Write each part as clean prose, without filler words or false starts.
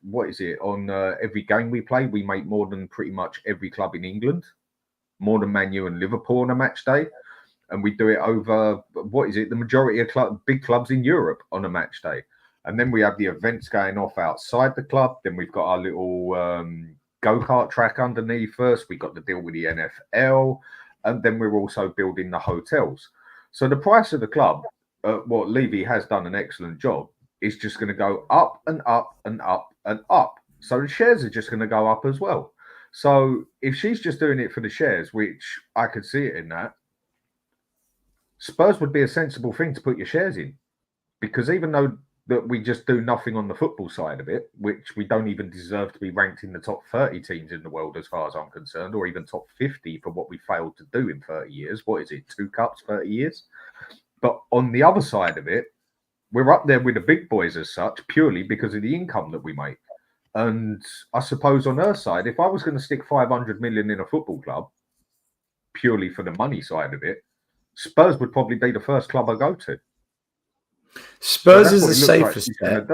what is it, on every game we play, we make more than pretty much every club in England, more than Man U and Liverpool on a match day. And we do it over, what is it, the majority of big clubs in Europe on a match day. And then we have the events going off outside the club. Then we've got our little go-kart track underneath us. We've got to deal with the NFL. And then we're also building the hotels. So the price of the club, what Levy has done an excellent job, is just going to go up and up and up and up. So the shares are just going to go up as well. So if she's just doing it for the shares, which I could see it in that, Spurs would be a sensible thing to put your shares in, because even though that we just do nothing on the football side of it, which we don't even deserve to be ranked in the top 30 teams in the world as far as I'm concerned, or even top 50 for what we failed to do in 30 years. What is it, 2 cups, 30 years? But on the other side of it, we're up there with the big boys as such, purely because of the income that we make. And I suppose on her side, if I was going to stick 500 million in a football club, purely for the money side of it, Spurs would probably be the first club I go to. Spurs is the safest bet.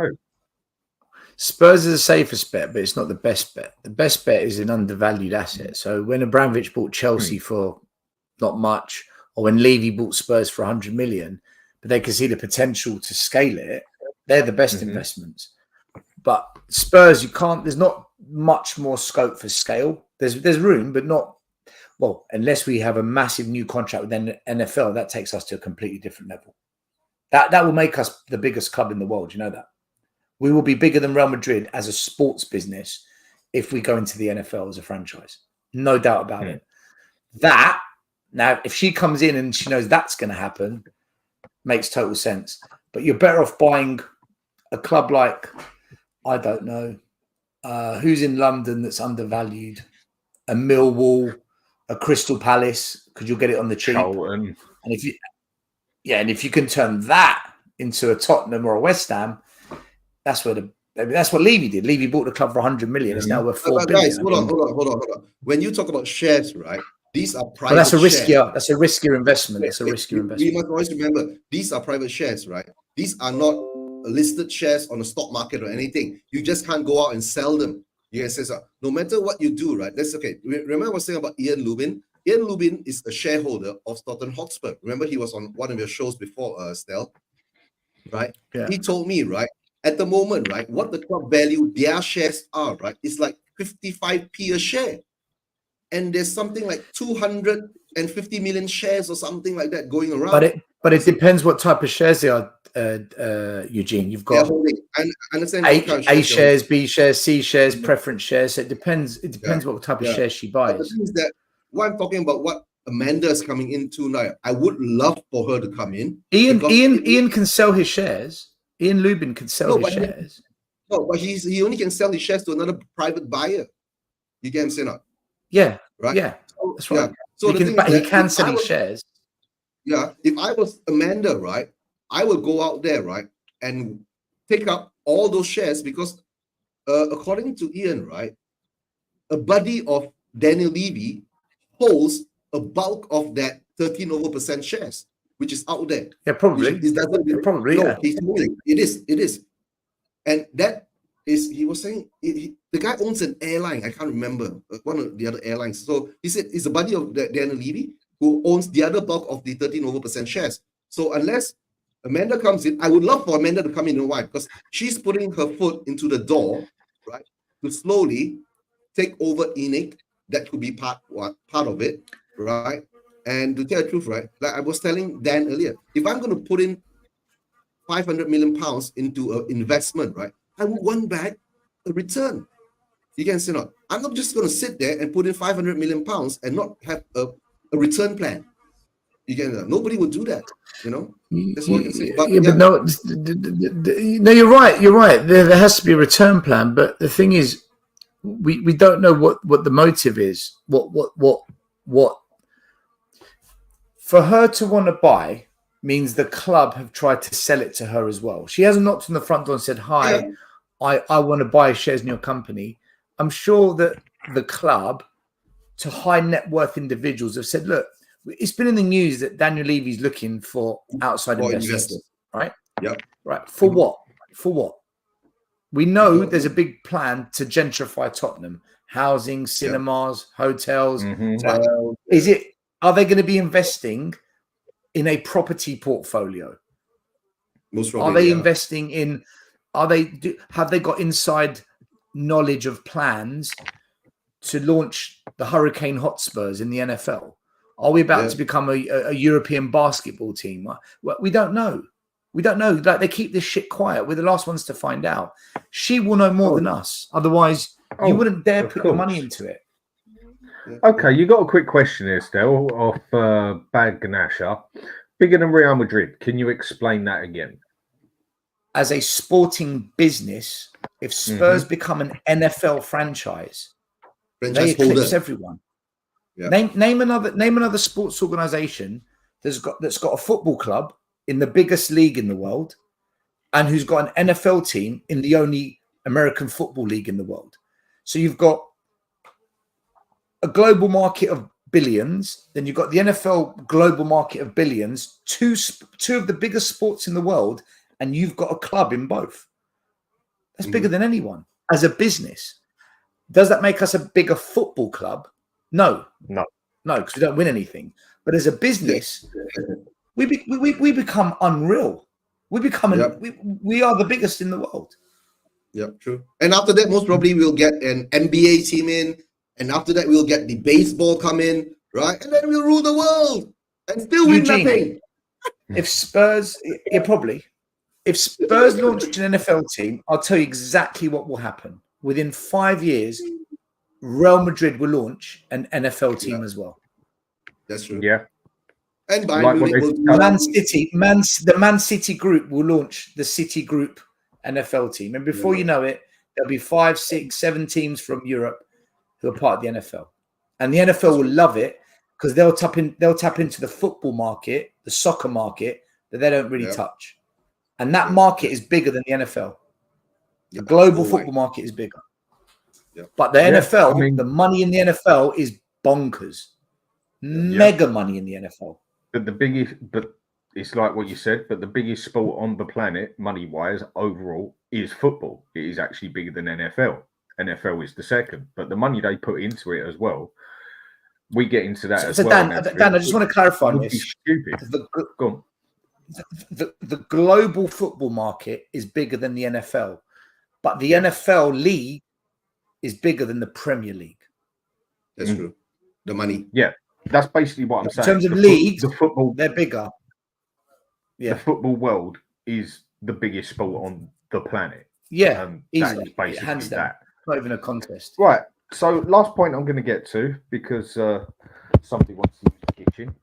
Spurs is the safest bet, but it's not the best bet. The best bet is an undervalued asset. So when Abramovich bought Chelsea for not much, or when Levy bought Spurs for 100 million, but they could see the potential to scale it, they're the best investments. But Spurs, you can't. There's not much more scope for scale. There's room, but not. Well, unless we have a massive new contract with the NFL, that takes us to a completely different level. That will make us the biggest club in the world. You know that. We will be bigger than Real Madrid as a sports business if we go into the NFL as a franchise. No doubt about it. That, now, if she comes in and she knows that's going to happen, makes total sense. But you're better off buying a club like, I don't know, who's in London that's undervalued, a Millwall, a Crystal Palace, because you'll get it on the cheap. Charlton. And if you can turn that into a Tottenham or a West Ham, that's what Levy did. Levy bought the club for 100 million. It's now worth 4 billion. Guys, hold on. When you talk about shares, right? These are private. Well, that's a riskier investment. It's a riskier investment. We must always remember these are private shares, right? These are not listed shares on the stock market or anything. You just can't go out and sell them. Yes, no matter what you do, right? That's okay. Remember I was saying about Ian Lubin? Ian Lubin is a shareholder of Tottenham Hotspur. Remember he was on one of your shows before, Stel, right? Yeah. He told me, right, at the moment, right, what the club value their shares are, right, it's like 55p a share. And there's something like 250 million shares or something like that going around. But it depends what type of shares they are, Eugene. You've got A shares, B shares, C shares, preference shares. So it depends. It depends what type of shares she buys. But the thing is that what I'm talking about, what Amanda is coming into now, I would love for her to come in. Ian can sell his shares. Ian Lubin can sell his shares. But he only can sell his shares to another private buyer. You get what I'm saying? Yeah. Right. Yeah. That's right. Yeah. So he can sell his shares. Yeah. If I was Amanda, right, I would go out there, right, and take up all those shares because, according to Ian, right, a buddy of Daniel Levy holds a bulk of that 13% shares, which is out there. Yeah, probably. It is. And that is, he was saying, the guy owns an airline. I can't remember one of the other airlines. So he said he's a buddy of Daniel Levy who owns the other bulk of the 13% shares. So unless Amanda comes in, I would love for Amanda to come in. You know why? Because she's putting her foot into the door, right, to slowly take over ENIC. That could be part of it, right? And to tell the truth, right, like I was telling Dan earlier, if I'm going to put in 500 million pounds into an investment, right, I would want back a return. You can say not. I'm not just going to sit there and put in 500 million pounds and not have a return plan. Nobody would do that, you know. That's what I can say. But no, you're right. You're right. There has to be a return plan, but the thing is, we don't know what the motive is. What for her to want to buy means the club have tried to sell it to her as well. She hasn't knocked on the front door and said, "Hi, I want to buy shares in your company." I'm sure that the club, to high net worth individuals, have said, "Look, it's been in the news that Daniel Levy's looking for outside investors, right? Yeah. Right. For what? For what? We know there's a big plan to gentrify Tottenham. Housing, cinemas, hotels. Mm-hmm. Are they going to be investing in a property portfolio? Most probably, are they investing in? Have they got inside knowledge of plans to launch the Hurricane Hotspurs in the NFL? Are we about to become a European basketball team? We don't know. We don't know. Like, they keep this shit quiet. We're the last ones to find out. She will know more than us. Otherwise, you wouldn't dare put your money into it. Okay, you got a quick question here, Stel, off Bad Ganasha. Bigger than Real Madrid. Can you explain that again? As a sporting business, if Spurs become an NFL franchise they eclipse everyone. Yeah. Name another sports organization that's got a football club in the biggest league in the world and who's got an NFL team in the only American football league in the world. So you've got a global market of billions, then you've got the NFL global market of billions, two of the biggest sports in the world, and you've got a club in both. That's bigger than anyone as a business. Does that make us a bigger football club? No, because we don't win anything. But as a business, we become unreal. We become we are the biggest in the world. Yep, true. And after that, most probably we'll get an NBA team in, and after that we'll get the baseball come in, right? And then we'll rule the world and still win nothing. If Spurs, probably. If Spurs launched an NFL team, I'll tell you exactly what will happen. Within 5 years, Real Madrid will launch an NFL team as well. That's true. Yeah. And by the Man City group will launch the City Group NFL team. And before you know it, there'll be 5, 6, 7 teams from Europe who are part of the NFL. And the NFL will love it because they'll tap into the football market, the soccer market that they don't really touch. And that market is bigger than the NFL. The global football market is bigger. But the NFL, the money in the NFL is bonkers. Mega money in the NFL. But it's like what you said, but the biggest sport on the planet, money-wise, overall, is football. It is actually bigger than NFL. NFL is the second. But the money they put into it as well, we get into that as well. Dan, I just want to clarify on this. Stupid. Go on. The global football market is bigger than the NFL, but the NFL league is bigger than the Premier League. That's true. The money. Yeah, that's basically what I'm saying. In terms of leagues, the football, they're bigger. Yeah, the football world is the biggest sport on the planet. Yeah, easily. Basically hands down. Not even a contest. Right. So last point I'm going to get to because somebody wants to use the kitchen.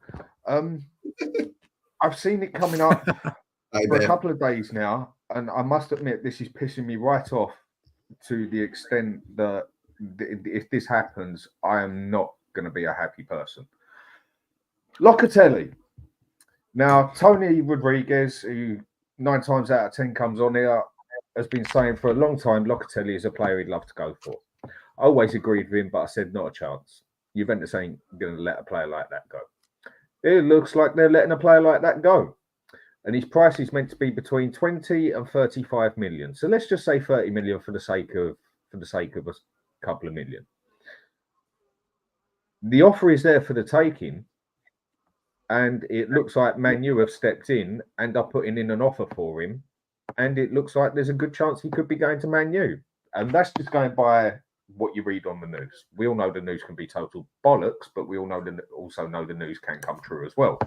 I've seen it coming up for a couple of days now, and I must admit this is pissing me right off to the extent that if this happens, I am not going to be a happy person. Locatelli. Now, Tony Rodriguez, who 9 times out of 10 comes on here, has been saying for a long time Locatelli is a player he'd love to go for. I always agreed with him, but I said not a chance. Juventus ain't going to let a player like that go. It looks like they're letting a player like that go. And his price is meant to be between 20 and 35 million. So let's just say 30 million for the sake of a couple of million. The offer is there for the taking. And it looks like Man U have stepped in and are putting in an offer for him. And it looks like there's a good chance he could be going to Man U. And that's just going by what you read on the news. We all know the news can be total bollocks, but we all also know the news can come true as well.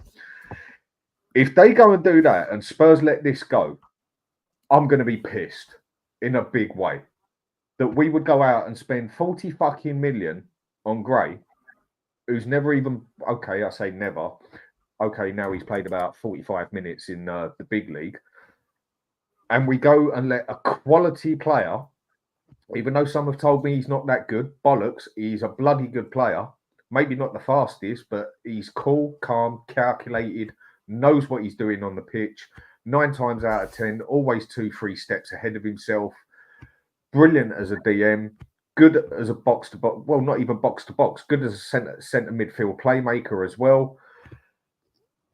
If they go and do that and Spurs let this go, I'm going to be pissed in a big way that we would go out and spend 40 fucking million on Gray, who's never even, okay, I say never. Okay, now he's played about 45 minutes in the big league. And we go and let a quality player, even though some have told me he's not that good, bollocks, he's a bloody good player. Maybe not the fastest, but he's cool, calm, calculated, knows what he's doing on the pitch. 9 times out of 10, always 2-3 steps ahead of himself. Brilliant as a DM, good as a box-to-box, well, not even box-to-box, good as a centre midfield playmaker as well.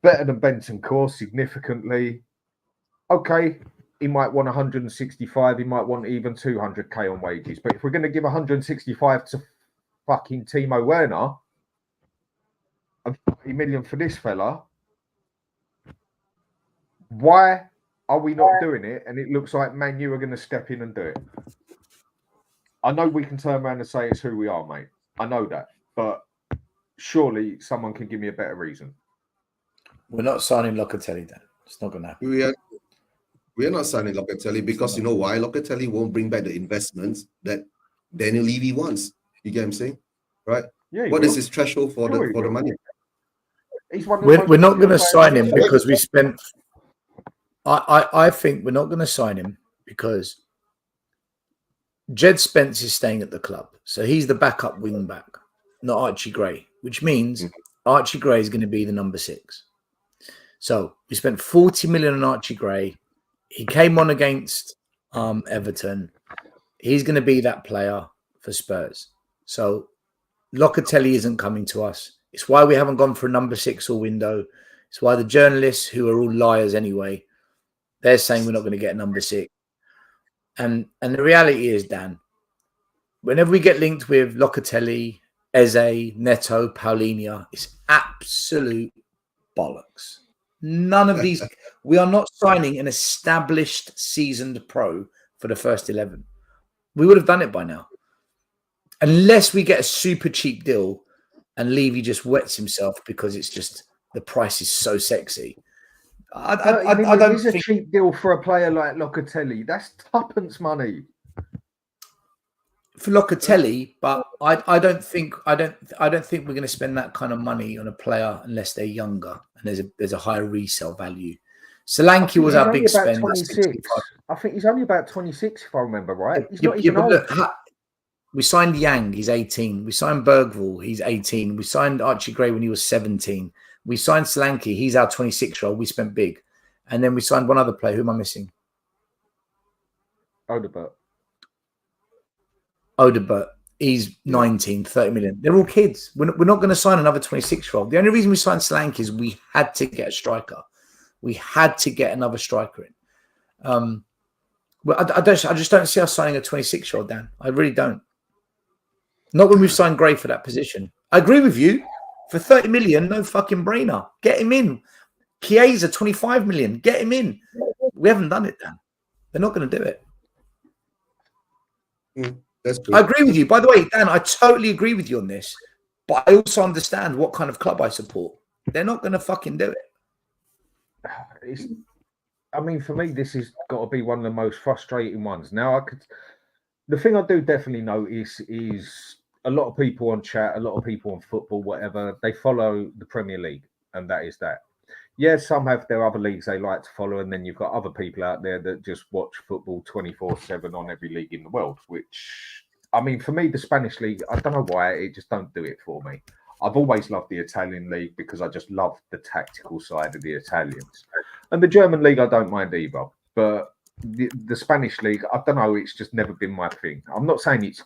Better than Bentancur significantly. Okay, he might want 165. He might want even 200k on wages. But if we're going to give 165 to fucking Timo Werner and 30 million for this fella, why are we not doing it? And it looks like Man U are going to step in and do it. I know we can turn around and say it's who we are, mate. I know that. But surely someone can give me a better reason. We're not signing Locatelli then. It's not going to happen. We are not signing Locatelli because you know why? Locatelli won't bring back the investments that Daniel Levy wants. You get what I'm saying? Right? Yeah. What is his threshold for the money? We're not going to sign him because we spent. I think we're not going to sign him because Jed Spence is staying at the club, so he's the backup wing back, not Archie Gray, which means Archie Gray is going to be the number 6. So we spent 40 million on Archie Gray. He came on against Everton. He's going to be that player for Spurs. So Locatelli isn't coming to us. It's why we haven't gone for a number 6 all window. It's why the journalists, who are all liars anyway, they're saying we're not going to get a number 6. And the reality is, Dan, whenever we get linked with Locatelli, Eze, Neto, Paulinho, it's absolute bollocks. None of these. We are not signing an established seasoned pro for the first 11. We would have done it by now. Unless we get a super cheap deal and Levy just wets himself because it's just the price is so sexy. I don't think a cheap deal for a player like Locatelli. That's tuppence money for Locatelli, but I don't think we're going to spend that kind of money on a player unless they're younger and there's a higher resale value. Solanke was our big spend. 26. I think he's only about 26, if I remember right. He's not even old. Look, we signed Yang, he's 18. We signed Bergvall, he's 18. We signed Archie Gray when he was 17. We signed Solanke, he's our 26-year-old. We spent big. And then we signed one other player. Who am I missing? Odebert. He's 19, 30 million. They're all kids. We're not going to sign another 26-year-old. The only reason we signed Solanke is we had to get a striker. We had to get another striker in. Well, I just don't see us signing a 26-year-old, Dan. I really don't. Not when we've signed Gray for that position. I agree with you. For 30 million, no fucking brainer. Get him in. Chiesa, 25 million. Get him in. We haven't done it, Dan. They're not going to do it. That's true. I agree with you. By the way, Dan, I totally agree with you on this. But I also understand what kind of club I support. They're not going to fucking do it. I mean, for me, this has got to be one of the most frustrating ones. Now, the thing I do definitely notice is a lot of people on chat, a lot of people on football, whatever, they follow the Premier League, and that is that. Yes, some have their other leagues they like to follow, and then you've got other people out there that just watch football 24/7 on every league in the world, which, I mean, for me, the Spanish league, I don't know why, it just don't do it for me. I've always loved the Italian league because I just love the tactical side of the Italians. And the German league, I don't mind either. But the Spanish league, I don't know, it's just never been my thing. I'm not saying it's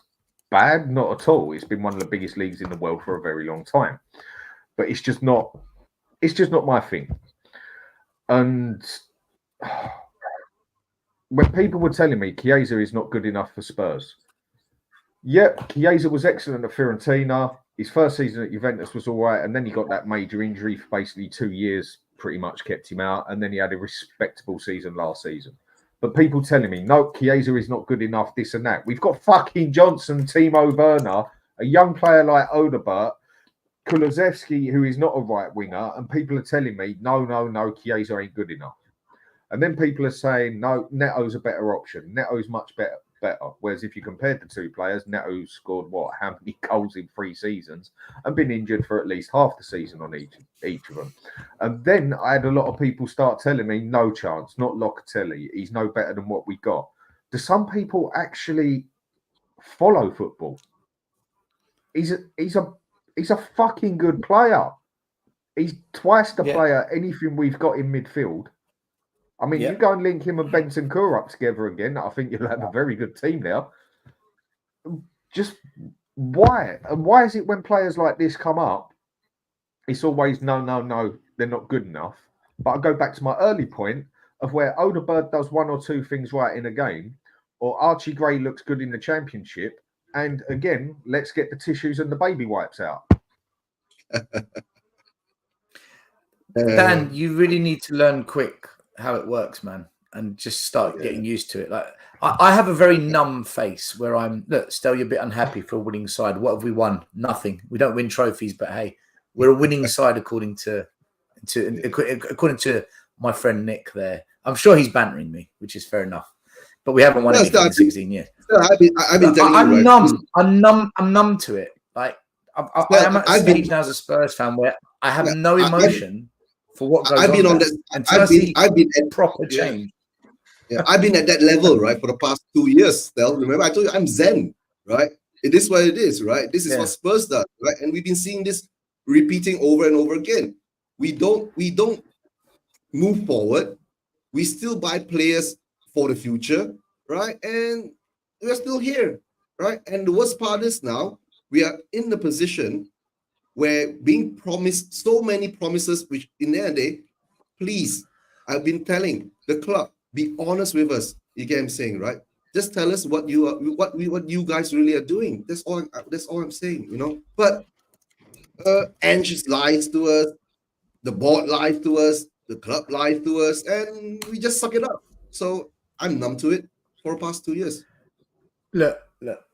bad, not at all. It's been one of the biggest leagues in the world for a very long time. But it's just not my thing. And when people were telling me Chiesa is not good enough for Spurs, yep, Chiesa was excellent at Fiorentina. His first season at Juventus was all right, and then he got that major injury for basically 2 years, pretty much kept him out, and then he had a respectable season last season. But people telling me, no, Chiesa is not good enough, this and that. We've got fucking Johnson, Timo Werner, a young player like Odebert, Kulusevski, who is not a right winger, and people are telling me, no, Chiesa ain't good enough. And then people are saying, no, Neto's a better option. Neto's much better. Whereas if you compared the two players, Neto scored how many goals in 3 seasons and been injured for at least half the season on each of them. And then I had a lot of people start telling me, no chance, not Locatelli. He's no better than what we got. Do some people actually follow football? He's a fucking good player. He's twice the player anything we've got in midfield. I mean, you go and link him and Benson Kur up together again, I think you'll have a very good team there. Just why? And why is it when players like this come up, it's always no, they're not good enough. But I go back to my early point of where Odegaard does one or two things right in a game, or Archie Gray looks good in the Championship, and again, let's get the tissues and the baby wipes out. Dan, you really need to learn quick how it works, man, and just start getting used to it. Like I have a very numb face where I'm, look, Stel, you're a bit unhappy for a winning side. What have we won? Nothing. We don't win trophies, but hey, we're a winning side according to my friend Nick there. I'm sure he's bantering me, which is fair enough. But we haven't won anything in 16 years. I've been telling I'm you, numb. I'm numb to it. Like I am at a stage now as a Spurs fan where I have no emotion for what goes on. I've been at proper change. Yeah, I've been at that level, right, for the past 2 years. Still, remember I told you I'm Zen, right? It is what it is, right? This is what Spurs does, right? And we've been seeing this repeating over and over again. We don't move forward. We still buy players for the future, right? And we're still here, right? And the worst part is now we are in the position where being promised so many promises, which in the end of the day, please, I've been telling the club, be honest with us. You get what I'm saying, right? Just tell us what you guys really are doing. That's all I'm saying, you know. But Ange lies to us, the board lies to us, the club lies to us, and we just suck it up. So I'm numb to it for the past 2 years. Look,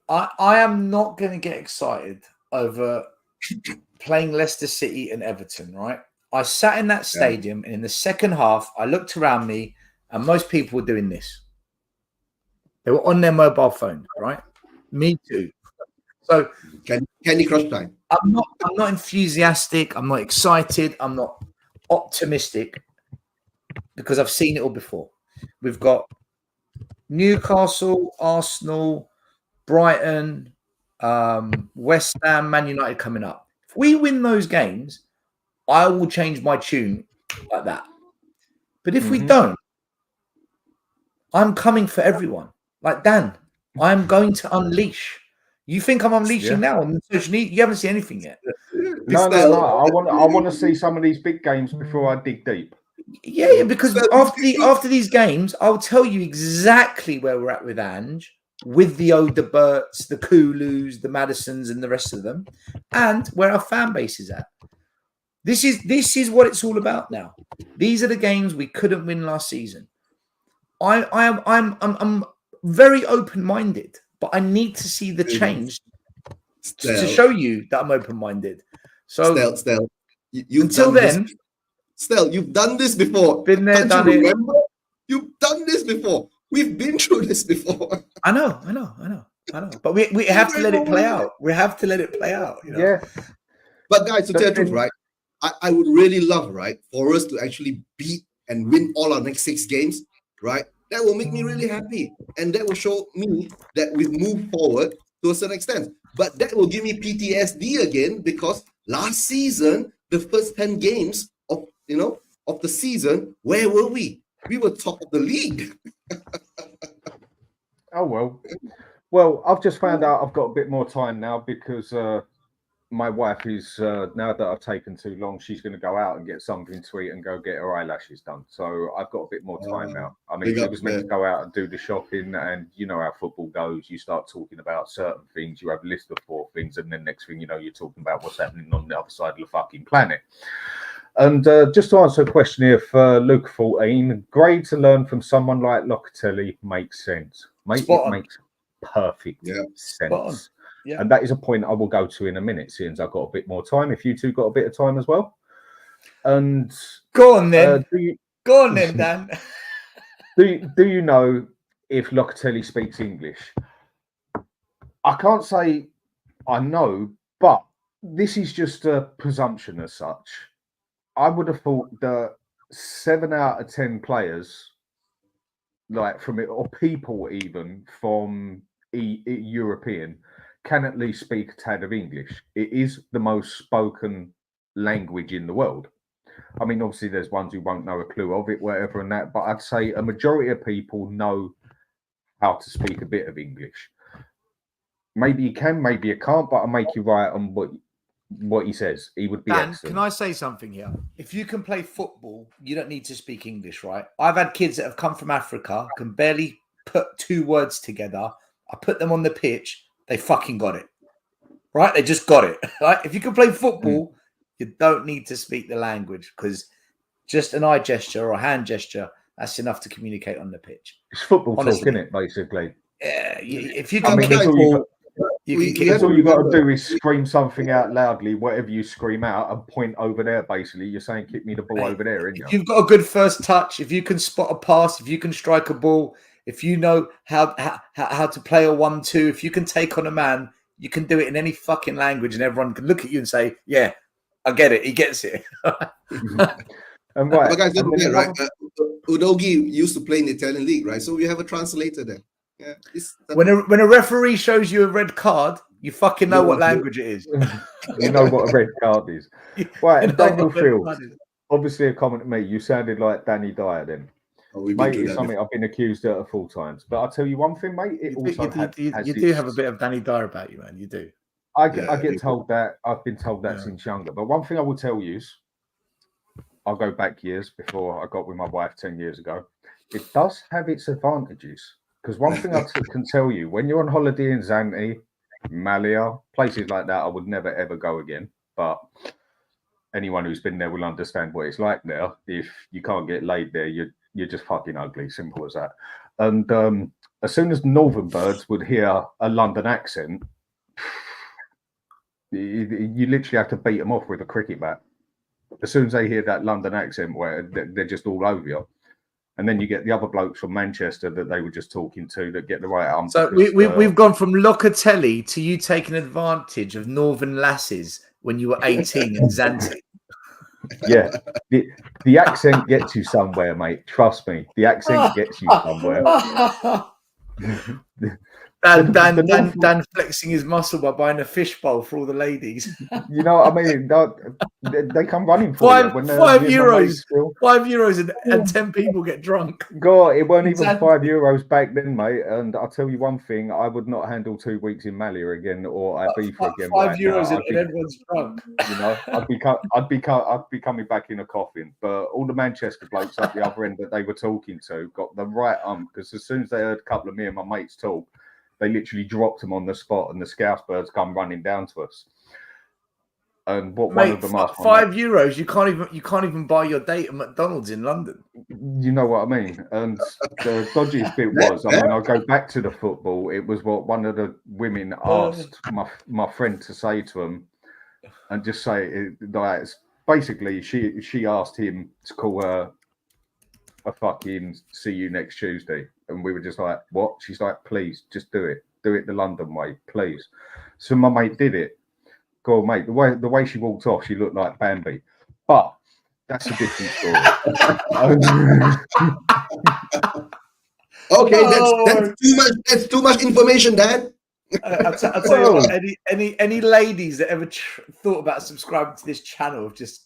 I am not going to get excited over playing Leicester City and Everton, right? I sat in that stadium, and in the second half, I looked around me, and most people were doing this. They were on their mobile phone, right? Me too. So Candy Crush time. I'm not enthusiastic. I'm not excited. I'm not optimistic because I've seen it all before. We've got Newcastle, Arsenal, Brighton, West Ham, Man United coming up. If we win those games, I will change my tune like that. But if we don't, I'm coming for everyone. Like Dan, I'm going to unleash. You think I'm unleashing now on social media? You haven't seen anything yet. No. I want to see some of these big games before I dig deep. Yeah, because after these games, I'll tell you exactly where we're at with Ange, with the Odeberts, the Kulus, the Madisons, and the rest of them, and where our fan base is at. This is what it's all about now. These are the games we couldn't win last season. I'm very open-minded, but I need to see the change to show you that I'm open-minded. So Stel, until then, Stel, you've done this before. Been there, done it. Remember? You've done this before. We've been through this before. I know. But we have to let it play out. We have to let it play out. You know? Yeah. But guys, to tell the truth, right? I would really love, right, for us to actually beat and win all our next 6 games, right? That will make me really happy. And that will show me that we've moved forward to a certain extent. But that will give me PTSD again because last season, the first 10 games of the season, where were we? We were top of the league. Oh, well, I've just found out I've got a bit more time now because my wife is, now that I've taken too long, she's going to go out and get something to eat and go get her eyelashes done. So I've got a bit more time now. I mean, she was meant to go out and do the shopping, and you know how football goes. You start talking about certain things, you have a list of 4 things, and then next thing you know, you're talking about what's happening on the other side of the fucking planet. And just to answer a question here for Luke 14, great to learn from someone like Locatelli makes sense. It makes perfect sense. Yeah. And that is a point I will go to in a minute, since I've got a bit more time. If you two got a bit of time as well. And go on then. Go on then, Dan. Do you know if Locatelli speaks English? I can't say I know, but this is just a presumption as such. I would have thought that 7 out of 10 players, like from it, or people even from European, can at least speak a tad of English. It is the most spoken language in the world. I mean, obviously, there's ones who won't know a clue of it, whatever, and that. But I'd say a majority of people know how to speak a bit of English. Maybe you can, maybe you can't, but I'll make you right on what what he says. He would be Dan, excellent. can I say something here? If you can play football, you don't need to speak English, right? I've had kids that have come from Africa, can barely put 2 words together. I put them on the pitch, they fucking got it. Right? They just got it. Right? If you can play football, you don't need to speak the language, because just an eye gesture or a hand gesture, that's enough to communicate on the pitch. It's football talk, isn't it, basically? Yeah, if you can kick that's ball, all you got to do is scream something out loudly, whatever you scream out, and point over there, basically. You're saying, kick me the ball over there, isn't you? If you've got a good first touch, if you can spot a pass, if you can strike a ball, if you know how to play a 1-2, if you can take on a man, you can do it in any fucking language, and everyone can look at you and say, yeah, I get it. He gets it. And right. But guys, don't forget, right? Udogi used to play in the Italian league, right? So we have a translator there. Yeah. When a referee shows you a red card, you fucking know what language it is. You know what a red card is. Right, and Daniel Fields, obviously a comment to me. You sounded like Danny Dyer then. Mate, it's something I've been accused of 4 times. But I'll tell you one thing, mate. You do have a bit of Danny Dyer about you, man. You do. I get told that. I've been told that since younger. But one thing I will tell you is, I'll go back years before I got with my wife 10 years ago. It does have its advantages. Because one thing I can tell you, when you're on holiday in Zante, Malia, places like that, I would never, ever go again. But anyone who's been there will understand what it's like now. If you can't get laid there, you're just fucking ugly. Simple as that. And as soon as Northern birds would hear a London accent, you literally have to beat them off with a cricket bat. As soon as they hear that London accent, where they're just all over you. And then you get the other blokes from Manchester that they were just talking to that get the right arm. So we've gone from Locatelli to you taking advantage of Northern lasses when you were 18 in Zante. Yeah, the accent gets you somewhere, mate. Trust me, the accent gets you somewhere. Dan flexing his muscle by buying a fish bowl for all the ladies. You know what I mean? They come running for €5 you. €5 and 10 people get drunk. God, it weren't even €5 back then, mate. And I'll tell you one thing: I would not handle 2 weeks in Malia again or Ibiza again. €5 and everyone's drunk. You know, I'd be coming back in a coffin. But all the Manchester blokes up the other end that they were talking to got the right because as soon as they heard a couple of me and my mates talk, they literally dropped them on the spot, and the Scouse birds come running down to us. And what one of them asked, €5, you can't even buy your date at McDonald's in London. You know what I mean? And the dodgiest bit was, I mean, I'll go back to the football. It was what one of the women asked my friend to say to him, and just say like basically she asked him to call her a fucking see you next Tuesday. And we were just like, what? She's like, please, just do it. Do it the London way, please. So my mate did it. God, mate, the way she walked off, she looked like Bambi. But that's a different story. Okay, that's too much. That's too much information, Dad. I'll tell you what, any ladies that ever thought about subscribing to this channel, just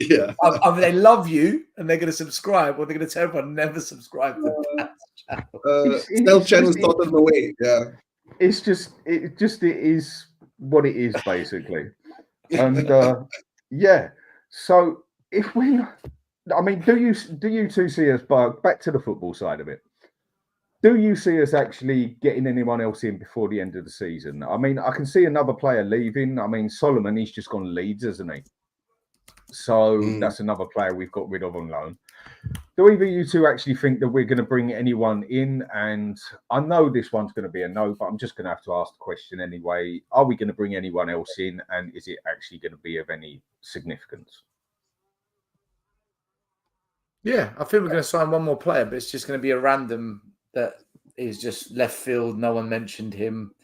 yeah, either they love you and they're going to subscribe, or they're going to tell everyone never subscribe to that channel. Stealth channel's taught them the way. Yeah, it is what it is basically, and yeah. So if we, I mean, do you two see us back to the football side of it? Do you see us actually getting anyone else in before the end of the season? I mean, I can see another player leaving. I mean, Solomon, he's just gone Leeds, hasn't he? So that's another player we've got rid of on loan. Do either you two actually think that we're going to bring anyone in? And I know this one's going to be a no, but I'm just going to have to ask the question anyway. Are we going to bring anyone else in? And is it actually going to be of any significance? Yeah, I think we're going to sign one more player, but it's just going to be a random that is just left field. No one mentioned him.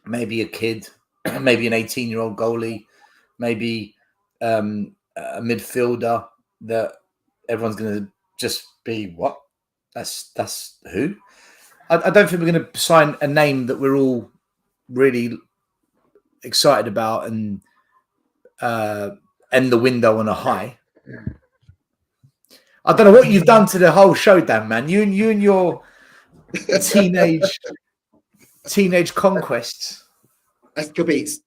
Maybe a kid, maybe an 18-year-old goalie, maybe a midfielder that everyone's going to just be, what? That's who? I don't think we're going to sign a name that we're all really excited about and end the window on a high. I don't know what you've done to the whole show, Dan, man. You and your teenage conquests. Escapades.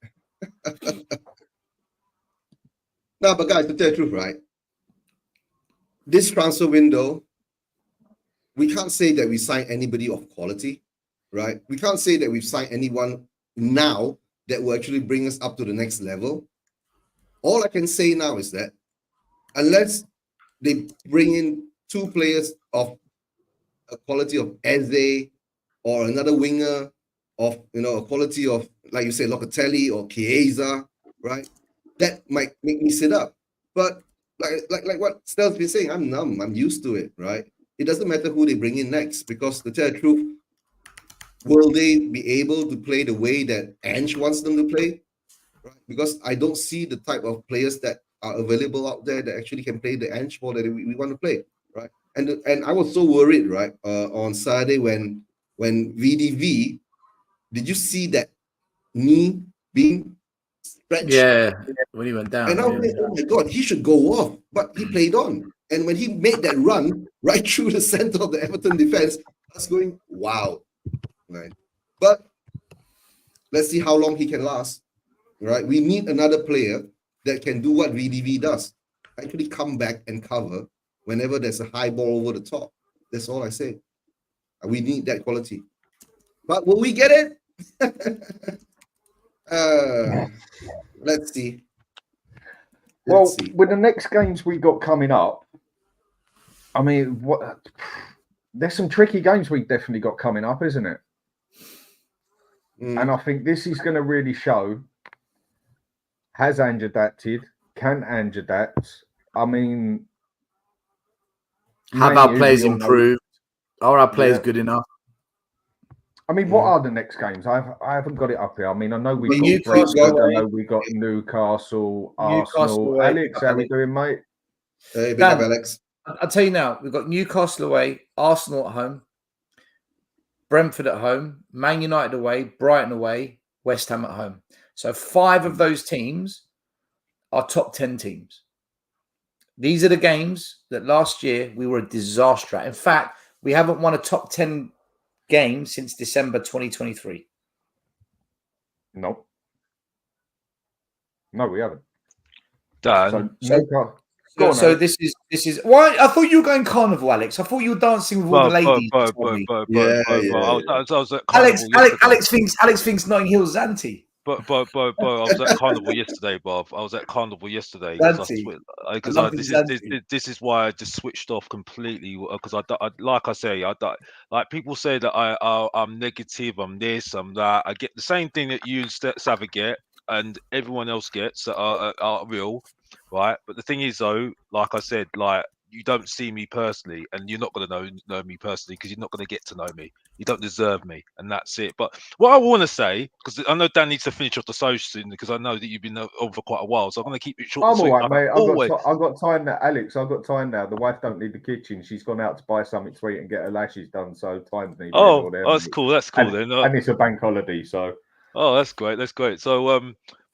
No, but guys, to tell the truth, right? This transfer window, we can't say that we signed anybody of quality, right? We can't say that we've signed anyone now that will actually bring us up to the next level. All I can say now is that unless they bring in 2 players of a quality of Eze or another winger of, a quality of, like you say, Locatelli or Chiesa, right? That might make me sit up. But like what Stel's been saying, I'm numb. I'm used to it, right? It doesn't matter who they bring in next, because to tell the truth, will they be able to play the way that Ange wants them to play? Right? Because I don't see the type of players that are available out there that actually can play the Ange ball that we want to play, right? And I was so worried, right, on Saturday when VDV, did you see that knee being stretched? Yeah, when he went down. And I was like, oh my God, he should go off, but he played on. And when he made that run right through the center of the Everton defense, I was going, wow, right? But let's see how long he can last, right? We need another player that can do what VDV does, actually come back and cover whenever there's a high ball over the top. That's all I say. We need that quality. But will we get it? Let's see. With the next games we got coming up, I mean, there's some tricky games we definitely got coming up, isn't it? And I think this is going to really show, has Ange adapted? Can Ange adapt? I mean, have our players improved? Are our players good enough? I mean, what are the next games? I haven't got it up here. I mean, I know we've got Brentford, I know we got Newcastle, Arsenal. Alex, how are we doing, mate? Hey, big up, Alex. I'll tell you now, we've got Newcastle away, Arsenal at home, Brentford at home, Man United away, Brighton away, West Ham at home. So 5 of those teams are top 10 teams. These are the games that last year we were a disaster at. In fact, we haven't won a top 10 game since December 2023. No, we haven't. Done. So this is why I thought you were going carnival, Alex. I thought you were dancing with all the ladies. Alex thinks Notting Hill's anti. But I was at carnival yesterday, Bob. I was at carnival yesterday because this is why I just switched off completely, because I like I say, like people say that I'm negative, I'm this, I'm that. I get the same thing that you Sava get and everyone else gets that are real, right? But the thing is, though, like I said, like you don't see me personally, and you're not going to know me personally because you're not going to get to know me. You don't deserve me, and that's it. But what I want to say, because I know Dan needs to finish off the social soon, because I know that you've been on for quite a while, so I'm going to keep it short. I'm all right, mate. I've got time now, Alex. I've got time now. The wife don't need the kitchen. She's gone out to buy something to eat and get her lashes done, so time's needed. Oh, that's cool. That's cool then. And it's a bank holiday, so. Oh, that's great. That's great. So,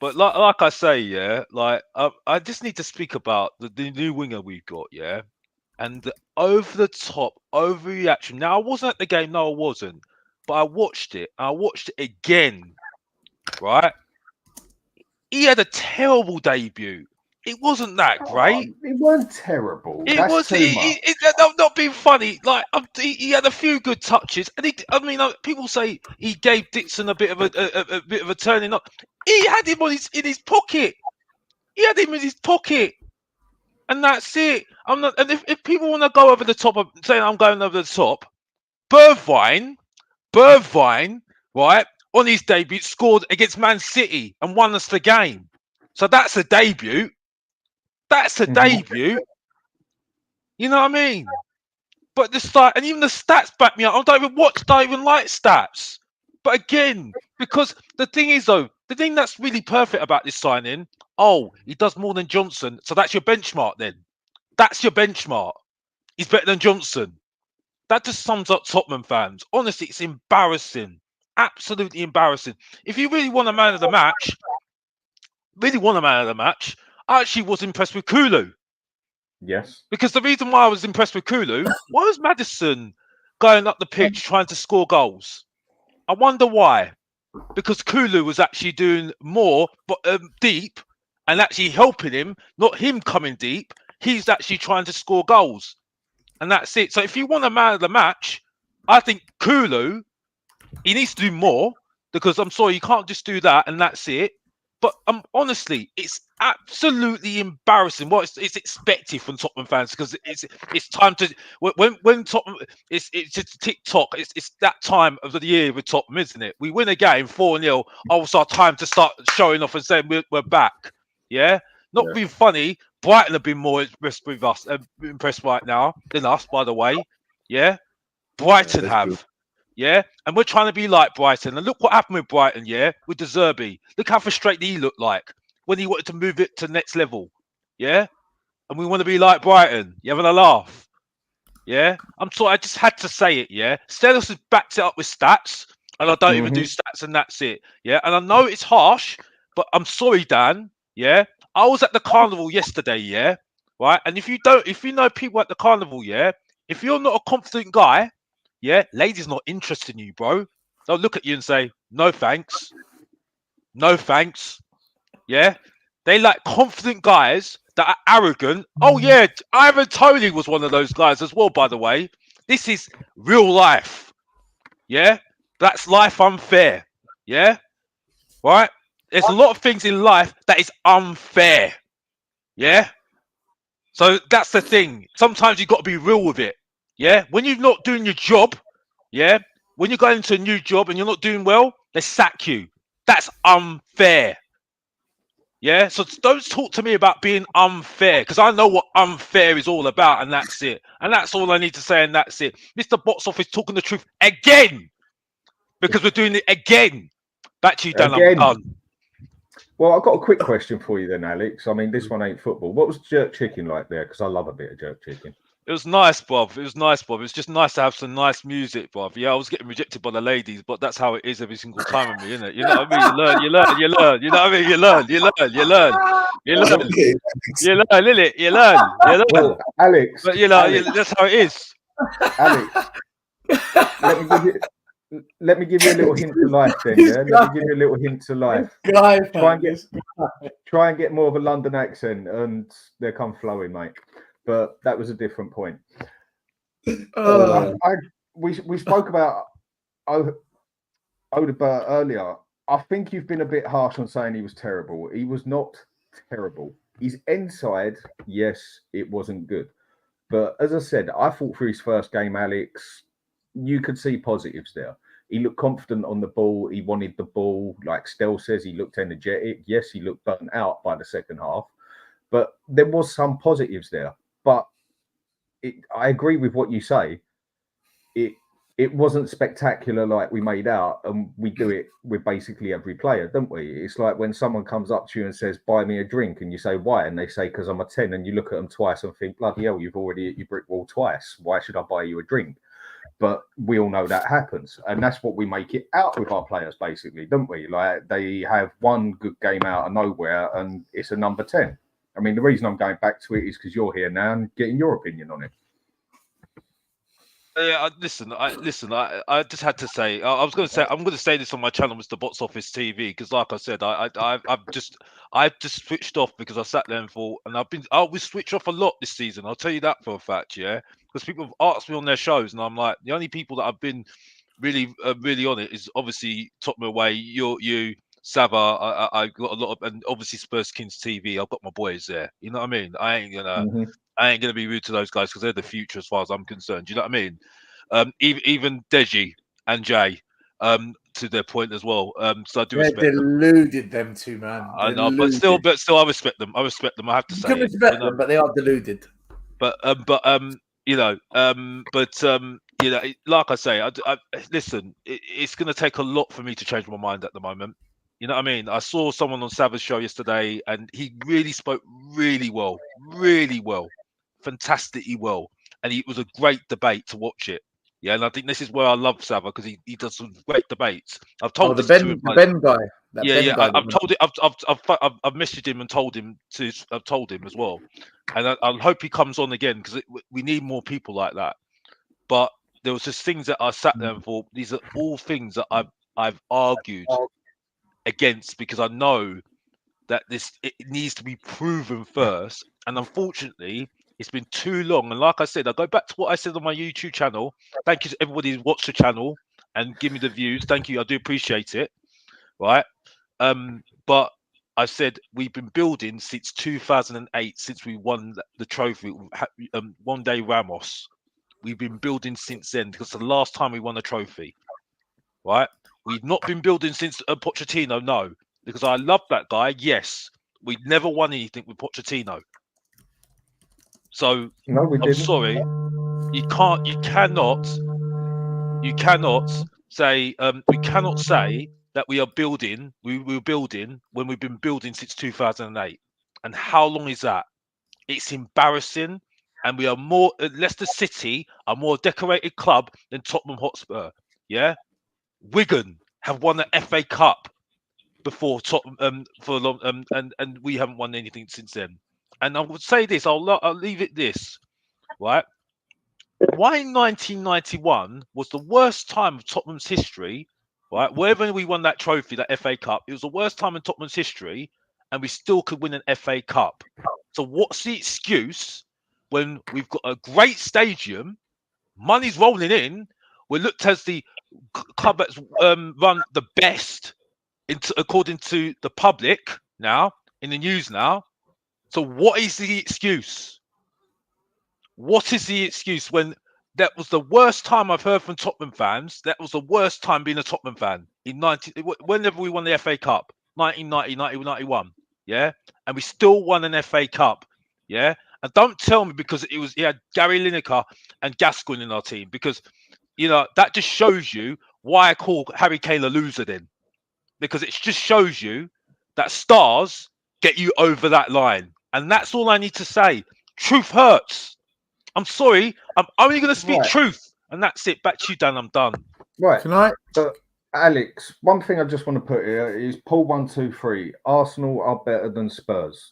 but like I say, yeah, like I just need to speak about the new winger we've got, yeah, and the over the top overreaction. Now, I wasn't at the game. No, I wasn't. But I watched it. I watched it again. Right? He had a terrible debut. It wasn't that great. It weren't terrible. It was. Not being funny. Like he had a few good touches, and people say he gave Dixon a bit of a turning up. He had him in his pocket. He had him in his pocket, and that's it. I'm not. And if people want to go over the top of saying I'm going over the top, Bergwijn, right, on his debut scored against Man City and won us the game. So that's a debut. That's a debut. You know what I mean? But the start, and even the stats back me up. I don't even like stats. But again, because the thing is, though, the thing that's really perfect about this signing, he does more than Johnson. So that's your benchmark then. That's your benchmark. He's better than Johnson. That just sums up Tottenham fans. Honestly, it's embarrassing. Absolutely embarrassing. If you really want a man of the match, I actually was impressed with Kulu. Yes. Because the reason why I was impressed with Kulu, why was Maddison going up the pitch trying to score goals? I wonder why. because Kulu was actually doing more, but deep, and actually helping him, not him coming deep. He's actually trying to score goals, and that's it. So if you want a man of the match, I think Kulu, he needs to do more, because I'm sorry, you can't just do that and that's it. But honestly, it's absolutely embarrassing. Well, it's expected from Tottenham fans, because it's time to when Tottenham, it's just TikTok. It's that time of the year with Tottenham, isn't it? We win a game 4-0. Oh, it's our time to start showing off and saying we're back. Yeah, not being funny. Brighton have been more impressed with us, impressed right now than us, by the way. Yeah, Brighton have. Yeah, and we're trying to be like Brighton. And look what happened with Brighton, yeah, with De Zerbi. Look how frustrated he looked like when he wanted to move it to the next level. Yeah, and we want to be like Brighton. You having a laugh? Yeah, I'm sorry, I just had to say it. Yeah, Stellis has backed it up with stats, and I don't even do stats, and that's it. Yeah, and I know it's harsh, but I'm sorry, Dan. Yeah, I was at the carnival yesterday. Yeah, right. And if you know people at the carnival, yeah, if you're not a confident guy, yeah, ladies not interested in you, bro. They'll look at you and say, no thanks. No thanks. Yeah. They like confident guys that are arrogant. Oh, yeah. Ivan Toney was one of those guys as well, by the way. This is real life. Yeah. That's life unfair. Yeah. Right. There's a lot of things in life that is unfair. Yeah. So that's the thing. Sometimes you've got to be real with it. Yeah. When you're not doing your job, yeah, when you're going into a new job and you're not doing well, they sack you. That's unfair. Yeah, so don't talk to me about being unfair, because I know what unfair is all about, and that's it. And that's all I need to say, and that's it. Mr. Box Office talking the truth again, because we're doing it again. Back to you, Dan. I'm done. Well, I've got a quick question for you then, Alex. I mean, this one ain't football. What was jerk chicken like there? Because I love a bit of jerk chicken. It was nice, bruv. It was nice, bruv. It's just nice to have some nice music, bruv. Yeah, I was getting rejected by the ladies, but that's how it is every single time with me, isn't it? You know what I mean? You learn. You know what I mean? You learn, Lily. You learn. Well, Alex. But Alex, that's how it is. Alex, let me give you a little hint to life then, yeah? Let me give you a little hint to life. Try and get more of a London accent, and there come Flowey, mate. But that was a different point. We spoke about Odegaard earlier. I think you've been a bit harsh on saying he was terrible. He was not terrible. His inside, yes, it wasn't good. But as I said, I thought for his first game, Alex, you could see positives there. He looked confident on the ball. He wanted the ball. Like Stell says, he looked energetic. Yes, he looked burnt out by the second half. But there was some positives there. But I agree with what you say. It wasn't spectacular like we made out, and we do it with basically every player, don't we? It's like when someone comes up to you and says, buy me a drink, and you say, why? And they say, because I'm a 10, and you look at them twice and think, bloody hell, you've already hit your brick wall twice. Why should I buy you a drink? But we all know that happens. And that's what we make it out with our players, basically, don't we? Like, they have one good game out of nowhere, and it's a number 10. I mean, the reason I'm going back to it is because you're here now and getting your opinion on it. Yeah, listen. I just had to say. I was going to say. I'm going to say this on my channel, Mr. Box Office TV, because, like I said, I've just switched off because I sat there and thought, and I was switched off a lot this season. I'll tell you that for a fact, yeah. Because people have asked me on their shows, and I'm like, the only people that I've been really on it is obviously Tottenham Away. You, Sava. I got a lot of, and obviously Spurs Kings TV. I've got my boys there. You know what I mean? I ain't gonna be rude to those guys because they're the future as far as I'm concerned. You know what I mean? Even Deji and Jay, to their point as well. So I do respect them. Deluded them too, man. I know, but still, I respect them. I them. I have to say, you respect them, but they are deluded. But like I say, listen. It's going to take a lot for me to change my mind at the moment. You know what I mean? I saw someone on Sava's show yesterday, and he really spoke really well, fantastically well, and it was a great debate to watch it. Yeah, and I think this is where I love Sava, because he does some great debates. I've told the Ben guy. I've told it. I've messaged him and told him to. I've told him as well, and I hope he comes on again, because we need more people like that. But there was just things that I sat there and thought, these are all things that I've I've argued against, because I know that it needs to be proven first. And unfortunately, it's been too long. And like I said, I go back to what I said on my YouTube channel. Thank you to everybody who's watched the channel and give me the views. Thank you. I do appreciate it. Right. But I said we've been building since 2008, since we won the trophy. One day Ramos. We've been building since then, because the last time we won a trophy. Right. We've not been building since Pochettino. No. Because I love that guy, yes. We never won anything with Pochettino. So no, we I'm didn't. sorry. You cannot say we cannot say that we are building. We were building when we've been building since 2008. And how long is that? It's embarrassing. And we are more. Leicester City are more decorated club than Tottenham Hotspur. Yeah, Wigan have won the FA Cup before Tottenham for a long, and we haven't won anything since then. And I would say this, I'll leave it this, right? Why in 1991 was the worst time of Tottenham's history, right? Wherever we won that trophy, that FA Cup, it was the worst time in Tottenham's history, and we still could win an FA Cup. So what's the excuse when we've got a great stadium, money's rolling in, we're looked as the club that's run the best according to the public now, in the news now. So what is the excuse? What is the excuse when that was the worst time I've heard from Tottenham fans? That was the worst time being a Tottenham fan whenever we won the FA Cup, 1990, 1991, yeah? And we still won an FA Cup, yeah? And don't tell me because he had Gary Lineker and Gascoigne in our team, because, that just shows you why I call Harry Kane a loser then. Because it just shows you that stars get you over that line. And that's all I need to say. Truth hurts. I'm sorry. I'm only going to speak truth. And that's it. Back to you, Dan. I'm done. Right. Can I? Alex, one thing I just want to put here is Paul 123. Arsenal are better than Spurs.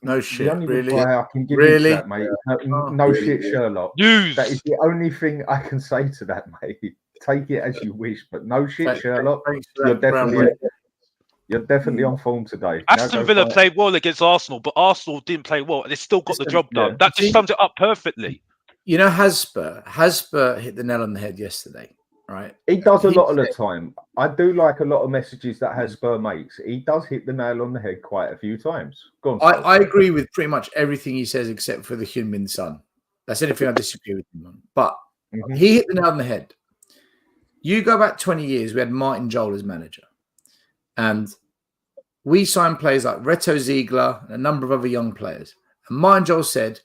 No shit. The only really? reply I can give really? you to that, mate. No really, shit, Sherlock. News. That is the only thing I can say to that, mate. Take it as you wish, but no shit, Sherlock. You're definitely on form today. Aston Villa played well against Arsenal, but Arsenal didn't play well, and they still got the job done. Yeah. That just sums it up perfectly. Hotspur hit the nail on the head yesterday, right? He does a lot of the time. I do like a lot of messages that Hotspur makes. He does hit the nail on the head quite a few times. Go on, I agree with pretty much everything he says except for the Heung-min Son. That's anything I disagree with him on. But he hit the nail on the head. You go back 20 years, we had Martin Jol as manager. And we signed players like Reto Ziegler and a number of other young players. And Martin Jol said,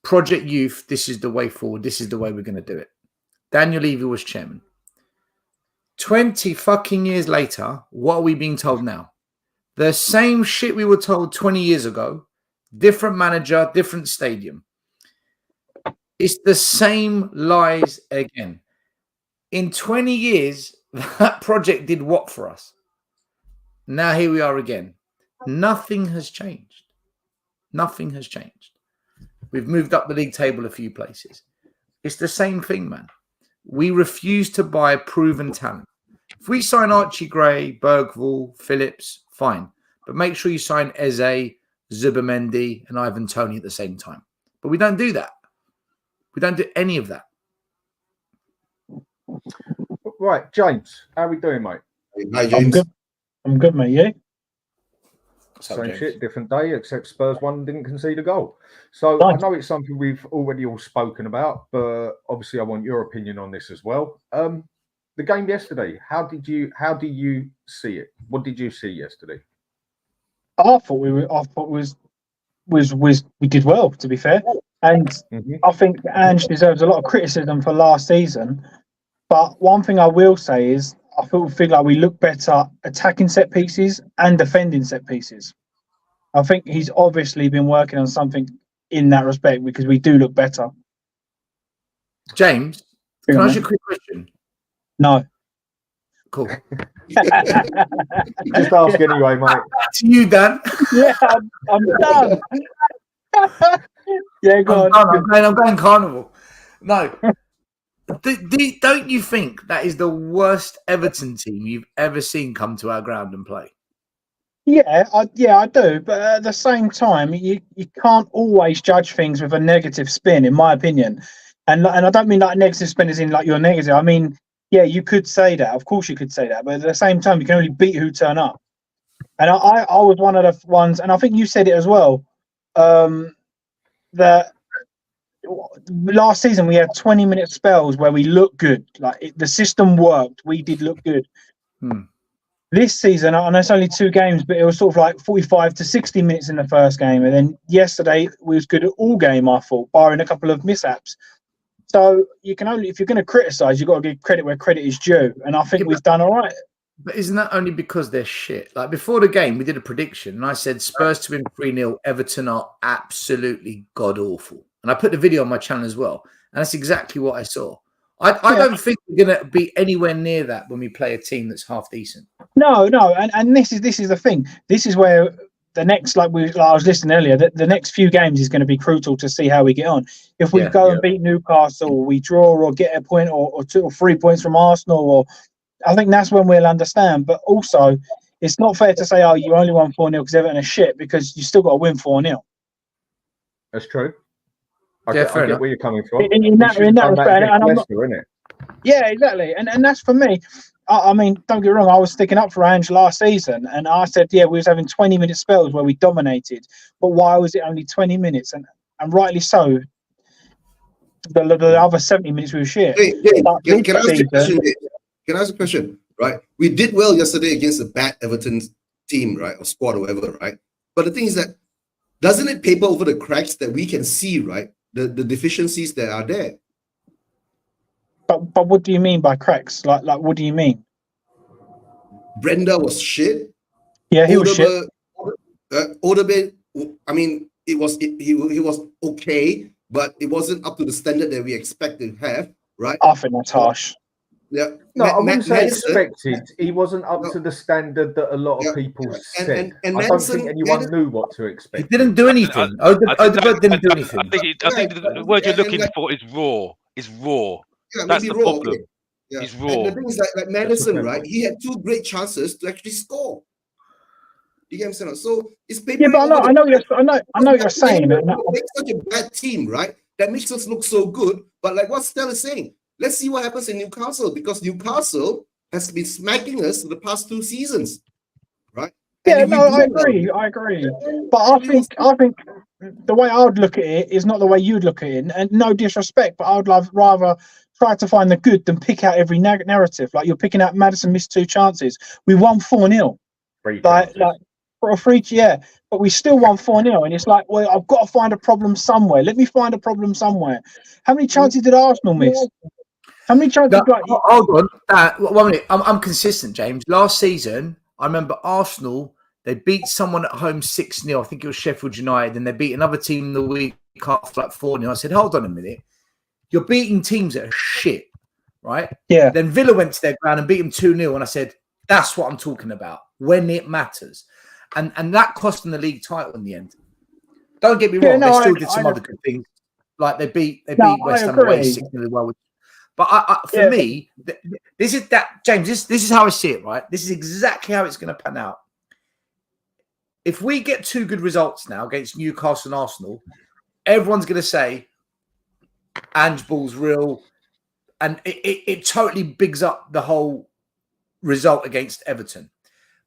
Project Youth, this is the way forward. This is the way we're going to do it. Daniel Levy was chairman. 20 fucking years later, what are we being told now? The same shit we were told 20 years ago. Different manager, different stadium. It's the same lies again. In 20 years, that project did what for us? Now here we are again. Nothing has changed. Nothing has changed. We've moved up the league table a few places. It's the same thing, man. We refuse to buy proven talent. If we sign Archie Gray, Bergvall, Phillips, fine. But make sure you sign Eze, Zubimendi, and Ivan Toney at the same time. But we don't do that. We don't do any of that. Right, James, how are we doing, mate? Hi, James. I'm good, mate. You? Same shit, different day, except Spurs won, didn't concede a goal. So I know it's something we've already all spoken about, but obviously I want your opinion on this as well. The game yesterday, how do you see it? What did you see yesterday? I thought we did well, to be fair, and I think Ange deserves a lot of criticism for last season. But one thing I will say is I feel like we look better attacking set pieces and defending set pieces. I think he's obviously been working on something in that respect because we do look better. James, can I ask you a quick question? No. Cool. Just ask anyway, mate. To you, Dan. Yeah, I'm done. Yeah, go on. I'm going carnival. No. Don't you think that is the worst Everton team you've ever seen come to our ground and play? Yeah, I do. But at the same time, you can't always judge things with a negative spin, in my opinion. And I don't mean like negative spin as in like you're negative. I mean, yeah, you could say that. Of course, you could say that. But at the same time, you can only beat who turn up. And I was one of the ones, and I think you said it as well. That last season we had 20-minute spells where we looked good. Like the system worked. We did look good. This season, and it's only 2 games, but it was sort of like 45 to 60 minutes in the first game. And then yesterday we was good at all game, I thought, barring a couple of mishaps. So you can only, if you're going to criticise, you've got to give credit where credit is due. And I think we've done all right. But isn't that only because they're shit? Like before the game, we did a prediction, and I said Spurs to win 3-0, Everton are absolutely god-awful. And I put the video on my channel as well. And that's exactly what I saw. I don't think we're going to be anywhere near that when we play a team that's half decent. No. And this is the thing. This is where the next, like I was listening earlier, the next few games is going to be crucial to see how we get on. If we go and beat Newcastle, or we draw or get a point or 2 or 3 points from Arsenal, or I think that's when we'll understand. But also, it's not fair to say, oh, you only won 4-0 because Everton are shit, because you still got to win 4-0. That's true. I get where you're coming from. In that respect, isn't it? Yeah, exactly. And that's for me. I mean, don't get me wrong, I was sticking up for Ange last season, and I said, yeah, we was having 20-minute spells where we dominated. But why was it only 20 minutes? And rightly so. The other 70 minutes we were shit. Can I ask a question? Can I ask a question? Right? We did well yesterday against a bad Everton team, right? Or squad or whatever, right? But the thing is that, doesn't it paper over the cracks that we can see, right? The deficiencies that are there. But what do you mean by cracks? Like what do you mean? Brenda was shit. Yeah, he was shit. Odegaard, I mean, he was okay, but it wasn't up to the standard that we expected to have, right? I think that's harsh. Yeah. No, I wouldn't say expected. He wasn't up to the standard that a lot of people said. And I don't think anyone knew what to expect. He didn't do anything. Odegaard didn't do anything. I think the word you're looking for is raw. It's raw. Yeah, that's the problem. Okay. Yeah. It's raw. And the thing is, like Madison, right? He had 2 great chances to actually score. You get what I'm saying? So it's paper. Yeah, but I know you're saying that. It's such a bad team, right? That makes us look so good. But like what Stella is saying, let's see what happens in Newcastle, because Newcastle has been smacking us for the past 2 seasons, right? Yeah, no, I agree. But I think the way I would look at it is not the way you'd look at it. And no disrespect, but I would rather try to find the good than pick out every narrative. Like you're picking out Maddison missed 2 chances. We won 4-0. Like for a free, yeah. But we still won 4-0. And it's like, well, I've got to find a problem somewhere. Let me find a problem somewhere. How many chances did Arsenal miss? How many chances? Hold on. 1 minute. I'm consistent, James. Last season, I remember Arsenal, they beat someone at home 6-0. I think it was Sheffield United. And they beat another team the week after, like 4-0. I said, hold on a minute. You're beating teams that are shit, right? Yeah. Then Villa went to their ground and beat them 2-0. And I said, that's what I'm talking about, when it matters. And that cost them the league title in the end. Don't get me wrong. They still did some other good things. Like they beat West Ham away 6-0 well. But for me, this is that, James, this is how I see it, right? This is exactly how it's going to pan out. If we get 2 good results now against Newcastle and Arsenal, everyone's going to say, Ange Ball's real, and it totally bigs up the whole result against Everton.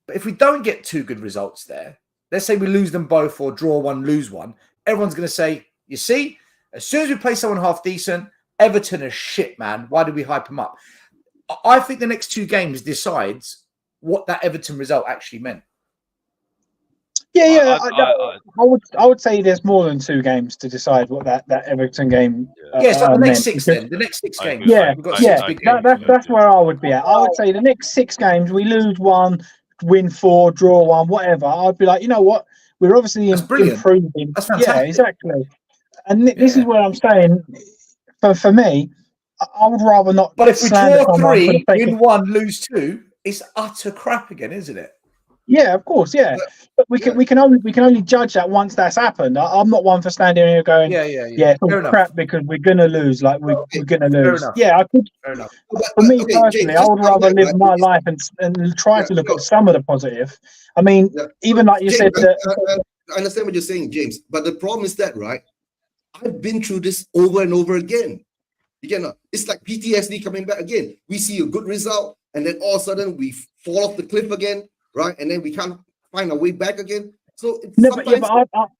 But if we don't get 2 good results there, let's say we lose them both or draw 1, lose 1, everyone's going to say, you see, as soon as we play someone half decent, Everton is shit, man. Why did we hype them up? I think the next 2 games decides what that Everton result actually meant. Yeah. I would say there's more than 2 games to decide what that Everton game. Yeah, so the next 6 then. The next 6 games. Yeah, that's where I would be at. I would say the next 6 games, we lose 1, win 4, draw 1, whatever. I'd be like, you know what? We're obviously improving. That's fantastic. Yeah, exactly. And this is where I'm saying, for me, I would rather not. But if we draw 3, win 1, lose 2, it's utter crap again, isn't it? Yeah, of course, yeah. But we can only judge that once that's happened. I'm not one for standing here going, yeah, it's all crap because we're gonna lose. Like we're gonna lose. Yeah, I could. Fair enough. For me personally, I would rather live my life and try to look at some of the positive. I mean, even like you said that. I understand what you're saying, James. But the problem is that, right? I've been through this over and over again. It's like PTSD coming back again. We see a good result, and then all of a sudden we fall off the cliff again, right? And then we can't find our way back again. So but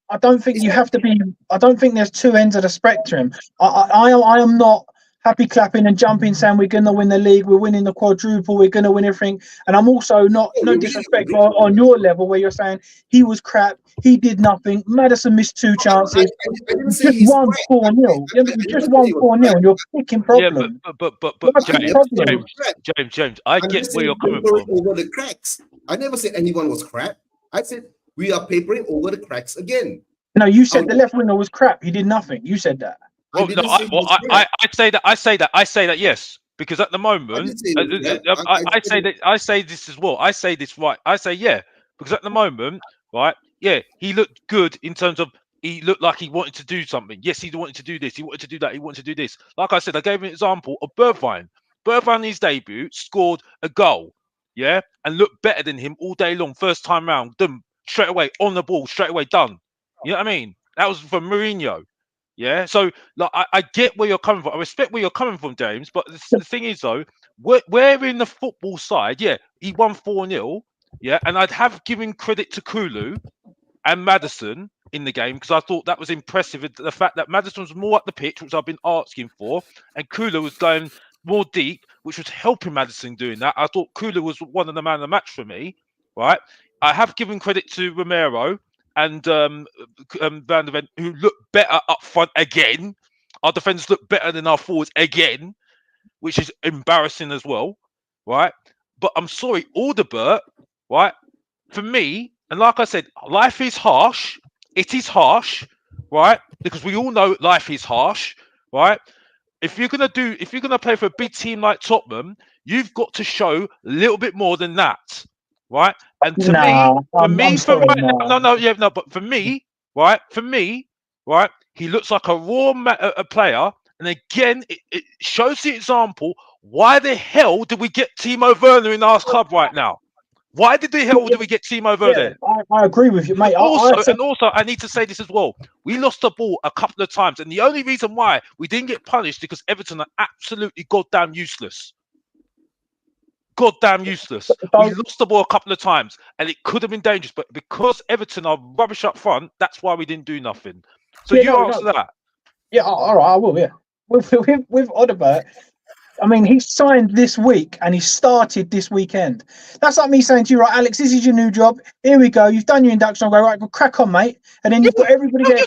I don't think you have to be. I don't think there's two ends of the spectrum. I am not happy clapping and jumping, saying we're going to win the league, we're winning the quadruple, we're going to win everything. And I'm also no disrespectful on your level where you're saying he was crap, he did nothing. Madison missed 2 chances. I didn't say just won 4-0. You just won 4-0, and you're picking problems. Yeah, but James, I get where you're coming from. Over the cracks. I never said anyone was crap. I said we are papering over the cracks again. No, you said the left winger was crap. He did nothing. You said that. Well, I say that yes, because at the moment I say this as well. I say this right. I say yeah, because at the moment, right, yeah, he looked good in terms of he looked like he wanted to do something. Yes, he wanted to do this, he wanted to do that, he wanted to do this. Like I said, I gave an example of Bergwijn. Bergwijn in his debut scored a goal, yeah, and looked better than him all day long. First time round, done straight away on the ball, straight away done. You know what I mean? That was for Mourinho. Yeah, so like I get where you're coming from. I respect where you're coming from, James. But the thing is, though, we're in the football side. Yeah, he won 4-0. Yeah, and I'd have given credit to Kulu and Maddison in the game because I thought that was impressive. The fact that Maddison was more up the pitch, which I've been asking for, and Kulu was going more deep, which was helping Maddison doing that. I thought Kulu was one of the man of the match for me. Right, I have given credit to Romero and Van der Ven, who look better up front again. Our defenders look better than our forwards again, which is embarrassing as well, right? But I'm sorry, Alderbert, right? For me, and like I said, life is harsh. It is harsh, right? Because we all know life is harsh, right? If you're gonna play for a big team like Tottenham, you've got to show a little bit more than that. Right, and but for me, right, he looks like a raw player, and again, it shows the example. Why the hell did we get Timo Werner in our club right now? Why did we get Timo Werner? I agree with you, mate. Also, I need to say this as well. We lost the ball a couple of times, and the only reason why we didn't get punished is because Everton are absolutely goddamn useless. Goddamn useless. We lost the ball a couple of times and it could have been dangerous, but because Everton are rubbish up front, that's why we didn't do nothing. So answer that. Yeah, all right, I will. Yeah, with Odobert, I mean, he signed this week and he started this weekend. That's like me saying to you, right, Alex, this is your new job. Here we go. You've done your induction. I'll go, right, go crack on, mate. And then you've got everybody there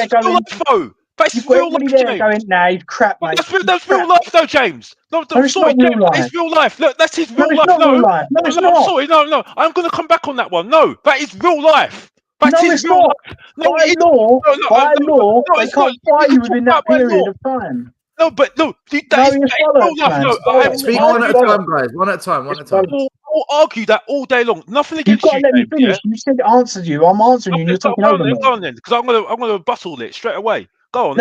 going. But it's real life, James. Going, nah, he's crap, mate. That's real life, though, James. No, sorry, James. It's real life. Look, that's his real life. No, it's not. I'm sorry. No. I'm going to come back on that one. No, that is real life. It's not. By law, they can't fire you within that period of time. No, but that is real life. Speak one at a time, guys. One at a time. We'll argue that all day long. Nothing against you. You've got to let me finish. You said answered you. I'm answering you. And you're talking over me. Go on then, because I'm going to bustle it straight away. Go on.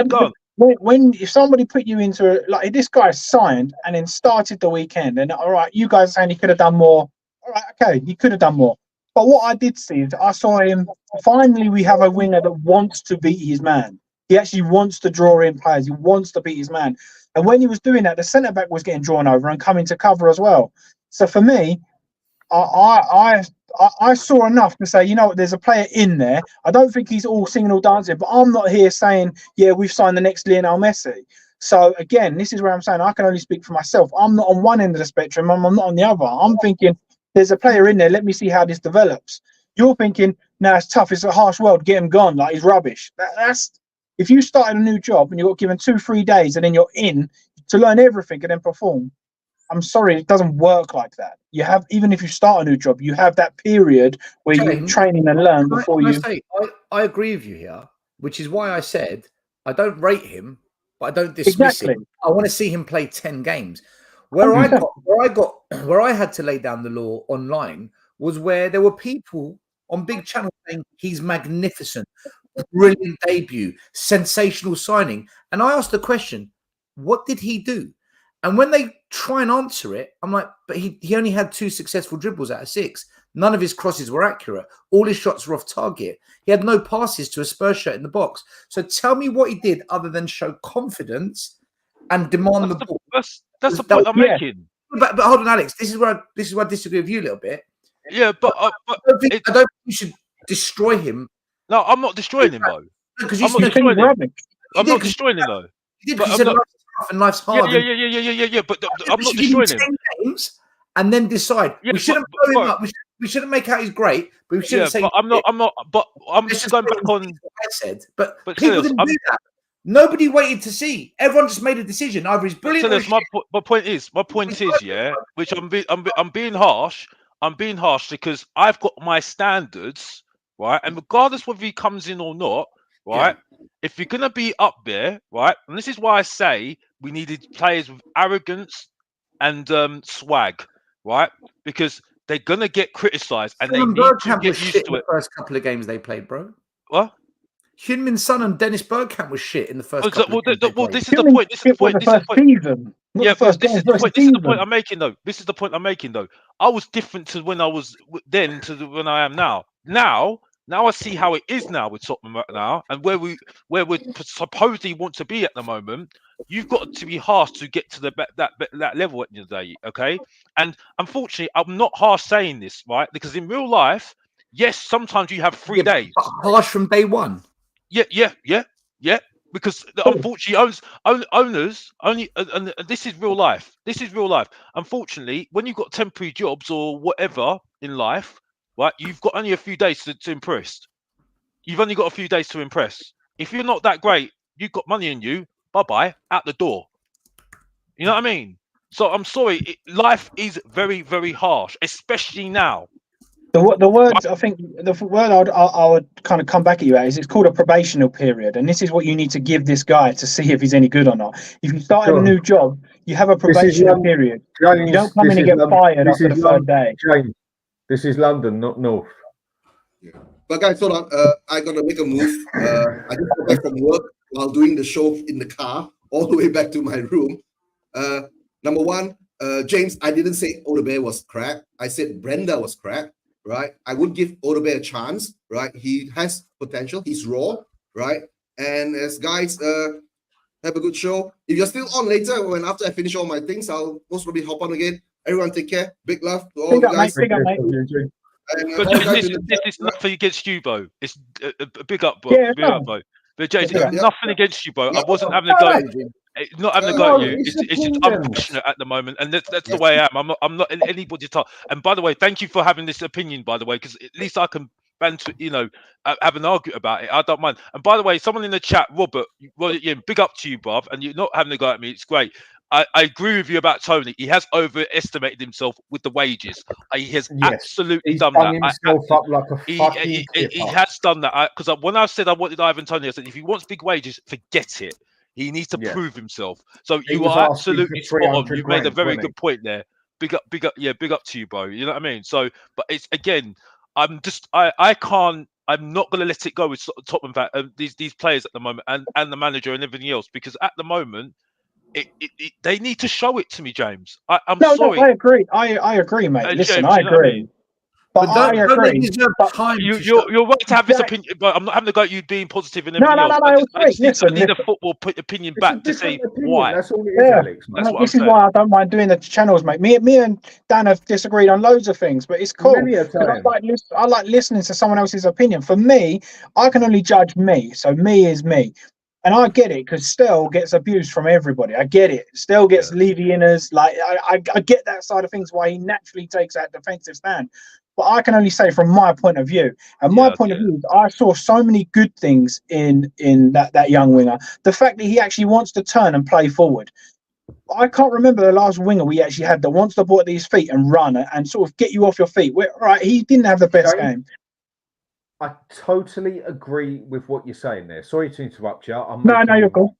If somebody put you into like this guy signed and then started the weekend, and all right, you guys are saying he could have done more. All right, okay, he could have done more. But what I did see is I saw him. Finally, we have a winger that wants to beat his man. He actually wants to draw in players. He wants to beat his man. And when he was doing that, the centre back was getting drawn over and coming to cover as well. So for me, I saw enough to say, you know what, there's a player in there. I don't think he's all singing, all dancing, but I'm not here saying, yeah, we've signed the next Lionel Messi. So again, this is where I'm saying I can only speak for myself. I'm not on one end of the spectrum. I'm not on the other. I'm thinking there's a player in there. Let me see how this develops. You're thinking, no, it's tough. It's a harsh world. Get him gone. Like, he's rubbish. That's if you started a new job and you got given 2-3 days and then you're in to learn everything and then perform. I'm sorry, it doesn't work like that. You have, even if you start a new job, you have that period where you training and learn before you. I agree with you here, which is why I said I don't rate him, but I don't dismiss him. I want to see him play 10 games. Where I had to lay down the law online was where there were people on big channels saying he's magnificent, brilliant debut, sensational signing. And I asked the question, what did he do? And when they try and answer it, I'm like, but he only had 2 successful dribbles out of 6. None of his crosses were accurate. All his shots were off target. He had no passes to a Spurs shirt in the box. So tell me what he did other than show confidence and demand the ball. That's the point I'm making. But hold on, Alex. This is where I disagree with you a little bit. Yeah, but I don't think you should destroy him. No, I'm not destroying him though. Because I'm not destroying him. I'm not destroying him though. You did because you said life's tough and life's hard. Yeah. But I'm not destroying him. 10 games and then decide. We shouldn't blow him up. We shouldn't make out he's great, but we shouldn't say. But I'm not. But I'm just going back on what I said. But Silas, people didn't do that. Nobody waited to see. Everyone just made a decision. Either he's brilliant. Silas, my point is, which I'm being harsh. I'm being harsh because I've got my standards, right? And regardless whether he comes in or not, right? Yeah. If you're gonna be up there, right? And this is why I say we needed players with arrogance and swag, right? Because they're gonna get criticised and they need to get used to it. The first couple of games they played, bro. What? Hyunmin Son and Dennis Bergkamp was shit in the first couple of games. This is the point. This is the point. This is the point I'm making, though. This is the point I'm making, though. I was different to when I was then to when I am now. Now I see how it is now with Tottenham now, and where we supposedly want to be at the moment. You've got to be harsh to get to that level at the end of the day, okay? And unfortunately, I'm not harsh saying this, right? Because in real life, yes, sometimes you have 3 days. Harsh from day one. Yeah. Because unfortunately, owners only, and this is real life. This is real life. Unfortunately, when you've got temporary jobs or whatever in life, right, you've got only a few days to impress. You've only got a few days to impress. If you're not that great, you've got money in you. Bye, out the door. You know what I mean? So I'm sorry. Life is very, very harsh, especially now. The word I think the word I would kind of come back at you at is it's called a probational period, and this is what you need to give this guy to see if he's any good or not. If you start a new job, you have a probational period. James, you don't come in and get fired after the third day. James, this is London, not North. Yeah. But guys, hold on. I gotta make a move. I just got back from work while doing the show in the car, all the way back to my room. Number one, James, I didn't say Odebear was crap. I said Brenda was crap. Right, I would give Odebear a chance. Right, he has potential. He's raw. Right, and as guys, have a good show. If you're still on later, after I finish all my things, I'll most probably hop on again. Everyone, take care. Big love to all you guys. Big up, mate. But this is nothing against you, Bo. It's a big up, Bo. Yeah, big up, Bo. But James, it's nothing against you, Bo. I wasn't having a go at you. It's not having a go at you. It's just I'm passionate at the moment, and that's the way I am. I'm not anybody's talk. And by the way, thank you for having this opinion. By the way, because at least I can banter, have an argument about it. I don't mind. And by the way, someone in the chat, Robert, big up to you, bruv. And you're not having a go at me. It's great. I agree with you about Tony. He has overestimated himself with the wages. He has absolutely done that. He has done that. Because when I said I wanted Ivan Toney, I said if he wants big wages, forget it. He needs to prove himself. So you are absolutely spot on. You made a very good point there. Big up to you, bro. You know what I mean? So, but it's again, I'm not going to let it go with Tottenham these players at the moment and the manager and everything else, because at the moment they need to show it to me, James. I'm sorry. No, I agree. I agree, mate. Listen, James, I agree. But I agree. You're right to have this opinion, but I'm not having to go at you being positive and everything else. I need a football opinion back to say why. That's all it is, Alex. This is why I don't mind doing the channels, mate. Me and Dan have disagreed on loads of things, but it's cool. I like listening to someone else's opinion. For me, I can only judge me. So me is me. And I get it, because Stell gets abused from everybody. I get it. Stell gets Levy-inners. Like I get that side of things, why he naturally takes that defensive stand. But I can only say from my point of view. And my point of view is I saw so many good things in that young winger. The fact that he actually wants to turn and play forward. I can't remember the last winger we actually had that wants the ball at his feet and run and sort of get you off your feet. Right, he didn't have the best game. I totally agree with what you're saying there. Sorry to interrupt you. No, you're cool.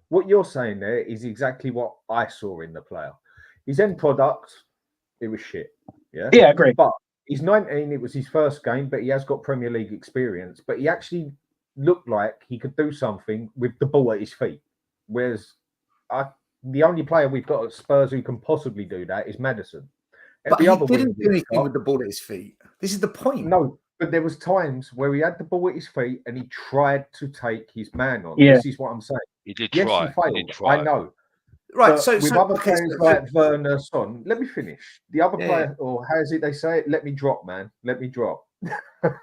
What you're saying there is exactly what I saw in the player. His end product, it was shit. Yeah, I agree. But He's 19. It was his first game, but he has got Premier League experience. But he actually looked like he could do something with the ball at his feet. Whereas the only player we've got at Spurs who can possibly do that is Maddison. But he didn't do anything with the ball at his feet. This is the point. No, but there was times where he had the ball at his feet and he tried to take his man on. Yeah. This is what I'm saying. He did yes, try. He failed. He did try. I know. Right, but with other players like Werner, Son, let me finish. The other player, or how is it they say it? Let me drop, man. Let me drop.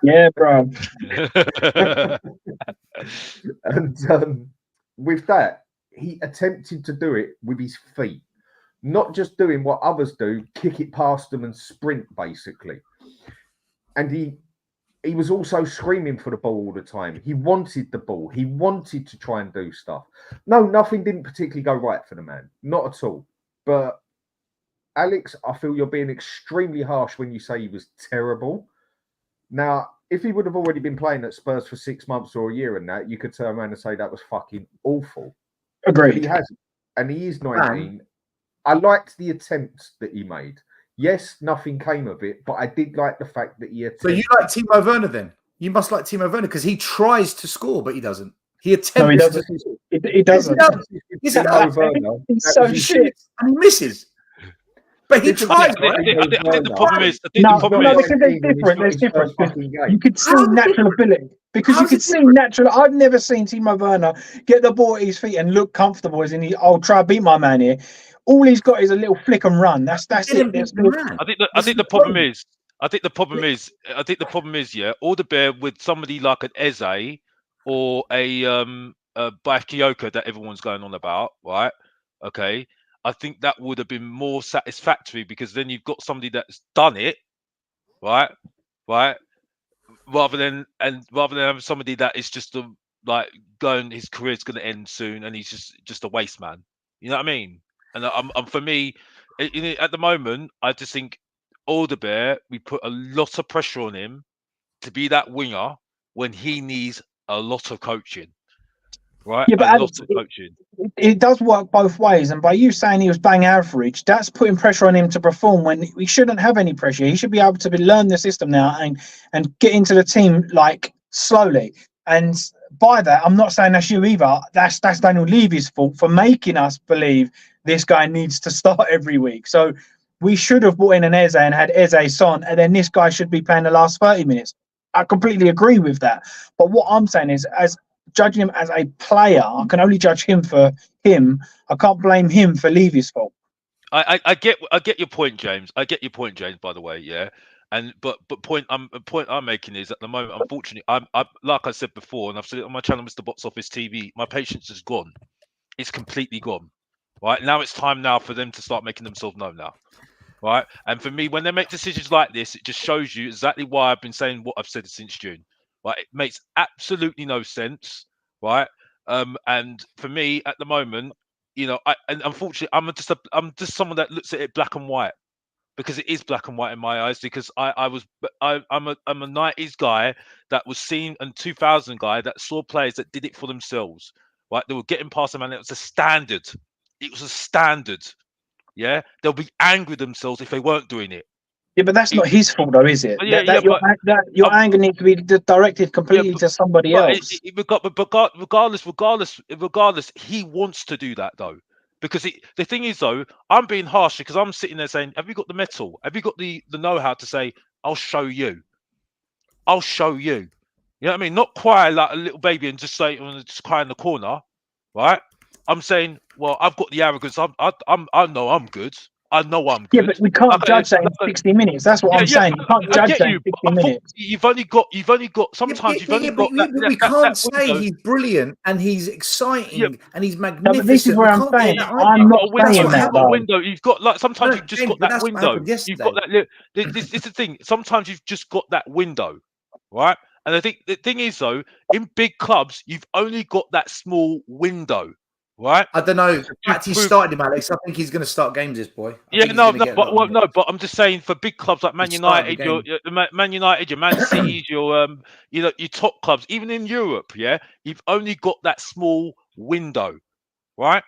Yeah, bro. And with that, he attempted to do it with his feet, not just doing what others do, kick it past them and sprint, basically. And he was also screaming for the ball all the time. He wanted the ball. He wanted to try and do stuff. No, nothing didn't particularly go right for the man. Not at all. But Alex, I feel you're being extremely harsh when you say he was terrible. Now, if he would have already been playing at Spurs for 6 months or a year and that, you could turn around and say that was fucking awful. Agreed. But he hasn't. And he is 19. I liked the attempts that he made. Yes, nothing came of it, but I did like the fact that he attempted. So you like Timo Werner then? You must like Timo Werner because he tries to score, but he doesn't. He attempts. No, he doesn't. He doesn't. He's so shit. And he misses. But he tries, right? I think the problem is... There's difference. You could see natural ability. Because you could see natural... I've never seen Timo Werner get the ball at his feet and look comfortable as in, I'll try to beat my man here. All he's got is a little flick and run. That's it. I think the problem is, yeah, Alderweireld with somebody like an Eze or a Bakayoko that everyone's going on about, right? Okay. I think that would have been more satisfactory because then you've got somebody that's done it, right? Rather than having somebody that is just his career's going to end soon and he's just a waste man. You know what I mean? And for me, at the moment, I just think Alderweireld, we put a lot of pressure on him to be that winger when he needs a lot of coaching. Right? Yeah, but it does work both ways. And by you saying he was bang average, that's putting pressure on him to perform when he shouldn't have any pressure. He should be able to learn the system now and get into the team slowly. And by that, I'm not saying that's you either. That's Daniel Levy's fault for making us believe this guy needs to start every week. So we should have brought in an Eze and had Eze, Son, and then this guy should be playing the last 30 minutes. I completely agree with that. But what I'm saying is, as judging him as a player, I can only judge him for him. I can't blame him for Levy's fault. I get your point, James. I get your point, James. By the way, yeah. And but point I'm making is at the moment, unfortunately, I'm like I said before, and I've said it on my channel, Mr. Box Office TV. My patience is gone. It's completely gone. Right now, it's time now for them to start making themselves known now. Right, and for me, when they make decisions like this, it just shows you exactly why I've been saying what I've said since June. Right, it makes absolutely no sense. Right, and for me at the moment, and unfortunately, I'm just someone that looks at it black and white. Because it is black and white in my eyes. Because I'm a 90s guy that was seen, and 2000 guy that saw players that did it for themselves. Right, they were getting past them, and it was a standard. It was a standard. Yeah, they'll be angry with themselves if they weren't doing it. Yeah, but that's not his fault, though, is it? Your anger needs to be directed completely to somebody else. Regardless, he wants to do that though. Because the thing is, though, I'm being harsh because I'm sitting there saying, have you got the metal? Have you got the know-how to say, I'll show you? I'll show you. You know what I mean? Not cry like a little baby and just cry in the corner, right? I'm saying, well, I've got the arrogance. I know I'm good. I know I'm good. Yeah, but we can't judge that in 60 minutes. That's what I'm saying. You can't judge that in 60 minutes. You've only got. Sometimes you've only got. We can't say he's brilliant and he's exciting and he's magnificent. No, but this is where I'm saying. I'm not saying that. Window. You've got sometimes you've just got that window. You've got that. This is the thing. Sometimes you've just got that window, right? And I think the thing is though, in big clubs, you've only got that small window. Right, I don't know. He started him, Alex. I think he's going to start games. This boy. But I'm just saying for big clubs like Man United, your Man United, your Man Cities, your your top clubs, even in Europe, yeah, you've only got that small window, right?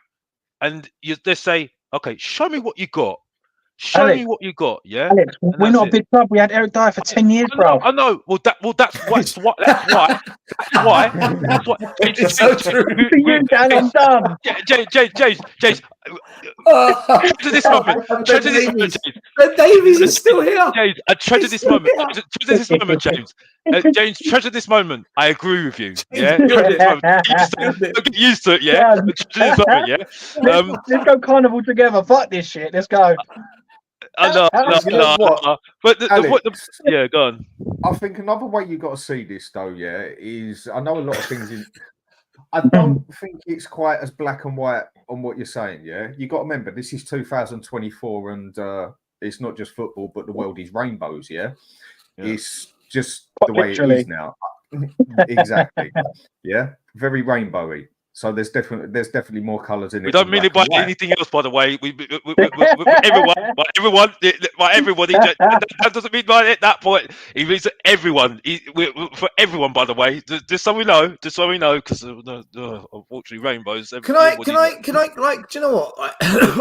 And they say, okay, show me what you got. Show me what you got, yeah. Alex, we're not a big club. We had Eric Dyer for 10 years, bro. I know. Well, that's why. It's so true. For you, Dan, I'm done. James. Treasure this moment. Treasure this moment, James. Ben Davies is still here. James, treasure this moment. Treasure this moment, James. James, treasure this moment. I agree with you. Yeah. Treasure this moment. Don't get used to it. Yeah. Treasure this moment. Yeah. Let's go carnival together. Fuck this shit. Let's go. No. But yeah, go on. I think another way you got to see this, though, yeah, is I know a lot of things in. I don't think it's quite as black and white on what you're saying. Yeah, you got to remember this is 2024, and it's not just football, but the world is rainbows. Yeah, it's just the way it is now. Exactly. Yeah, very rainbowy. So there's definitely more colours in it. We don't mean it by anything else, by the way. Everyone. That doesn't mean by at that point. It means everyone. For everyone, by the way. Just so we know. Because unfortunately, rainbows. Can I? Like, do you know what?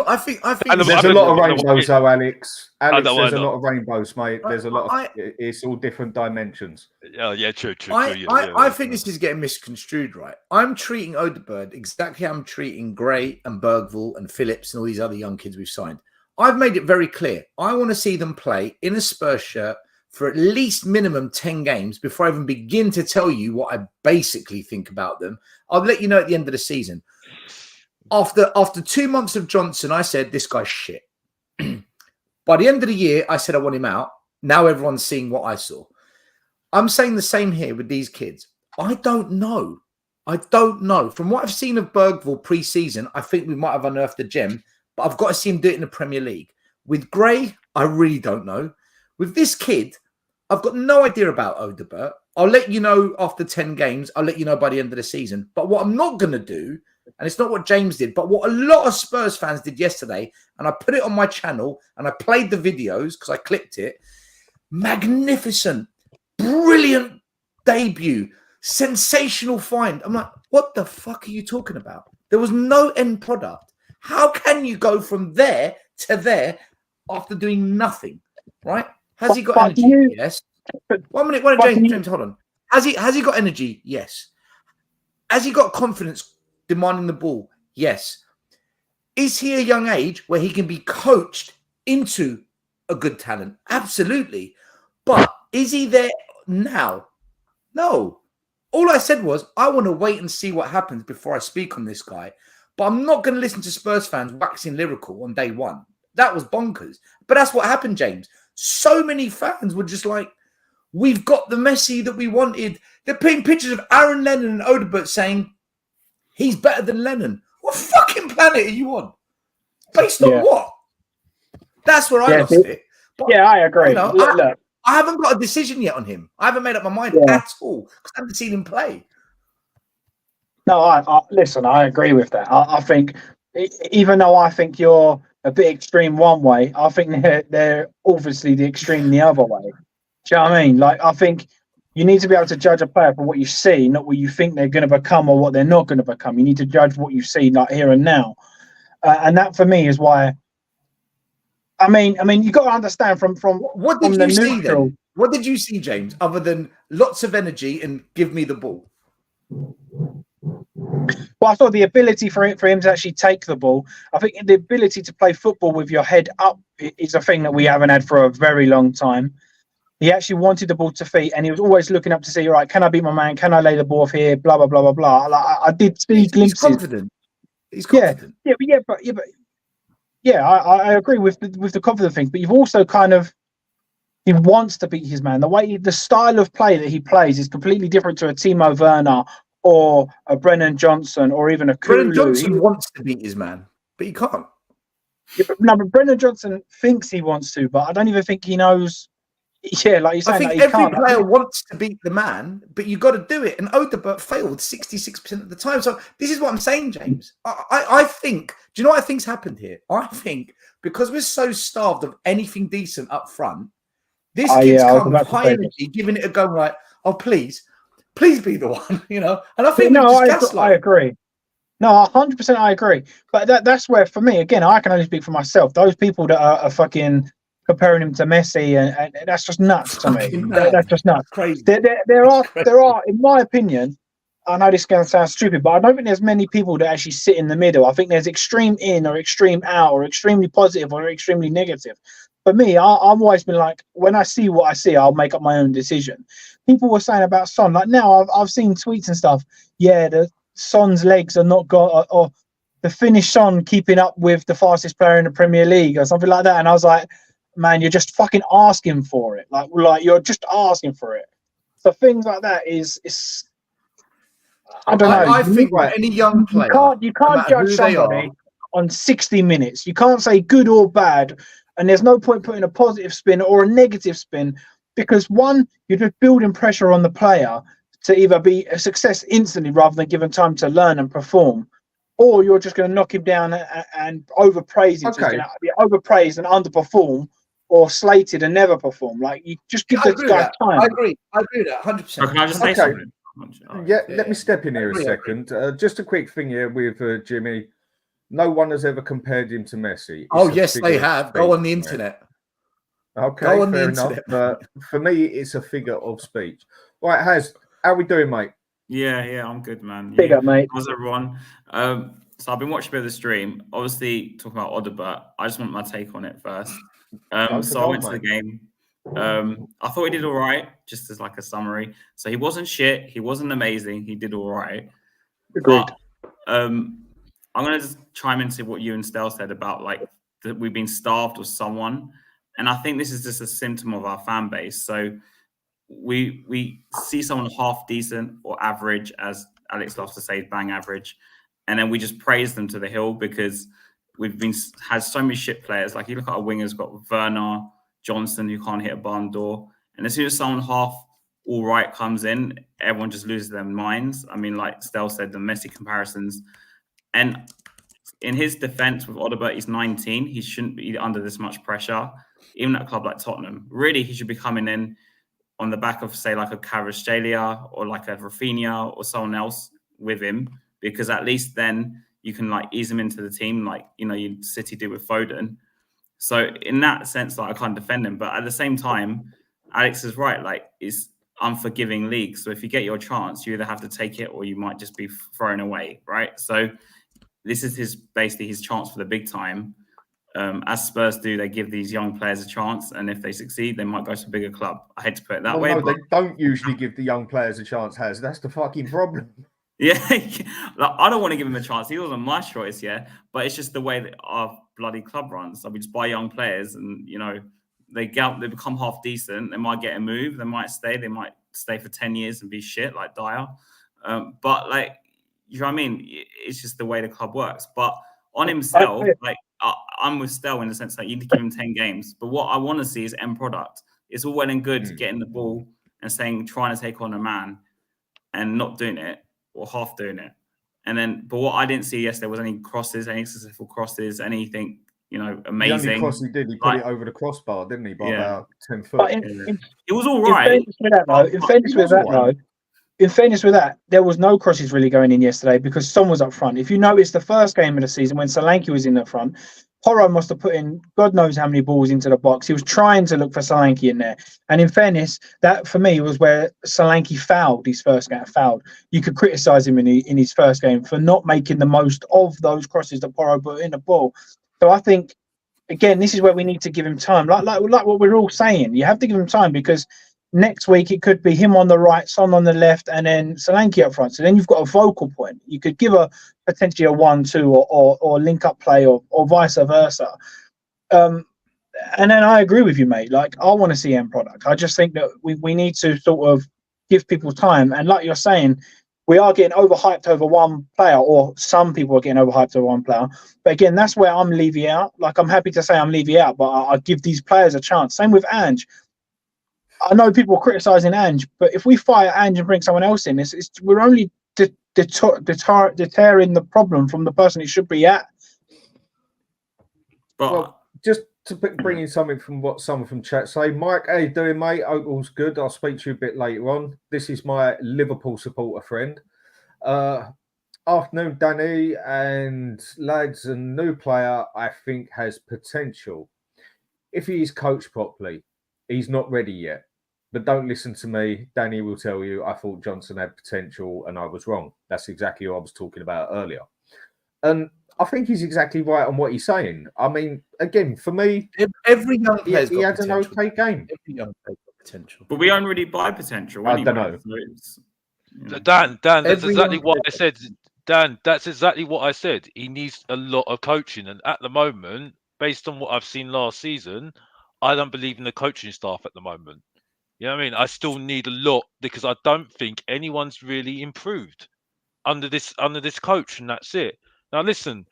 I think. There's a lot of rainbows, though, Alex. There's a lot of rainbows, mate. There's a lot of. It's all different dimensions. Yeah, true. I think this is getting misconstrued, right? I'm treating Odegaard exactly how I'm treating Gray and Bergvall and Phillips and all these other young kids we've signed. I've made it very clear. I want to see them play in a Spurs shirt for at least minimum 10 games before I even begin to tell you what I basically think about them. I'll let you know at the end of the season. After 2 months of Johnson, I said, this guy's shit. By the end of the year, I said I want him out. Now everyone's seeing what I saw. I'm saying the same here with these kids. I don't know. From what I've seen of Bergvall pre-season, I think we might have unearthed a gem, but I've got to see him do it in the Premier League. With Gray, I really don't know. With this kid, I've got no idea about Odegaard. I'll let you know after 10 games. I'll let you know by the end of the season. But what I'm not going to do, and it's not what James did, but what a lot of Spurs fans did yesterday, and I put it on my channel, and I played the videos because I clipped it. Magnificent, brilliant debut, sensational find. I'm like, what the fuck are you talking about? There was no end product. How can you go from there to there after doing nothing? Right? Has he got energy? Yes. 1 minute. James, hold on. Has he got energy? Yes. Has he got confidence demanding the ball? Yes. Is he a young age where he can be coached into a good talent? Absolutely. But is he there now? No. All I said was, I want to wait and see what happens before I speak on this guy. But I'm not going to listen to Spurs fans waxing lyrical on day one. That was bonkers. But that's what happened, James. So many fans were just like, we've got the Messi that we wanted. They're putting pictures of Aaron Lennon and Odegaard saying, he's better than Lennon. What fucking planet are you on? Based on what? That's where I lost it. But, I agree. Look. I haven't got a decision yet on him. I haven't made up my mind at all because I haven't seen him play. No, listen, I agree with that. I think, even though I think you're a bit extreme one way, I think they're obviously the extreme the other way. Do you know what I mean? Like, I think you need to be able to judge a player for what you see, not what you think they're going to become or what they're not going to become. You need to judge what you see, like here and now. And that for me is why. I mean, you got to understand from what did you see then? What did you see, James, other than lots of energy and give me the ball? Well, I thought the ability for him to actually take the ball. I think the ability to play football with your head up is a thing that we haven't had for a very long time. He actually wanted the ball to feet, and he was always looking up to see, all right, can I beat my man? Can I lay the ball off here? Blah blah blah blah blah. Like, I did see glimpses. He's confident. I agree with the confident thing, but you've also he wants to beat his man. The style of play that he plays is completely different to a Timo Werner or a Brennan Johnson or even a Kulu. Brennan Johnson wants to beat his man, but he can't. Yeah, but Brennan Johnson thinks he wants to, but I don't even think he knows. Yeah, like you're saying, I think every player wants to beat the man, but you got to do it. And Odegaard failed 66% of the time. So this is what I'm saying, James. I think. Do you know what I think's happened here? I think because we're so starved of anything decent up front, this kid's come high energy, giving it a go. Like, oh please be the one, you know. And I think I agree. No, 100% I agree. But that's where, for me, again, I can only speak for myself. Those people that are fucking comparing him to Messi, and that's just nuts to me. That's just nuts. Crazy. There are, in my opinion, I know this is going to sound stupid, but I don't think there's many people that actually sit in the middle. I think there's extreme in or extreme out or extremely positive or extremely negative. For me, I've always been like, when I see what I see, I'll make up my own decision. People were saying about Son, like now I've seen tweets and stuff. Yeah, the Son's legs are not got, or the Finnish Son keeping up with the fastest player in the Premier League or something like that. And I was like, man, you're just fucking asking for it. Like you're just asking for it. So things like that is I don't know. I think any young player, you can't judge somebody on 60 minutes. You can't say good or bad, and there's no point putting a positive spin or a negative spin, because one, you're just building pressure on the player to either be a success instantly rather than give him time to learn and perform, or you're just going to knock him down and overpraise him. Okay. So he's going to be overpraised and underperform, or slated and never perform. Like, you just give this guy time. I agree with that 100%. Can I just say something? Yeah, let me step in here a second. Just a quick thing here with Jimmy. No one has ever compared him to Messi. Yes, they have. Go on the internet. Okay, fair enough. But for me, it's a figure of speech. Right, how we doing, mate? Yeah, I'm good, man. Big up, mate. How's everyone? So I've been watching a bit of the stream. Obviously, talking about Odobert, I just want my take on it first. So I went to the game. I thought he did all right, just as like a summary. So he wasn't shit. He wasn't amazing. He did all right. Agreed. But, I'm going to just chime into what you and Stel said about like that we've been starved of someone. And I think this is just a symptom of our fan base. So we see someone half decent or average, as Alex loves to say, bang average. And then we just praise them to the hill because we've had so many shit players. Like, you look at our wingers, got Werner, Johnson, who can't hit a barn door. And as soon as someone half all right comes in, everyone just loses their minds. I mean, like Stel said, the Messi comparisons. And in his defense with Odobert, he's 19. He shouldn't be under this much pressure. Even at a club like Tottenham, really, he should be coming in on the back of, say, like a Kvaratskhelia or like a Rafinha or someone else with him, because at least then you can like ease him into the team, like, you know, City do with Foden. So in that sense, like, I can't defend him. But at the same time, Alex is right. Like, it's unforgiving league. So if you get your chance, you either have to take it or you might just be thrown away, right? So this is basically his chance for the big time. As Spurs do, they give these young players a chance, and if they succeed, they might go to a bigger club. I hate to put it that way. No, they don't usually give the young players a chance, That's the fucking problem. Yeah, like, I don't want to give him a chance. He wasn't my choice, but it's just the way that our bloody club runs. So we just buy young players, and you know, they become half decent. They might get a move. They might stay for 10 years and be shit like Dyer. But like, you know what I mean? It's just the way the club works. But on himself, like, I'm with Stel in the sense that you need to give him 10 games. But what I want to see is end product. It's all well and good getting the ball and trying to take on a man and not doing it or half doing it. But what I didn't see yesterday was any crosses, any successful crosses, anything, you know, amazing. The only cross he did, he put it over the crossbar, didn't he? By about 10 foot. But it was all right. In fairness with that, there was no crosses really going in yesterday because Son was up front. If you notice the first game of the season when Solanke was in the front, Porro must have put in God knows how many balls into the box. He was trying to look for Solanke in there. And in fairness, that for me was where Solanke fouled his first game. You could criticise him in his first game for not making the most of those crosses that Porro put in the ball. So I think, again, this is where we need to give him time. Like what we're all saying, you have to give him time because next week it could be him on the right, Son on the left, and then Solanke up front. So then you've got a focal point. You could give potentially a 1-2 or link up play or vice versa. And then I agree with you, mate. Like, I want to see end product. I just think that we need to sort of give people time. And like you're saying, we are getting overhyped over one player, or some people are getting overhyped over one player. But again, that's where I'm Levy out. Like, I'm happy to say I'm Levy out, but I give these players a chance. Same with Ange. I know people are criticising Ange, but if we fire Ange and bring someone else in, we're only deterring the problem from the person it should be at. Well, just to bring in something from what someone from chat say, Mike, how you doing, mate? Hope all's good. I'll speak to you a bit later on. This is my Liverpool supporter friend. I Afternoon, Danny and lads. A new player, I think, has potential. If he is coached properly, he's not ready yet. But don't listen to me. Danny will tell you I thought Johnson had potential and I was wrong. That's exactly what I was talking about earlier. And I think he's exactly right on what he's saying. I mean, again, for me, every young player's he had an okay game. Every young player's got potential. But we don't really buy potential anyway. I don't know. So Dan, that's exactly what I said. Dan, that's exactly what I said. He needs a lot of coaching. And at the moment, based on what I've seen last season, I don't believe in the coaching staff at the moment. You know what I mean? I still need a lot because I don't think anyone's really improved under this coach, and that's it. Now listen,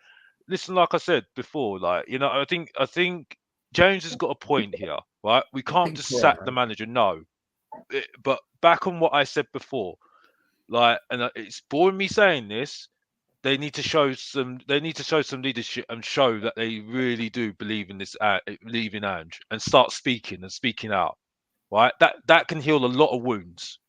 like I said before, like, you know, I think James has got a point here, right? We can't just sack the manager, no. But back on what I said before, like, and it's boring me saying this, they need to show some leadership and show that they really do believe in this, believe in Ange, and start speaking out. Right, that can heal a lot of wounds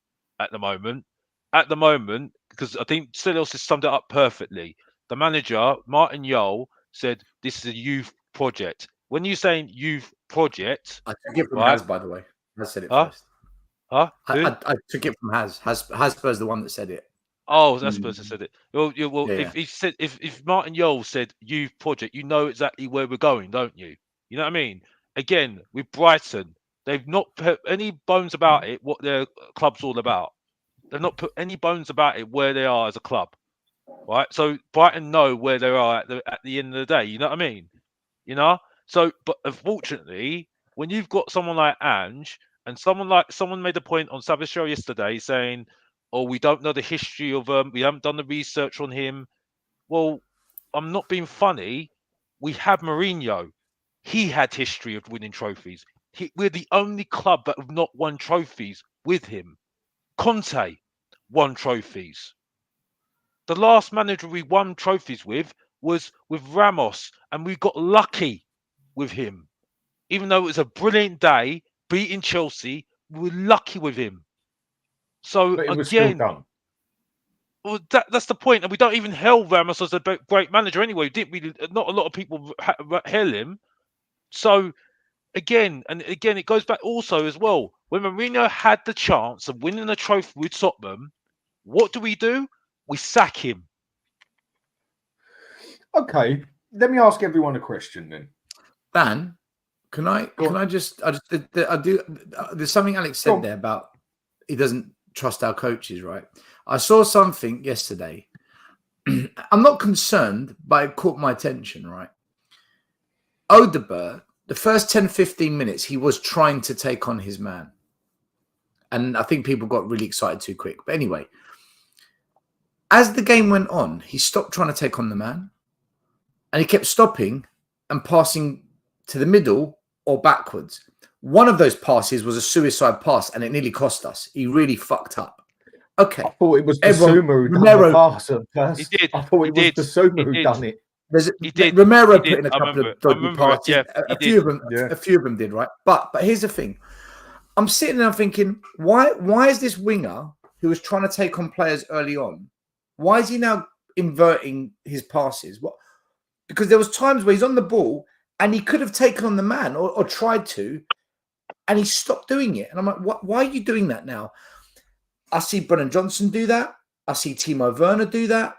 at the moment. Because I think Stelios has summed it up perfectly. The manager, Martin Jol, said this is a youth project. When you're saying youth project, I took it from Haz, by the way. I said it first. Huh? I took it from Haz. Hazper's the one that said it. Oh, that's the person that said it. Well, if he said, if Martin Jol said youth project, you know exactly where we're going, don't you? You know what I mean? Again, with Brighton, they've not put any bones about it, what their club's all about. They've not put any bones about it, where they are as a club, right? So Brighton know where they are at the end of the day. You know what I mean? You know? So, but unfortunately, when you've got someone like Ange, and someone made a point on Savage Show yesterday saying, oh, we don't know the history of we haven't done the research on him. Well, I'm not being funny. We have Mourinho. He had history of winning trophies. We're the only club that have not won trophies with him. Conte won trophies. The last manager we won trophies with was with Ramos, and we got lucky with him. Even though it was a brilliant day, beating Chelsea, we were lucky with him. So but it was still done. Well, that's the point, and we don't even hail Ramos as a great manager anyway. Not a lot of people hail him. So again, it goes back also as well. When Mourinho had the chance of winning a trophy with Tottenham, what do? We sack him. Okay, let me ask everyone a question then. Dan, there's something Alex said there about he doesn't trust our coaches, right? I saw something yesterday. I'm not concerned, but it caught my attention, right? Odegaard, the first 10, 15 minutes, he was trying to take on his man. And I think people got really excited too quick. But anyway, as the game went on, he stopped trying to take on the man. And he kept stopping and passing to the middle or backwards. One of those passes was a suicide pass, and it nearly cost us. He really fucked up. Okay. I thought it was Bissouma who done the pass at first. He did. I thought it was Bissouma who done it. He did. Romero put in a couple of dodgy passes. A few of them did, right? But here's the thing. I'm sitting there thinking, why is this winger who was trying to take on players early on, why is he now inverting his passes? What? Because there was times where he's on the ball and he could have taken on the man or tried to, and he stopped doing it. And I'm like, why are you doing that now? I see Brennan Johnson do that. I see Timo Werner do that.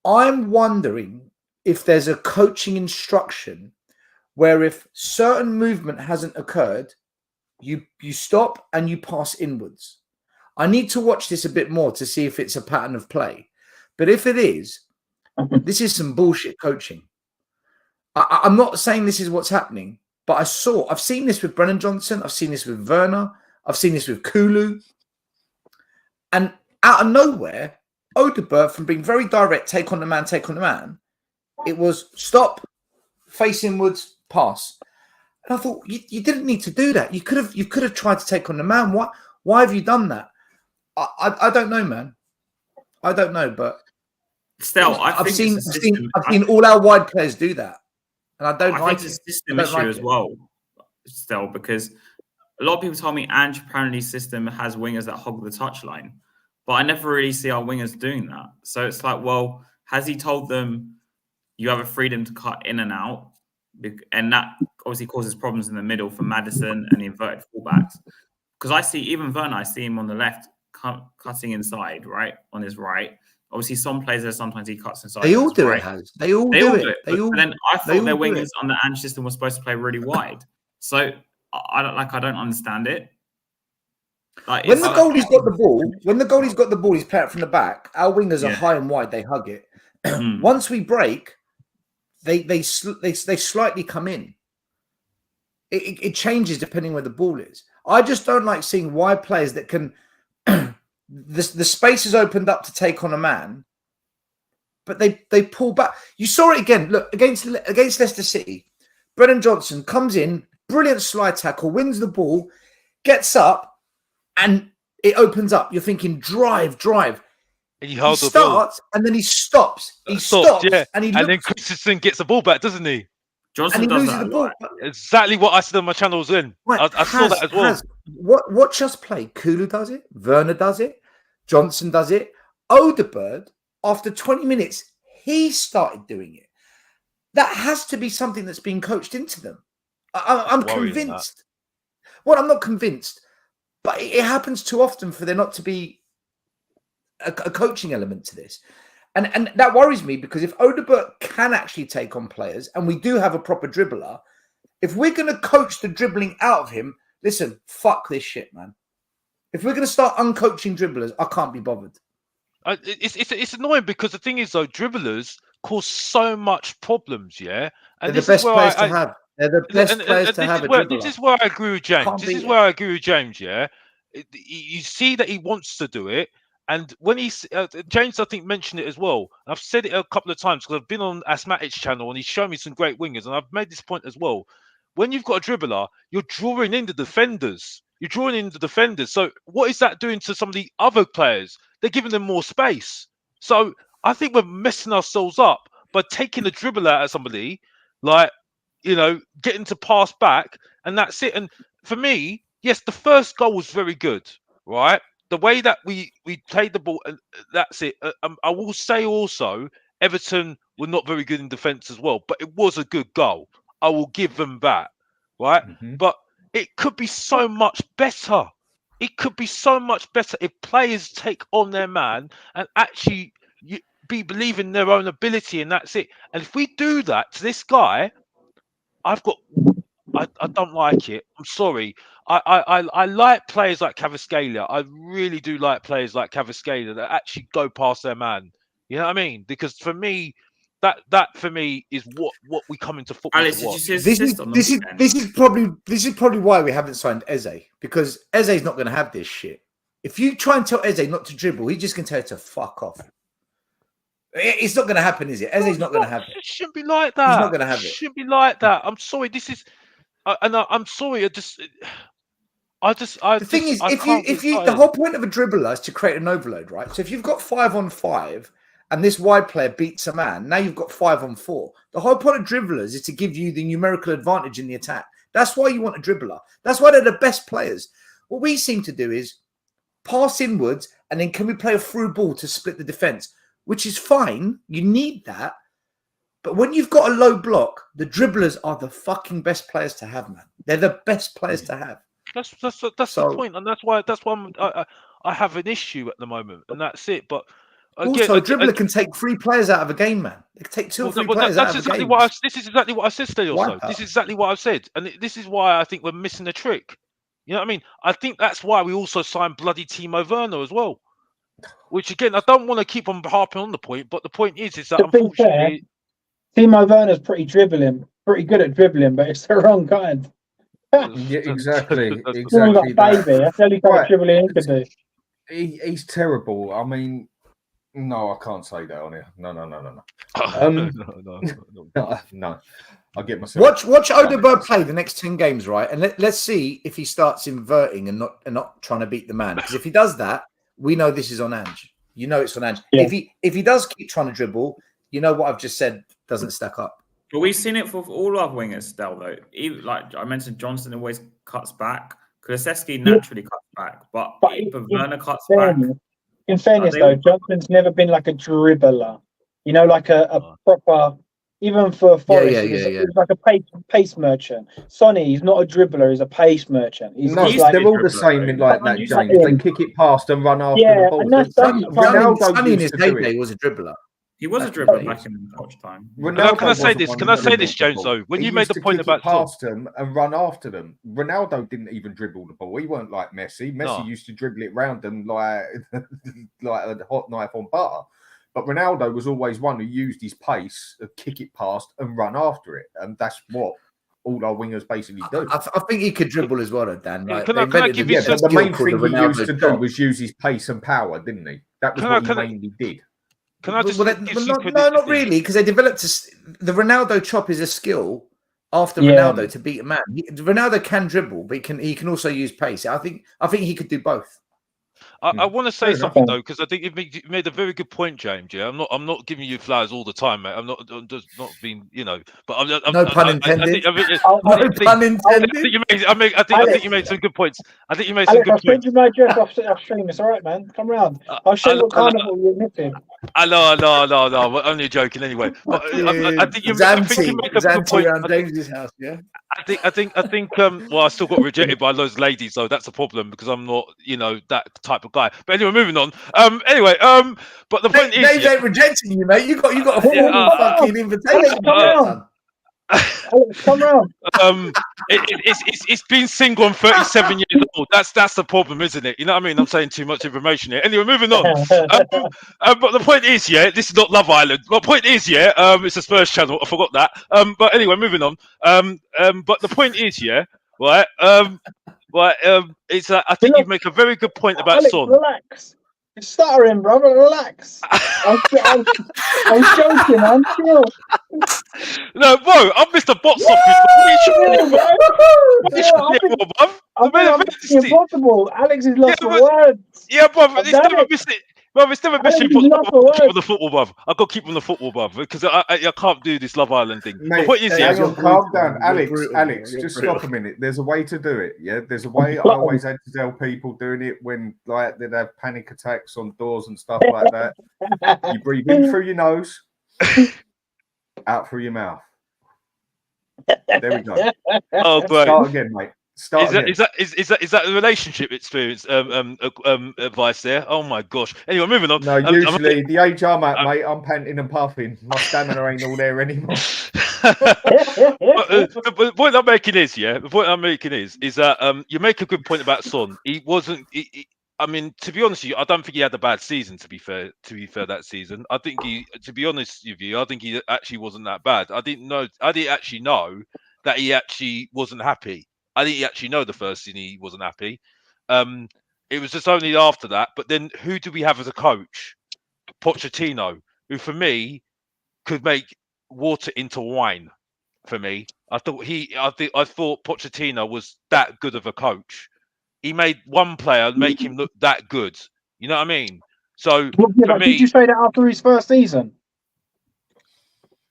I'm wondering if there's a coaching instruction where if certain movement hasn't occurred, you stop and you pass inwards. I need to watch this a bit more to see if it's a pattern of play. But if it is, this is some bullshit coaching. I'm not saying this is what's happening, but I've seen this with Brennan Johnson. I've seen this with Werner. I've seen this with Kulu. And out of nowhere, Odegaard, from being very direct, take on the man, it was stop, face inwards, pass. And I thought, you didn't need to do that. You could have tried to take on the man. Why have you done that? I don't know, man. I don't know, but still, I've seen all our wide players do that, and I don't like it. It's a system issue as well, still, because a lot of people told me Ange apparently system has wingers that hog the touchline. but I never really see our wingers doing that. So it's like, well, has he told them you have a freedom to cut in and out? And that obviously causes problems in the middle for Maddison and the inverted fullbacks. Because I see, even Werner, I see him on the left cutting inside, right, on his right. Obviously, some players there, sometimes he cuts inside. They all do right. it, Has. They all do it. Then I thought their wingers on the Ange system were supposed to play really wide. So I don't understand it. Like, when the goalie's got the ball, he's playing it from the back. Our wingers are high and wide. They hug it. Once we break, they slightly come in. It changes depending where the ball is. I just don't like seeing wide players that can. The space is opened up to take on a man, but they pull back. You saw it again. Look, against Leicester City, Brennan Johnson comes in, brilliant slide tackle, wins the ball, gets up, and it opens up. You're thinking, drive. And he holds the ball, and then he stops. He stops, and then Christensen gets the ball back, doesn't he? Johnson and he does loses that the ball. Exactly what I said on my channel was in. Right. I saw that as well. Watch us play. Kulu does it. Werner does it. Johnson does it. Odegaard, after 20 minutes, he started doing it. That has to be something that's being coached into them. I'm convinced. Well, I'm not convinced, but it happens too often for there not to be a coaching element to this. And that worries me, because if Odegaard can actually take on players, and we do have a proper dribbler, if we're going to coach the dribbling out of him, listen, fuck this shit, man. If we're going to start uncoaching dribblers, I can't be bothered. It's annoying, because the thing is, though, dribblers cause so much problems, yeah? And they're the best players to have. They're the best players to have. This is where I agree with James. Yeah, you see that he wants to do it. And when James, I think, mentioned it as well. I've said it a couple of times, because I've been on Asmatic's channel and he's shown me some great wingers. And I've made this point as well. When you've got a dribbler, you're drawing in the defenders. So what is that doing to some of the other players? They're giving them more space. So I think we're messing ourselves up by taking the dribbler out of somebody, like, getting to pass back, and that's it. And for me, yes, the first goal was very good, right? The way that we played the ball, that's it. I will say also, Everton were not very good in defence as well, but it was a good goal. I will give them that, right? Mm-hmm. But it could be so much better. It could be so much better if players take on their man and actually believe in their own ability, and that's it. And if we do that to this guy, I don't like it. I'm sorry. I like players like Kvaratskhelia. I really do like players like Kvaratskhelia that actually go past their man. You know what I mean? Because for me, that for me is what we come into football Alex, to watch. This is probably why we haven't signed Eze, because Eze's not going to have this shit. If you try and tell Eze not to dribble, he's just going to tell you to fuck off. It's not going to happen, is it? Eze's not going to have it. It shouldn't be like that. He's not going to have it. It shouldn't be like that. I'm sorry. This is, I'm sorry. The thing is, the whole point of a dribbler is to create an overload, right? So if you've got 5-on-5 and this wide player beats a man, now you've got 5-on-4. The whole point of dribblers is to give you the numerical advantage in the attack. That's why you want a dribbler. That's why they're the best players. What we seem to do is pass inwards, and then can we play a through ball to split the defense? Which is fine. You need that. But when you've got a low block, the dribblers are the fucking best players to have, man. They're the best players to have. That's the point, and that's why I have an issue at the moment, and that's it. But again, also, a dribbler can take 3 players out of a game, man. They can take 2 or 3 players out of a game. This is exactly what I said today. Also, this is exactly what I've said, and this is why I think we're missing a trick. You know what I mean? I think that's why we also signed bloody Timo Werner as well. Which again, I don't want to keep on harping on the point, but the point is that unfortunately, Timo Werner's pretty good at dribbling, but it's the wrong kind. Yeah, exactly. Baby, that's the only kind of dribbling he can do. He's terrible. I mean, no, I can't say that on here. No. No. I'll get myself. Watch Odegaard play the next 10 games, right? And let's see if he starts inverting and not trying to beat the man. Because if he does that, we know this is on Ange. You know it's on Ange. Yeah. If he does keep trying to dribble, you know what I've just said doesn't stack up. But we've seen it for all our wingers still, though. Even, like I mentioned, Johnson always cuts back. Kulusevski naturally cuts back, but Werner cuts back. in fairness though, Johnson's never been like a dribbler. You know, like a proper. Even for Forest, he was like a pace merchant. Sonny, he's not a dribbler; he's a pace merchant. He's no, like, they're all the same in like that, James. They kick it past and run after the ball. And that's Sonny in his heyday was a dribbler. He was a dribbler back in Poch time. Can I say this? Can I say this, James? Though, when you made the point about past them and run after them, Ronaldo didn't even dribble the ball. He weren't like Messi. Messi used to dribble it round them like like a hot knife on butter. But Ronaldo was always one who used his pace, kick it past, and run after it, and that's what all our wingers basically do. I think he could dribble as well, Dan. Like, can I give you but the main thing he used to do was use his pace and power, didn't he? That was what he mainly did. Can I just not really, because they developed the Ronaldo chop is a skill after Ronaldo to beat a man. Ronaldo can dribble, but he can also use pace. I think he could do both. I want to say something though, because I think you made a very good point, James. Yeah, I'm not giving you flowers all the time, mate. I'm just not being, but no pun intended. No pun intended. I think you made some good points. I think you made some good points. I'll send you my address off stream. It's all right, man. Come round. I'll show you what carnival you're missing. No. We're only joking anyway. But I think you made a good point. Around James's house, yeah. I think. Well, I still got rejected by those ladies, so that's a problem because I'm not, that type of guy. But anyway, moving on. But the point is, James ain't rejecting you, mate. You got a full fucking invitation. Come on. It's been single and 37 years old. That's the problem, isn't it? You know what I mean? I'm saying too much information here. Anyway, moving on. But the point is, this is not Love Island. The point is, it's a Spurs channel. I forgot that. But anyway, moving on. But the point is, right. It's I think you make a very good point about Alex, Son. Relax. You're stuttering, brother. Relax. I'm joking, man. Chill. No, bro, I'm Mr. Box Office. It's impossible. Alex is lost for words. Yeah, bro, it's never missing. Well, it's never best keep on the football, bruv. I've got to keep on the football, bruv, because I can't do this Love Island thing. Mate, calm down. Alex, just stop a minute. There's a way to do it, yeah? There's a way. I always had to tell people doing it when, like, they'd have panic attacks on doors and stuff like that. You breathe in through your nose, out through your mouth. There we go. Oh, great. Start again, mate. Is that the relationship experience advice there? Oh my gosh. Anyway, moving on. No, usually the age I'm at, mate, I'm panting and puffing. My stamina ain't all there anymore. The point I'm making is, that you make a good point about Son. He wasn't. I mean, to be honest with you, I don't think he had a bad season. To be fair, that season, I think to be honest with you, I think he actually wasn't that bad. I didn't actually know that he actually wasn't happy. I didn't actually know the first season he wasn't happy. It was just only after that. But then who do we have as a coach? Pochettino, who for me could make water into wine. For me, I thought Pochettino was that good of a coach. He made one player make him look that good. You know what I mean? So for me, did you say that after his first season?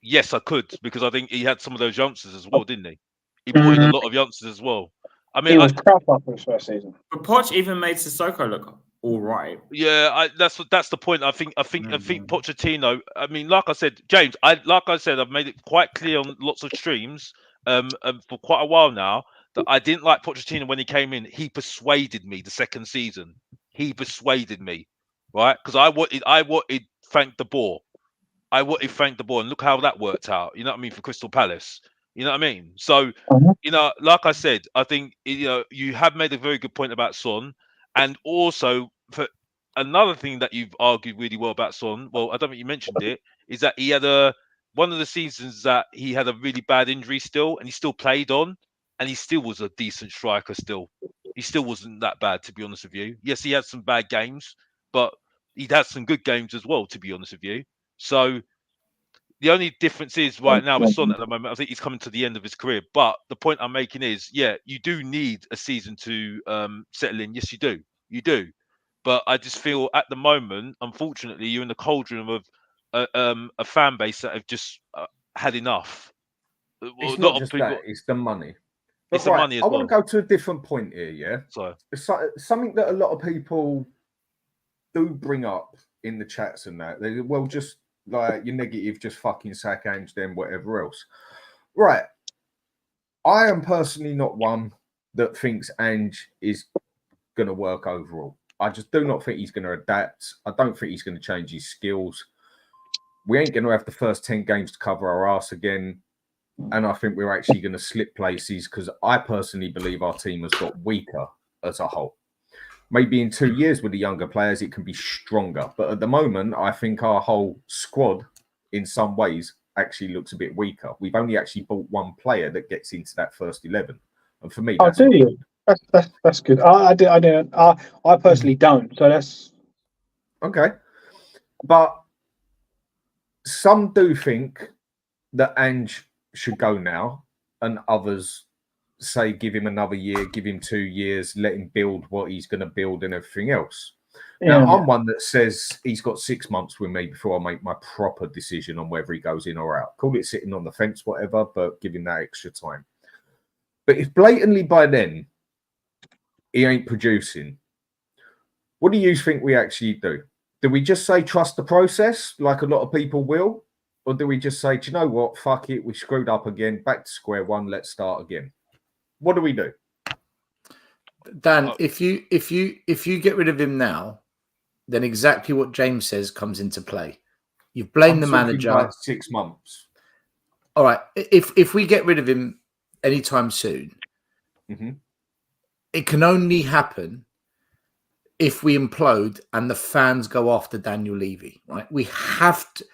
Yes, I could, because I think he had some of those youngsters as well, didn't he? He brought in a lot of youngsters as well. I mean, he was crap after his first season. But Poch even made Sissoko look all right. Yeah, that's the point. I think Pochettino. I mean, like I said, James. I've made it quite clear on lots of streams for quite a while now that I didn't like Pochettino when he came in. He persuaded me the second season. He persuaded me, right? Because I wanted Frank de Boer. I wanted Frank de Boer, and look how that worked out. You know what I mean, for Crystal Palace. You know what I mean? So, like I said, I think, you have made a very good point about Son. And also, for another thing that you've argued really well about Son, well, I don't think you mentioned it, is that he had one of the seasons that he had a really bad injury still, and he still played on, and he still was a decent striker still. He still wasn't that bad, to be honest with you. Yes, he had some bad games, but he'd had some good games as well, to be honest with you. So, the only difference is right now with Son at the moment, I think he's coming to the end of his career. But the point I'm making is, you do need a season to settle in. Yes, you do. You do. But I just feel at the moment, unfortunately, you're in the cauldron of a fan base that have just had enough. It's not just that, it's the money. But it's the money as well. I want to go to a different point here, yeah? Sorry. It's something that a lot of people do bring up in the chats and that, they, well, just like you're negative, just fucking sack Ange, then whatever else. Right. I am personally not one that thinks Ange is going to work overall. I just do not think he's going to adapt. I don't think he's going to change his skills. We ain't going to have the first 10 games to cover our ass again. And I think we're actually going to slip places because I personally believe our team has got weaker as a whole. Maybe in 2 years with the younger players, it can be stronger. But at the moment, I think our whole squad, in some ways, actually looks a bit weaker. We've only actually bought one player that gets into that first 11. And for me, that's good. That's good. I personally don't. So that's okay. But some do think that Ange should go now, and others say give him another year, give him 2 years, let him build what he's going to build and everything else. Now, I'm one that says he's got 6 months with me before I make my proper decision on whether he goes in or out. Call it sitting on the fence, whatever, but give him that extra time. But if blatantly by then he ain't producing, what do you think we actually do? Do we just say trust the process like a lot of people will? Or do we just say, do you know what? Fuck it, we screwed up again, back to square one, let's start again? What do we do? Dan, if you get rid of him now, then exactly what James says comes into play. You've blamed the manager. Like 6 months. All right. If we get rid of him anytime soon, it can only happen if we implode and the fans go after Daniel Levy. Right? We have to.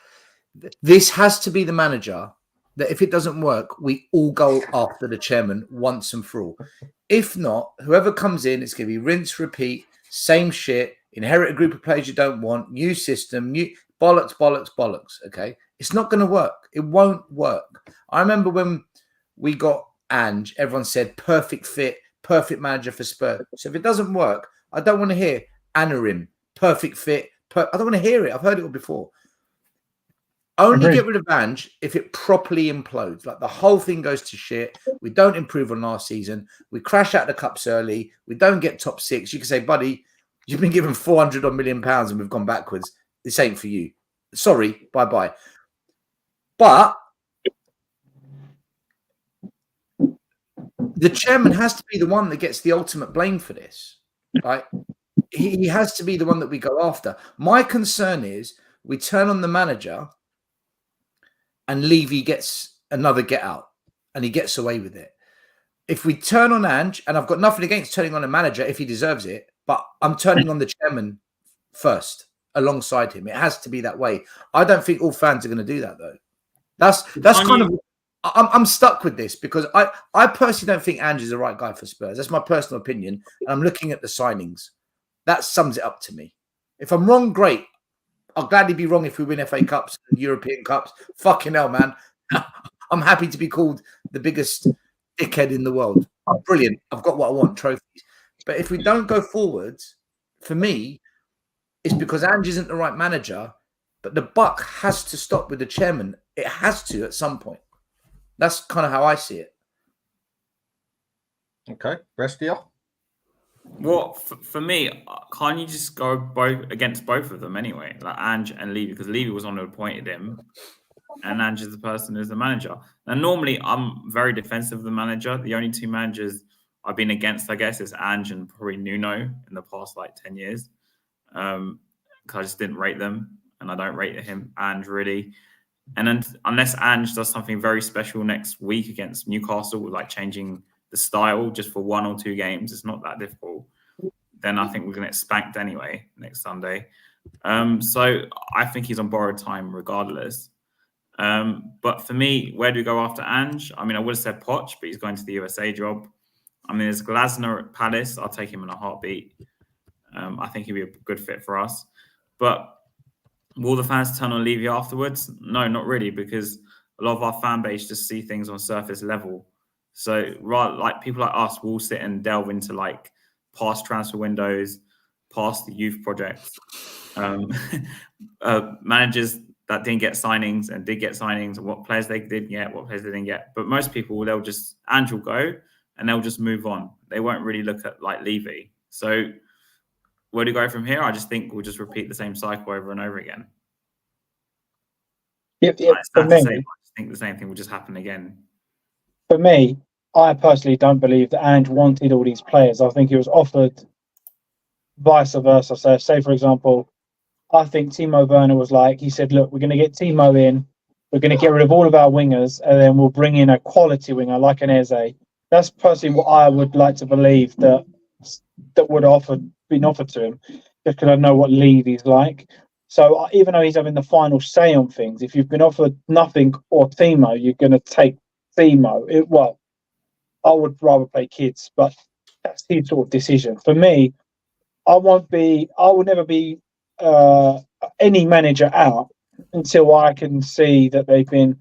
This has to be the manager that if it doesn't work, we all go after the chairman once and for all. If not, whoever comes in, it's going to be rinse, repeat, same shit, inherit a group of players you don't want, new system, new bollocks, bollocks, bollocks. Okay. It's not going to work. It won't work. I remember when we got Ange, everyone said perfect fit, perfect manager for Spurs. So if it doesn't work, I don't want to hear Anarim, perfect fit. I don't want to hear it. I've heard it all before. Only get rid of Ange if it properly implodes. Like the whole thing goes to shit. We don't improve on last season. We crash out the cups early. We don't get top 6. You can say, buddy, you've been given £400 million and we've gone backwards. This ain't for you. Sorry, bye-bye. But the chairman has to be the one that gets the ultimate blame for this. Right? He has to be the one that we go after. My concern is we turn on the manager and Levy gets another get out and he gets away with it. If we turn on Ange, and I've got nothing against turning on a manager if he deserves it, but I'm turning on the chairman first alongside him. It has to be that way. I don't think all fans are going to do that though. That's kind of, I'm stuck with this because I personally don't think Ange is the right guy for Spurs. That's my personal opinion. And I'm looking at the signings. That sums it up to me. If I'm wrong, great. I'll gladly be wrong if we win FA Cups and European Cups. Fucking hell, man. I'm happy to be called the biggest dickhead in the world. Brilliant. I've got what I want, trophies. But if we don't go forwards, for me, it's because Ange isn't the right manager, but the buck has to stop with the chairman. It has to at some point. That's kind of how I see it. Okay. Rest of you? Well, for me, can't you just go against both of them anyway, like Ange and Levy, because Levy was on who appointed him, and Ange is the person who's the manager. And normally, I'm very defensive of the manager. The only 2 managers I've been against, I guess, is Ange and probably Nuno in the past 10 years, because I just didn't rate them, and I don't rate him, Ange, really. And then unless Ange does something very special next week against Newcastle, with changing the style just for 1 or 2 games, it's not that difficult, then I think we're going to get spanked anyway next Sunday. So I think he's on borrowed time regardless. But for me, where do we go after Ange? I mean, I would have said Poch, but he's going to the USA job. I mean, there's Glasner at Palace. I'll take him in a heartbeat. I think he'd be a good fit for us. But will the fans turn on Levy afterwards? No, not really, because a lot of our fan base just see things on surface level. So, people like us will sit and delve into past transfer windows, past the youth projects, managers that didn't get signings and did get signings, and what players they did get, what players they didn't get. But most people, Ange will go and they'll just move on. They won't really look at Levy. So where do we go from here? I just think we'll just repeat the same cycle over and over again. Yep, for me, I just think the same thing will just happen again. For me, I personally don't believe that Ange wanted all these players. I think he was offered vice versa. So, say for example, I think Timo Werner was like, he said, look, we're going to get Timo in, we're going to get rid of all of our wingers, and then we'll bring in a quality winger like an Eze. That's personally what I would like to believe that would have been offered to him, just because I know what Levy's like. So even though he's having the final say on things, if you've been offered nothing or Timo, you're going to take Timo. Well, I would rather play kids, but that's his sort of decision. For me, I will never be any manager out until I can see that they've been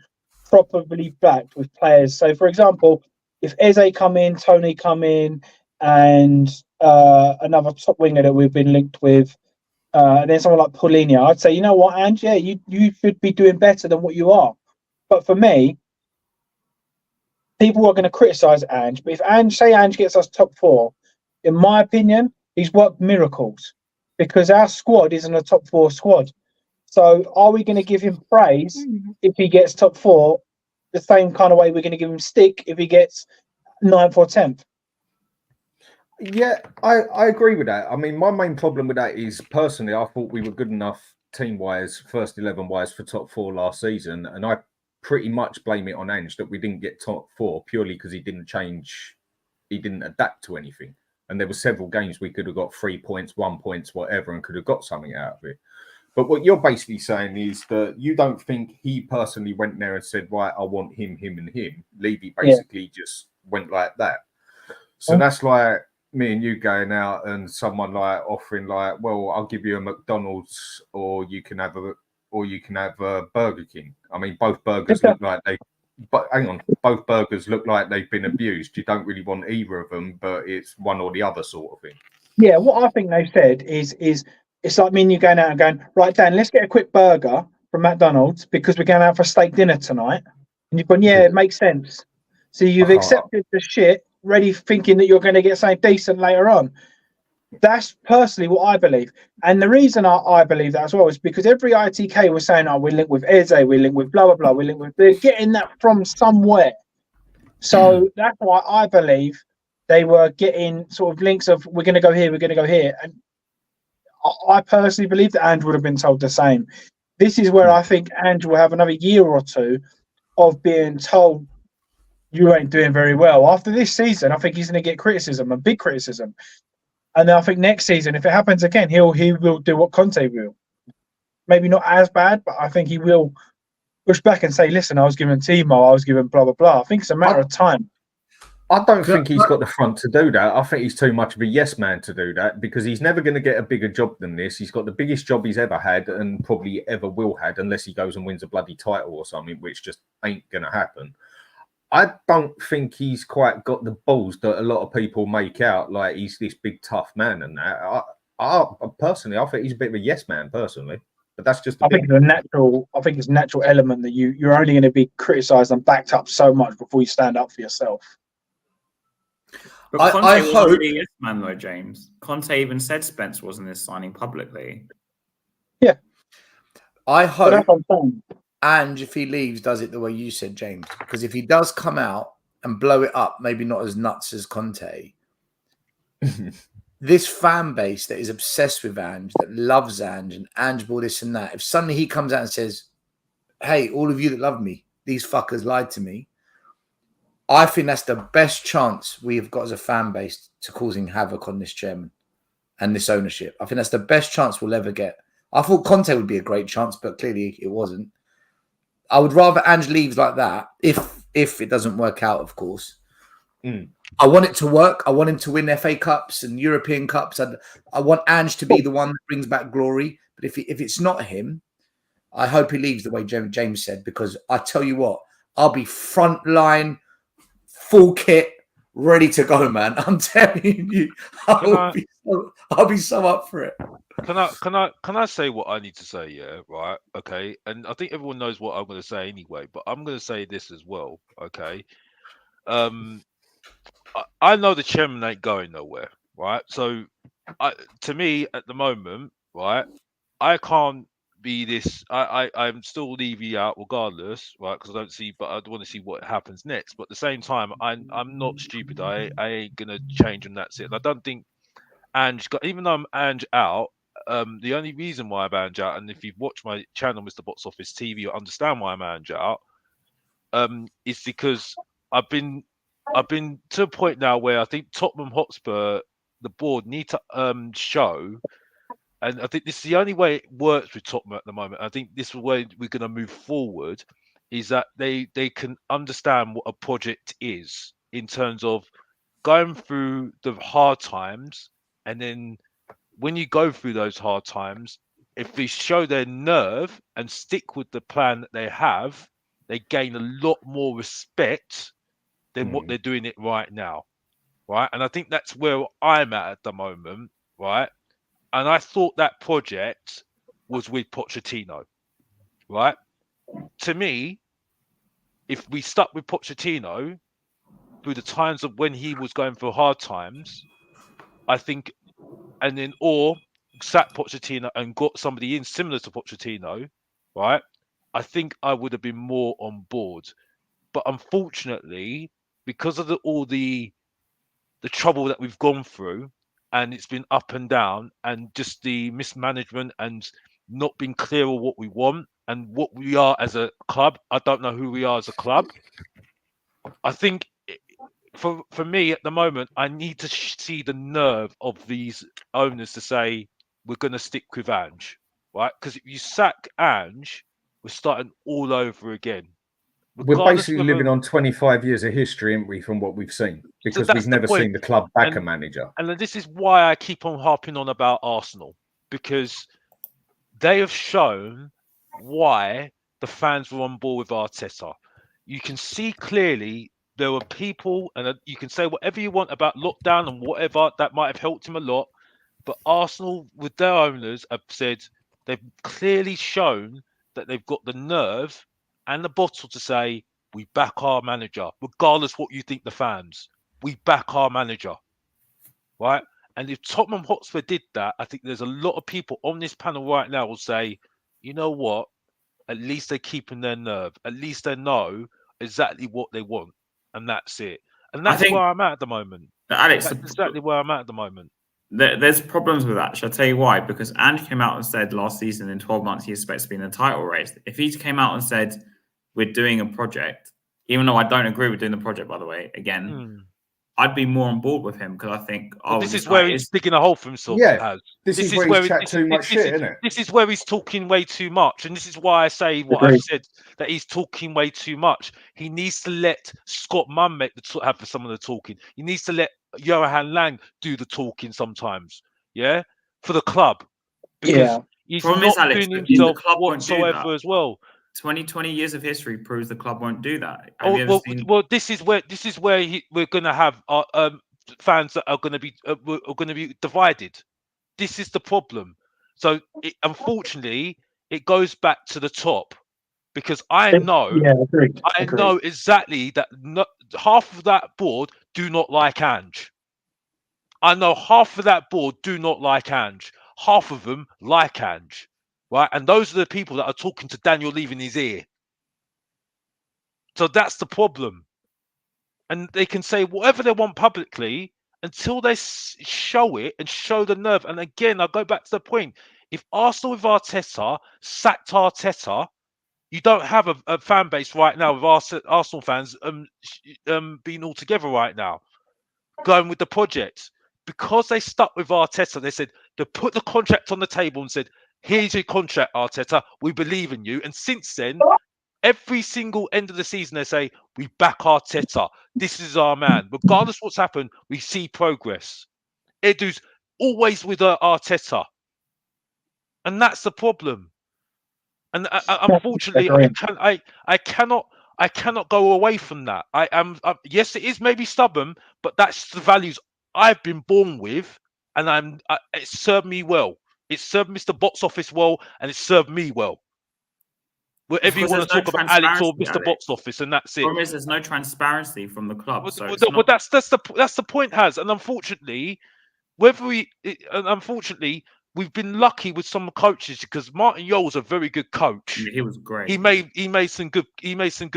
properly backed with players. So, for example, if Eze come in, Tony come in, and another top winger that we've been linked with, and then someone like Paulinho, I'd say, you know what, Ange, yeah, you should be doing better than what you are. But for me, people are going to criticise Ange, but if Ange gets us top 4, in my opinion, he's worked miracles, because our squad isn't a top 4 squad. So are we going to give him praise if he gets top 4 the same kind of way we're going to give him stick if he gets 9th or 10th? Yeah, I agree with that. I mean, my main problem with that is, personally, I thought we were good enough team-wise, first 11-wise, for top 4 last season, and I pretty much blame it on Ange that we didn't get top 4 purely because he didn't adapt to anything. And there were several games we could have got 3 points, 1 point, whatever, and could have got something out of it. But what you're basically saying is that you don't think he personally went there and said, right, I want him, and him. Levy basically just went like that. So that's like me and you going out and someone like offering like, well, I'll give you a McDonald's or you can have a Burger King. I mean, both burgers look like both burgers look like they've been abused. You don't really want either of them, but it's one or the other sort of thing. Yeah, what I think they've said is it's like me and you going out and going, right, Dan, let's get a quick burger from McDonald's because we're going out for steak dinner tonight. And you've gone, yeah, it makes sense. So you've accepted the shit, ready thinking that you're going to get something decent later on. That's personally what I believe. And the reason I believe that as well is because every ITK was saying, oh, we're linked with Eze, we're linked with blah, blah, blah, they're getting that from somewhere. So that's why I believe they were getting sort of links of, we're going to go here, we're going to go here. And I personally believe that Ange would have been told the same. This is where I think Ange will have another year or two of being told, you ain't doing very well. After this season, I think he's going to get criticism, a big criticism. And then I think next season, if it happens again, he will do what Conte will. Maybe not as bad, but I think he will push back and say, listen, I was given Timo, I was given blah, blah, blah. I think it's a matter of time. I don't think he's got the front to do that. I think he's too much of a yes man to do that because he's never going to get a bigger job than this. He's got the biggest job he's ever had and probably ever will have, unless he goes and wins a bloody title or something, which just ain't going to happen. I don't think he's quite got the balls that a lot of people make out like he's this big tough man and that. I personally, I think he's a bit of a yes man personally, but that's just. I think it's a natural element that you're only going to be criticised and backed up so much before you stand up for yourself. But Conte wasn't really a yes man though, James. Conte even said Spence wasn't this signing publicly. Yeah, I hope. And if he leaves, does it the way you said, James? Because if he does come out and blow it up, maybe not as nuts as Conte, this fan base that is obsessed with Ange, that loves Ange, and Ange bought this and that, if suddenly he comes out and says, hey, all of you that love me, these fuckers lied to me, I think that's the best chance we have got as a fan base to causing havoc on this chairman and this ownership. I think that's the best chance we'll ever get. I thought Conte would be a great chance, but clearly it wasn't. I would rather Ange leaves like that, if it doesn't work out, of course. I want it to work. I want him to win FA Cups and European Cups. I want Ange to be the one that brings back glory. But if it's not him, I hope he leaves the way James said, because I tell you what, I'll be front line, full kit, ready to go, man. I'm telling you, I'll be so up for it. Can I say what I need to say? Yeah, right. Okay, and I think everyone knows what I'm going to say anyway, but I'm going to say this as well. Okay, I know the chairman ain't going nowhere, right? So, to me, at the moment, right, I can't be this. I'm still Levy out regardless, right? Because I don't see, but I want to see what happens next. But at the same time, I'm not stupid. I ain't gonna change, and that's it. And I don't think Ange got, even though I'm Ange out. The only reason why I'm Ange out, and if you've watched my channel, Mr. Box Office TV, you understand why I'm Ange out. Is because I've been to a point now where I think Tottenham Hotspur, the board, need to show. And I think this is the only way it works with Tottenham at the moment. I think this is where we're going to move forward, is that they can understand what a project is in terms of going through the hard times. And then when you go through those hard times, if they show their nerve and stick with the plan that they have, they gain a lot more respect than what they're doing it right now. Right. And I think that's where I'm at the moment. Right. And I thought that project was with Pochettino, right? To me, if we stuck with Pochettino through the times of when he was going through hard times, I think, and then or sat Pochettino and got somebody in similar to Pochettino, right? I think I would have been more on board. But unfortunately, because of all the trouble that we've gone through, and it's been up and down, and just the mismanagement and not being clear on what we want and what we are as a club. I don't know who we are as a club. I think for me at the moment, I need to see the nerve of these owners to say we're going to stick with Ange, right? Because if you sack Ange, we're starting all over again. We're basically living on 25 years of history, aren't we, from what we've seen? Because we've never seen the club back a manager. And this is why I keep on harping on about Arsenal, because they have shown why the fans were on board with Arteta. You can see clearly there were people, and you can say whatever you want about lockdown and whatever, that might have helped him a lot. But Arsenal, with their owners, have said they've clearly shown that they've got the nerve and the bottle to say, we back our manager, regardless what you think, the fans. We back our manager, right? And if Tottenham Hotspur did that, I think there's a lot of people on this panel right now will say, you know what? At least they're keeping their nerve. At least they know exactly what they want. And that's it. And that's where I'm at the moment. Alex, that's exactly where I'm at the moment. There's problems with that. Shall I tell you why? Because Ange came out and said last season in 12 months he expects to be in the title race. If he came out and said we're doing a project, even though I don't agree with doing the project, by the way, again, I'd be more on board with him because I think this is where he's digging a hole for himself. Yeah, this is where he's chat too much shit, isn't it? This is where he's talking way too much, and this is why I say what I've said, that he's talking way too much. He needs to let Scott Munn have some of the talking. He needs to let Johan Lang do the talking sometimes. Yeah, for the club, because he's not doing himself whatsoever as well. 20 years of history proves the club won't do that. Well, this is where we're going to have our fans that are going to be divided. This is the problem. So unfortunately, it goes back to the top, because I know exactly that half of that board do not like Ange. I know half of that board do not like Ange. Half of them like Ange, right? And those are the people that are talking to Daniel Levy in his ear. So that's the problem. And they can say whatever they want publicly until they show it and show the nerve. And again, I go back to the point. If Arsenal with Arteta sacked Arteta, you don't have a fan base right now with Arsenal fans being all together right now, going with the project. Because they stuck with Arteta, they said, they put the contract on the table and said, here's your contract, Arteta. We believe in you. And since then, every single end of the season, they say, we back Arteta. This is our man. Regardless of what's happened, we see progress. Edu's always with Arteta. And that's the problem. And unfortunately, I cannot go away from that. I am yes, it is maybe stubborn, but that's the values I've been born with, and it served me well. It served Mr. Box Office well, and it served me well. Whatever you want to talk about Alex or Mr. Box Office, and that's it. The problem is there's no transparency from the club. But that's the point, Has, and unfortunately, unfortunately, we've been lucky with some coaches because Martin Yole's a very good coach. Yeah, he was great. He made some good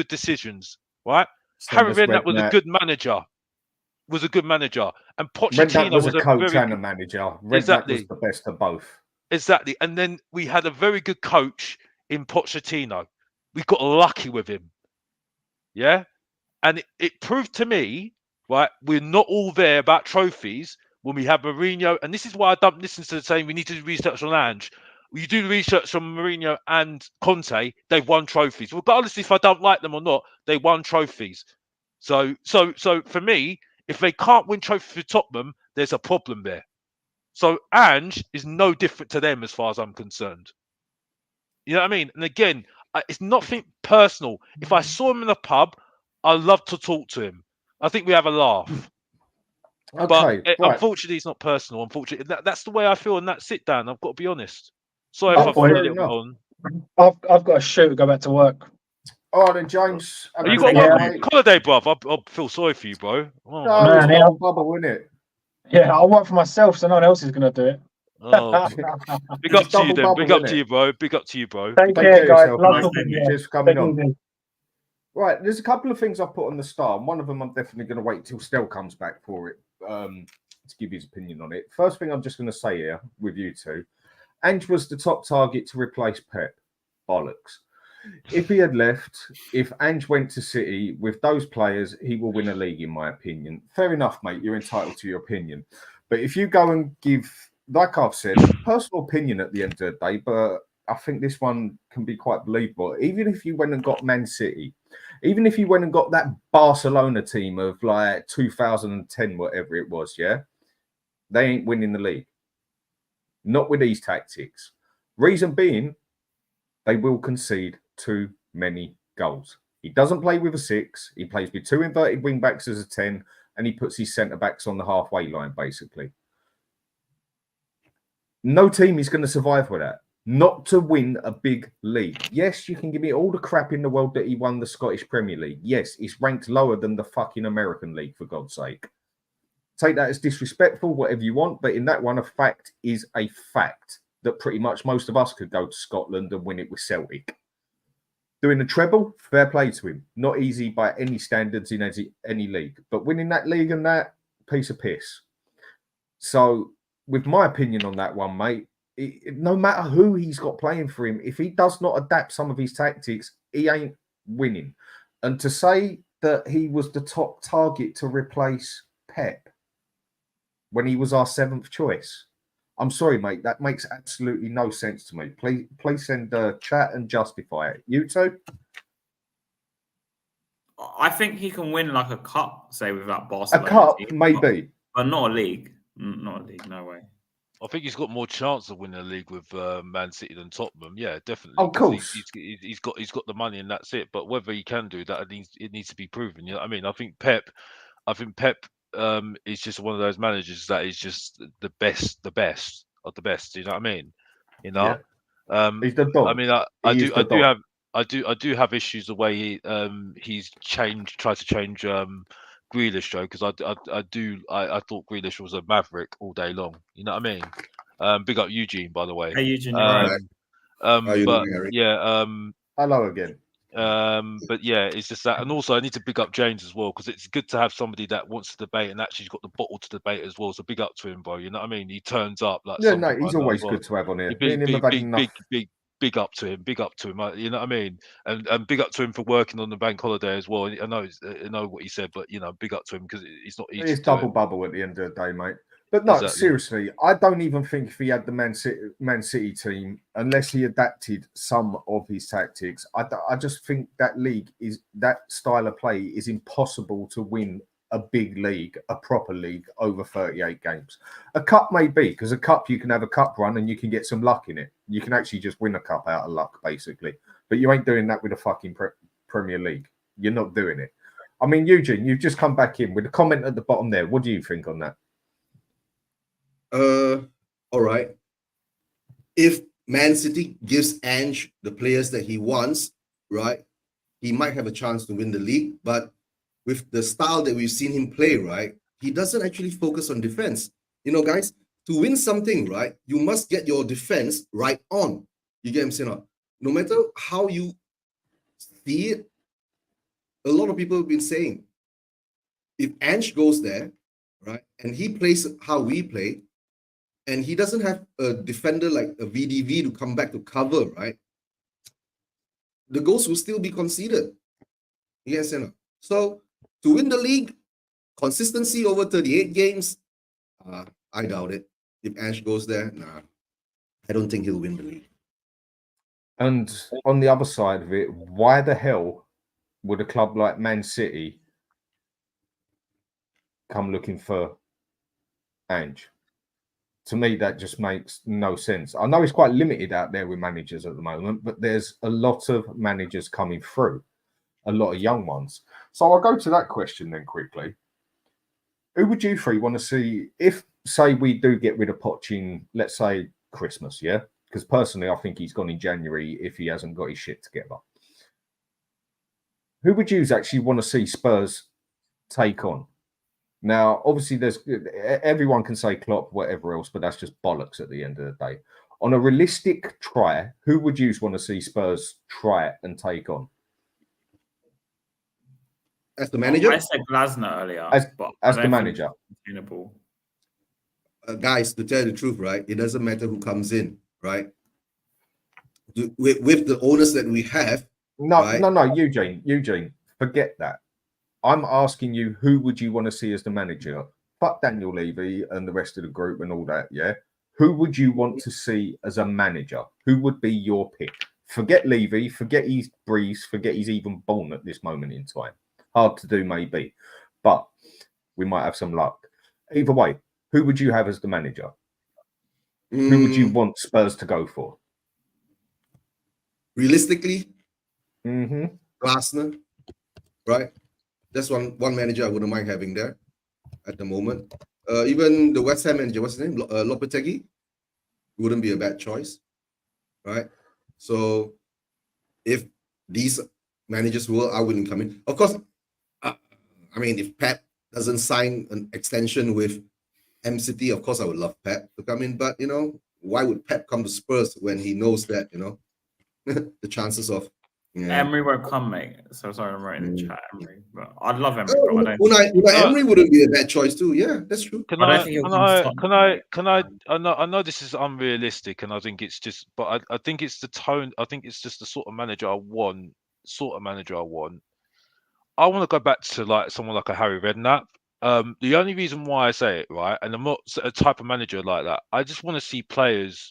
decisions, right? Harry Redknapp was a good manager. And Pochettino was a coach and good a manager. Redknapp exactly was the best of both. Exactly. And then we had a very good coach in Pochettino. We got lucky with him. Yeah. And it proved to me, right, we're not all there about trophies when we have Mourinho. And this is why I don't listen to the saying we need to do research on Ange. You do the research on Mourinho and Conte, they've won trophies. Regardless if I don't like them or not, they won trophies. So for me, if they can't win trophies for Tottenham, there's a problem there. So Ange is no different to them as far as I'm concerned. You know what I mean? And again, it's nothing personal. If I saw him in a pub, I'd love to talk to him. I think we have a laugh. Okay, but unfortunately, it's not personal. Unfortunately, that's the way I feel. And that's it, Dan. I've got to be honest. Sorry if I feel a little bit on. I've got a shoot to go back to work. Oh, then James, you got one holiday, bruv. I feel sorry for you, bro. Oh, no, it's not a bubble, isn't it? Yeah, I work for myself, so no one else is going to do it. Oh, big up to you then. Big up to you, bro. Big up to you, bro. Take care, guys. Cheers for coming on. Right, there's a couple of things I put on the star. One of them I'm definitely going to wait till Stel comes back for it to give his opinion on it. First thing I'm just going to say here with you two, Ange was the top target to replace Pep. Bollocks. If he had left, if Ange went to City with those players, he will win a league, in my opinion. Fair enough, mate. You're entitled to your opinion. But if you go and give, like I've said, personal opinion at the end of the day, but I think this one can be quite believable. Even if you went and got Man City, even if you went and got that Barcelona team of like 2010, whatever it was, yeah, they ain't winning the league. Not with these tactics. Reason being, they will concede too many goals. He doesn't play with a 6. He plays with 2 inverted wing backs as a 10, and he puts his centre backs on the halfway line, basically. No team is going to survive with that. Not to win a big league. Yes, you can give me all the crap in the world that he won the Scottish Premier League. Yes, it's ranked lower than the fucking American League, for God's sake. Take that as disrespectful, whatever you want, but in that one, a fact is a fact that pretty much most of us could go to Scotland and win it with Celtic. Doing a treble, fair play to him. Not easy by any standards in any league, but winning that league and that, piece of piss. So, with my opinion on that one, mate, no matter who he's got playing for him, if he does not adapt some of his tactics, he ain't winning. And to say that he was the top target to replace Pep when he was our 7th choice, I'm sorry, mate, that makes absolutely no sense to me. Please send a chat and justify it. You two? I think he can win like a cup, say, without Barcelona. A cup, maybe. But not a league. Not a league, no way. I think he's got more chance of winning a league with Man City than Tottenham. Yeah, definitely. Of course, he's got the money and that's it. But whether he can do that, it needs to be proven. You know what I mean? I think Pep is just one of those managers that is just the best of the best. You know what I mean? You know, he's the dog. I mean, I do have issues the way he's tried to change Grealish, Joe, because I thought Grealish was a maverick all day long. You know what I mean? Big up Eugene, by the way. Hey Eugene, hello again. But yeah, it's just that, and also I need to big up James as well, because it's good to have somebody that wants to debate and actually's got the bottle to debate as well. So big up to him, bro. You know what I mean? He turns up like he's always good to have on here. Big up to him. You know what I mean? And big up to him for working on the bank holiday as well. I know what he said, but you know, big up to him because it's not easy. It's double bubble at the end of the day, mate. But no, seriously, I don't even think if he had the Man City team, unless he adapted some of his tactics, I just think that style of play is impossible to win a big league, a proper league over 38 games. A cup may be, because a cup, you can have a cup run and you can get some luck in it. You can actually just win a cup out of luck, basically. But you ain't doing that with a fucking Premier League. You're not doing it. I mean, Eugene, you've just come back in with a comment at the bottom there. What do you think on that? All right. If Man City gives Ange the players that he wants, right, he might have a chance to win the league. But with the style that we've seen him play, right, he doesn't actually focus on defense. You know, guys, to win something, right, you must get your defense right on. You get what I'm saying? No matter how you see it, a lot of people have been saying, if Ange goes there, right, and he plays how we play, and he doesn't have a defender like a VDV to come back to cover, right, the goals will still be conceded. Yes, so to win the league, consistency over 38 games, I doubt it. If Ange goes there, nah, I don't think he'll win the league. And on the other side of it, why the hell would a club like Man City come looking for Ange? To me, that just makes no sense. I know it's quite limited out there with managers at the moment, but there's a lot of managers coming through, a lot of young ones. So I'll go to that question then quickly. Who would you three want to see if, say, we do get rid of Poch in, let's say, Christmas, yeah? Because personally, I think he's gone in January if he hasn't got his shit together. Who would you actually want to see Spurs take on? Now, obviously, everyone can say Klopp, whatever else, but that's just bollocks at the end of the day. On a realistic try, who would you want to see Spurs try and take on? As the manager? I said Glasner earlier. As the manager. Guys, to tell you the truth, right, it doesn't matter who comes in, right? With the owners that we have. No, right? no, Eugene, forget that. I'm asking you, who would you want to see as the manager? Fuck Daniel Levy and the rest of the group and all that, yeah? Who would you want to see as a manager? Who would be your pick? Forget Levy, forget he's Breeze, forget he's even born at this moment in time. Hard to do, maybe, but we might have some luck. Either way, who would you have as the manager? Who would you want Spurs to go for? Realistically, Glasner, right? That's one manager I wouldn't mind having there at the moment. Even the West Ham manager, what's his name? Lopetegui, wouldn't be a bad choice, right? So if these managers are willing to come in, of course, I mean, if Pep doesn't sign an extension with M City, of course I would love Pep to come in. But, you know, why would Pep come to Spurs when he knows that, you know, the chances of... Emery won't come, mate. So sorry, I'm writing in the chat, Emery. But I'd love Emery. But Emery wouldn't be a bad choice too. Yeah, that's true. I know this is unrealistic, and I think it's just, but I think it's the tone. I think it's just the sort of manager I want. I want to go back to like someone like a Harry Redknapp. The only reason why I say it, right, and I'm not a type of manager like that. I just want to see players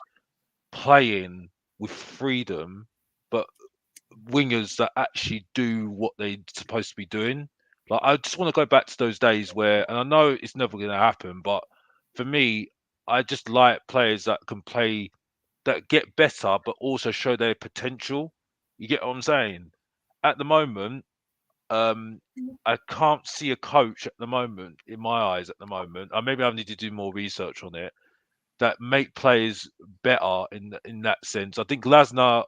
playing with freedom, but wingers that actually do what they're supposed to be doing. Like, I just want to go back to those days where, and I know it's never going to happen, but for me, I just like players that can play, that get better, but also show their potential. You get what I'm saying? At the moment, I can't see a coach at the moment, in my eyes at the moment. Maybe I need to do more research on it, that make players better in that sense. I think Glasner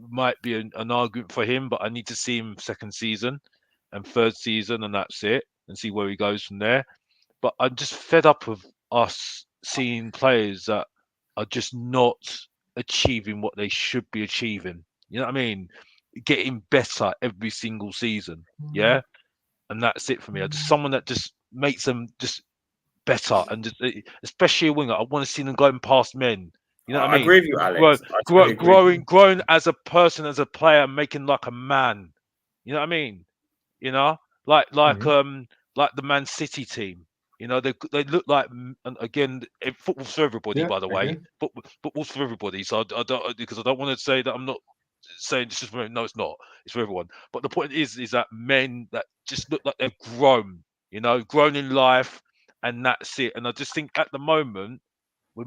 might be an argument for him, but I need to see him second season and third season, and that's it, and see where he goes from there. But I'm just fed up of us seeing players that are just not achieving what they should be achieving. You know what I mean? Getting better every single season. Yeah. And that's it for me. Just someone that just makes them just better, and just, especially a winger. I want to see them going past men. You know what I mean? I agree with you, Alex. Growing as a person, as a player, making like a man. You know what I mean? You know, like the Man City team. You know, they look like, and again, football's for everybody, by the way. Football's for everybody. So I don't, because I don't want to say that I'm not saying it's just for, no, it's not. It's for everyone. But the point is that men that just look like they've grown. You know, grown in life, and that's it. And I just think at the moment, with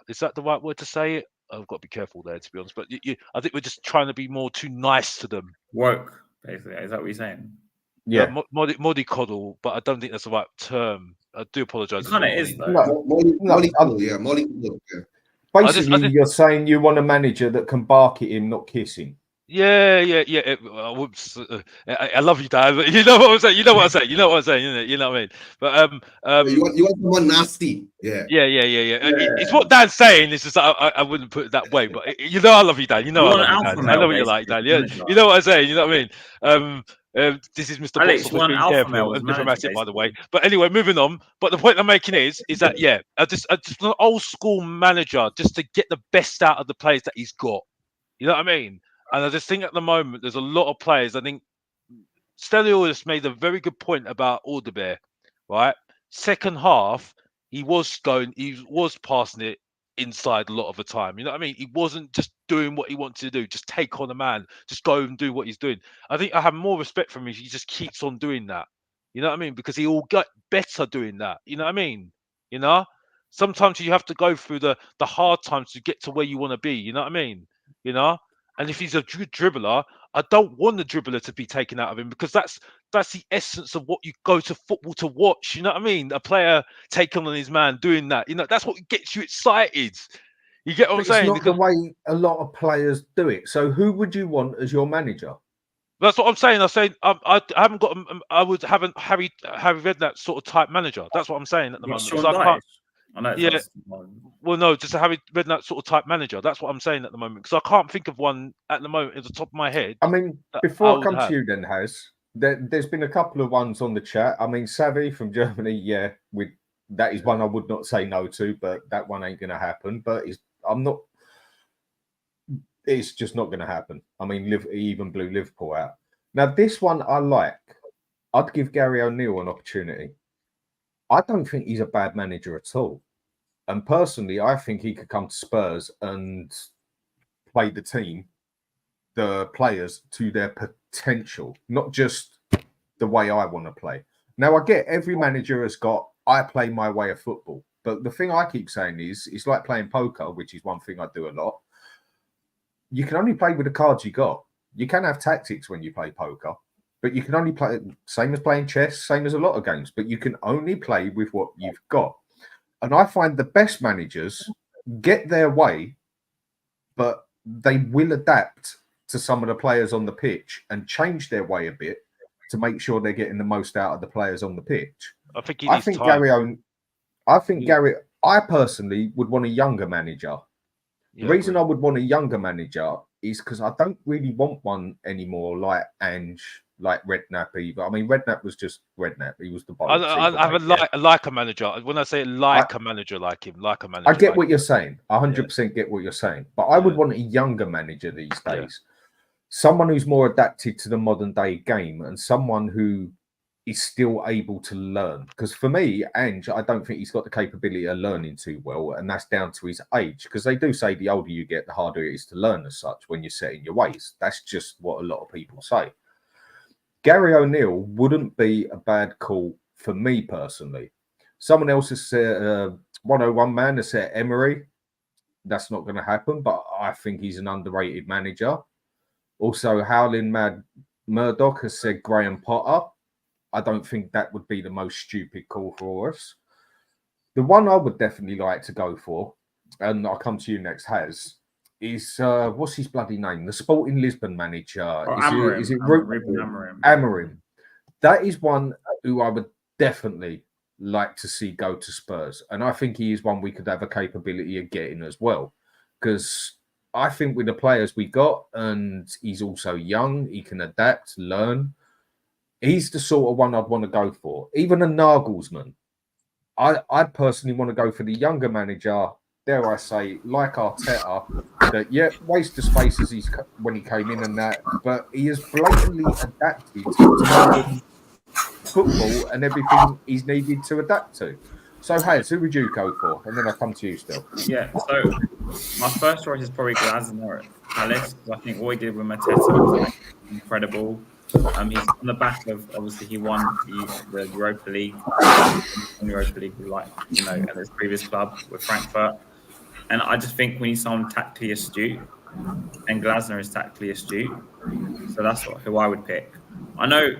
is that the right word to say it? I've got to be careful there, to be honest. But I think we're just trying to be more too nice to them. Woke, basically. Is that what you're saying? Yeah, mollycoddle, but I don't think that's the right term. I do apologise. It kind of is, though. Mollycoddle, yeah. Basically, you're saying you want a manager that can bark at him, not kiss him. Yeah. Whoops. I love you, Dan. But you know what I'm saying. You know what I'm saying. You know what I'm saying. You know what I mean. But you want someone nasty. Yeah. It's what Dan's saying. It's just I wouldn't put it that way. But you know I love you, Dan. You know I love you, Dan. I know what you're like, Dan. Yeah. You know what I'm saying. You know what I mean. This is Mr. Alex, Box Office being careful and diplomatic, by the way. But anyway, moving on. But the point I'm making is that just an old school manager just to get the best out of the players that he's got. You know what I mean? And I just think at the moment there's a lot of players. I think Stelios made a very good point about Alderweireld, right? Second half, he was passing it inside a lot of the time. You know what I mean? He wasn't just doing what he wanted to do, just take on a man, just go and do what he's doing. I think I have more respect for him if he just keeps on doing that. You know what I mean? Because he will get better doing that. You know what I mean? You know? Sometimes you have to go through the hard times to get to where you want to be. You know what I mean? You know? And if he's a good dribbler, I don't want the dribbler to be taken out of him because that's the essence of what you go to football to watch. You know what I mean? A player taking on his man, doing that. You know, that's what gets you excited. You get what I'm saying? It's not the way a lot of players do it. So who would you want as your manager? That's what I'm saying. I say I haven't got. I would have a Harry Redknapp sort of type manager. That's what I'm saying at the moment. Sean Dyche? I know. Yeah. Well, no, just a Harry Redknapp sort of type manager. That's what I'm saying at the moment because I can't think of one at the moment at the top of my head. I mean, before I come to you, then there's been a couple of ones on the chat. I mean, Savvy from Germany, that is one I would not say no to, but that one ain't going to happen. But it's just not going to happen. I mean, he even blew Liverpool out. Now, this one I like. I'd give Gary O'Neill an opportunity. I don't think he's a bad manager at all. And personally, I think he could come to Spurs and play the players to their potential, not just the way I want to play. Now, I get every manager has got, I play my way of football. But the thing I keep saying is, it's like playing poker, which is one thing I do a lot. You can only play with the cards you got. You can have tactics when you play poker. But you can only play, same as playing chess, same as a lot of games, but you can only play with what you've got. And I find the best managers get their way, but they will adapt to some of the players on the pitch and change their way a bit to make sure they're getting the most out of the players on the pitch. I personally would want a younger manager. The reason I would want a younger manager is because I don't really want one anymore like Ange, like Redknapp either. I mean, Redknapp was just Redknapp. He was the boss. I have like a manager. When I say a manager like him, like a manager. I get what you're saying. 100% get what you're saying. But I would want a younger manager these days. Someone who's more adapted to the modern day game and someone who is still able to learn. Because for me, Ange, I don't think he's got the capability of learning too well. And that's down to his age. Because they do say the older you get, the harder it is to learn as such when you're set in your ways. That's just what a lot of people say. Gary O'Neill wouldn't be a bad call for me personally. Someone else has said, 101 man has said Emery. That's not going to happen, but I think he's an underrated manager. Also, Howling Mad Murdoch has said Graham Potter. I don't think that would be the most stupid call for us. The one I would definitely like to go for, and I'll come to you next, is what's his bloody name? The Sporting Lisbon manager. Amorim. That is one who I would definitely like to see go to Spurs. And I think he is one we could have a capability of getting as well. Because I think with the players we got, and he's also young, he can adapt, learn. He's the sort of one I'd want to go for. Even a Nagelsmann. I personally want to go for the younger manager, dare I say, like Arteta, that, waste of space as when he came in and that, but he has blatantly adapted to football and everything he's needed to adapt to. So, Hayes, who would you go for? And then I'll come to you still. Yeah, so my first choice is probably Glasner at Palace. I think what he did with Mateta was incredible. He's on the back of, obviously, he won the Europa League, at his previous club with Frankfurt. And I just think we need someone tactically astute, and Glasner is tactically astute. So that's who I would pick. I know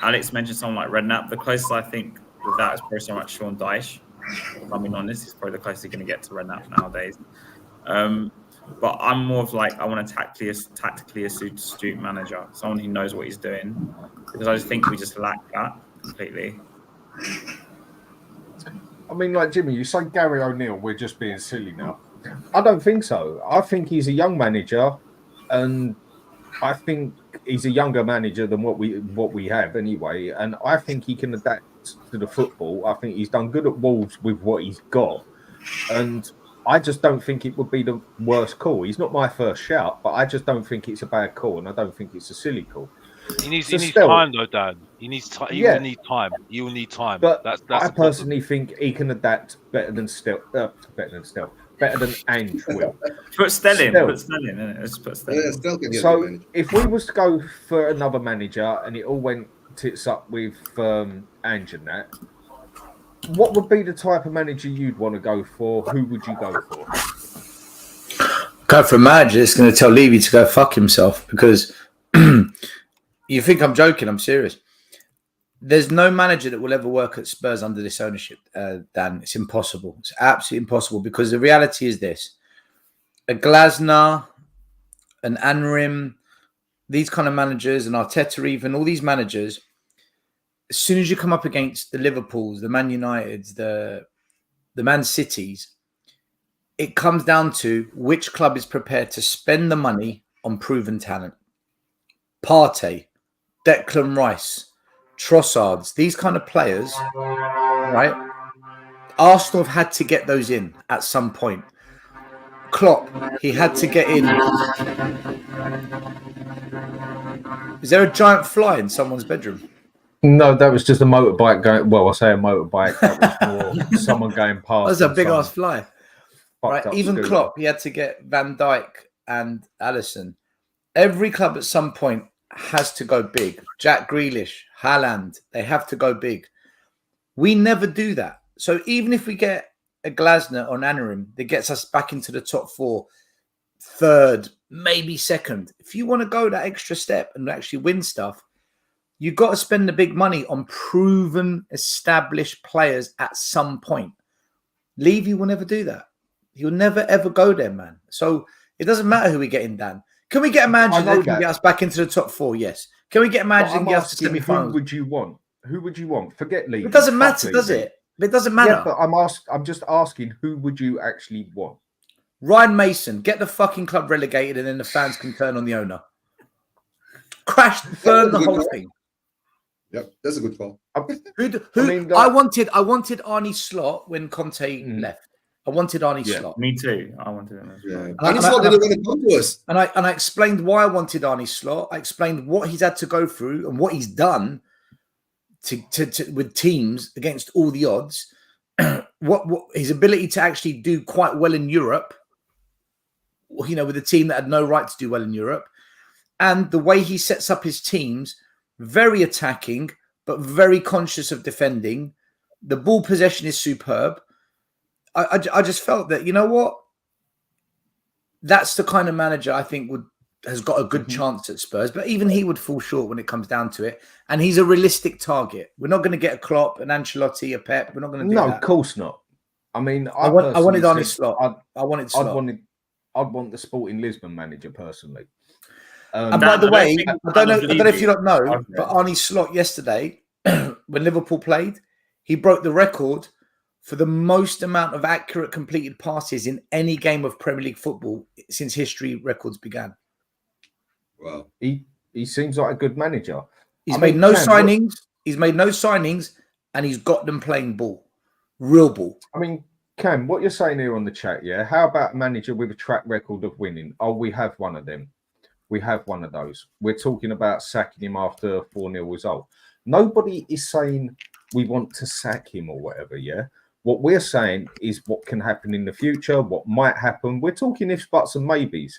Alex mentioned someone like Redknapp. The closest I think with that is probably someone like Sean Dyche. If I'm being honest, he's probably the closest you're going to get to Redknapp nowadays. But I'm more of like, I want a tactically astute manager, someone who knows what he's doing, because I just think we just lack that completely. I mean, like Jimmy, you say Gary O'Neill, we're just being silly now. I don't think so. I think he's a young manager, and I think he's a younger manager than what we have anyway. And I think he can adapt to the football. I think he's done good at Wolves with what he's got, and I just don't think it would be the worst call. He's not my first shout, but I just don't think it's a bad call, and I don't think it's a silly call. He needs time though, Dan. He needs time. He will need time. He will need time. But that's I personally think he can adapt better than Ange will. Put Stelling. Let's put Stelling. Yeah, so if we was to go for another manager and it all went tits up with Ange and that, what would be the type of manager you'd want to go for? Who would you go for? Go for a manager that's going to tell Levy to go fuck himself, because you think I'm joking, I'm serious. There's no manager that will ever work at Spurs under this ownership, Dan. It's impossible. It's absolutely impossible, because the reality is this. A Glasner, an Anrim, these kind of managers, and Arteta even, all these managers, as soon as you come up against the Liverpools, the Man Uniteds, the Man Cities, it comes down to which club is prepared to spend the money on proven talent. Partey, Declan Rice, Trossards, these kind of players, right? Arsenal have had to get those in at some point. Klopp, he had to get in. Is there a giant fly in someone's bedroom? No, that was just a motorbike going. Well, I say a motorbike. That was more someone going past. That's a big ass fly. Right? Even scooter. Klopp, he had to get Van Dijk and Alisson. Every club at some point has to go big. Jack Grealish, Haaland, they have to go big. We never do that. So even if we get a Glasner or an Anarim that gets us back into the top four, third, maybe second, if you want to go that extra step and actually win stuff, you've got to spend the big money on proven, established players at some point. Levy will never do that. He'll never, ever go there, man. So it doesn't matter who we get in, Dan. Can we get a manager that can get us back into the top four? Yes. Can we get a manager that can get us to semi-finals? Who would you want? Who would you want? Forget Levy. It doesn't matter, does it? It doesn't matter. Yeah, but I'm just asking, who would you actually want? Ryan Mason, get the fucking club relegated, and then the fans can turn on the owner. Burn the whole thing. Yep, that's a good call. I wanted Arnie Slot when Conte left. I wanted Arnie Slot. Me too. I wanted him. Yeah. Arnie Slot didn't want to come to us. And I explained why I wanted Arnie Slot. I explained what he's had to go through and what he's done to with teams against all the odds. what his ability to actually do quite well in Europe, you know, with a team that had no right to do well in Europe, and the way he sets up his teams, very attacking but very conscious of defending. The ball possession is superb. I just felt that, you know what, that's the kind of manager I think has got a good chance at Spurs, but even he would fall short when it comes down to it. And he's a realistic target. We're not going to get a Klopp, an Ancelotti, a Pep. We're not going to do that. No, of course not. I mean, I wanted Arnie Slot. I wanted Slot. I'd want the Sporting Lisbon manager personally. And by the way, I don't know if you don't know, but Arnie Slot yesterday, when Liverpool played, he broke the record for the most amount of accurate completed passes in any game of Premier League football since history records began. Wow. He seems like a good manager. He's made no signings. He's made no signings, and he's got them playing ball. Real ball. I mean, Cam, what you're saying here on the chat, yeah? How about a manager with a track record of winning? Oh, we have one of them. We have one of those. We're talking about sacking him after a 4-0 result. Nobody is saying we want to sack him or whatever, yeah? What we're saying is what can happen in the future, what might happen. We're talking ifs, buts, and maybes.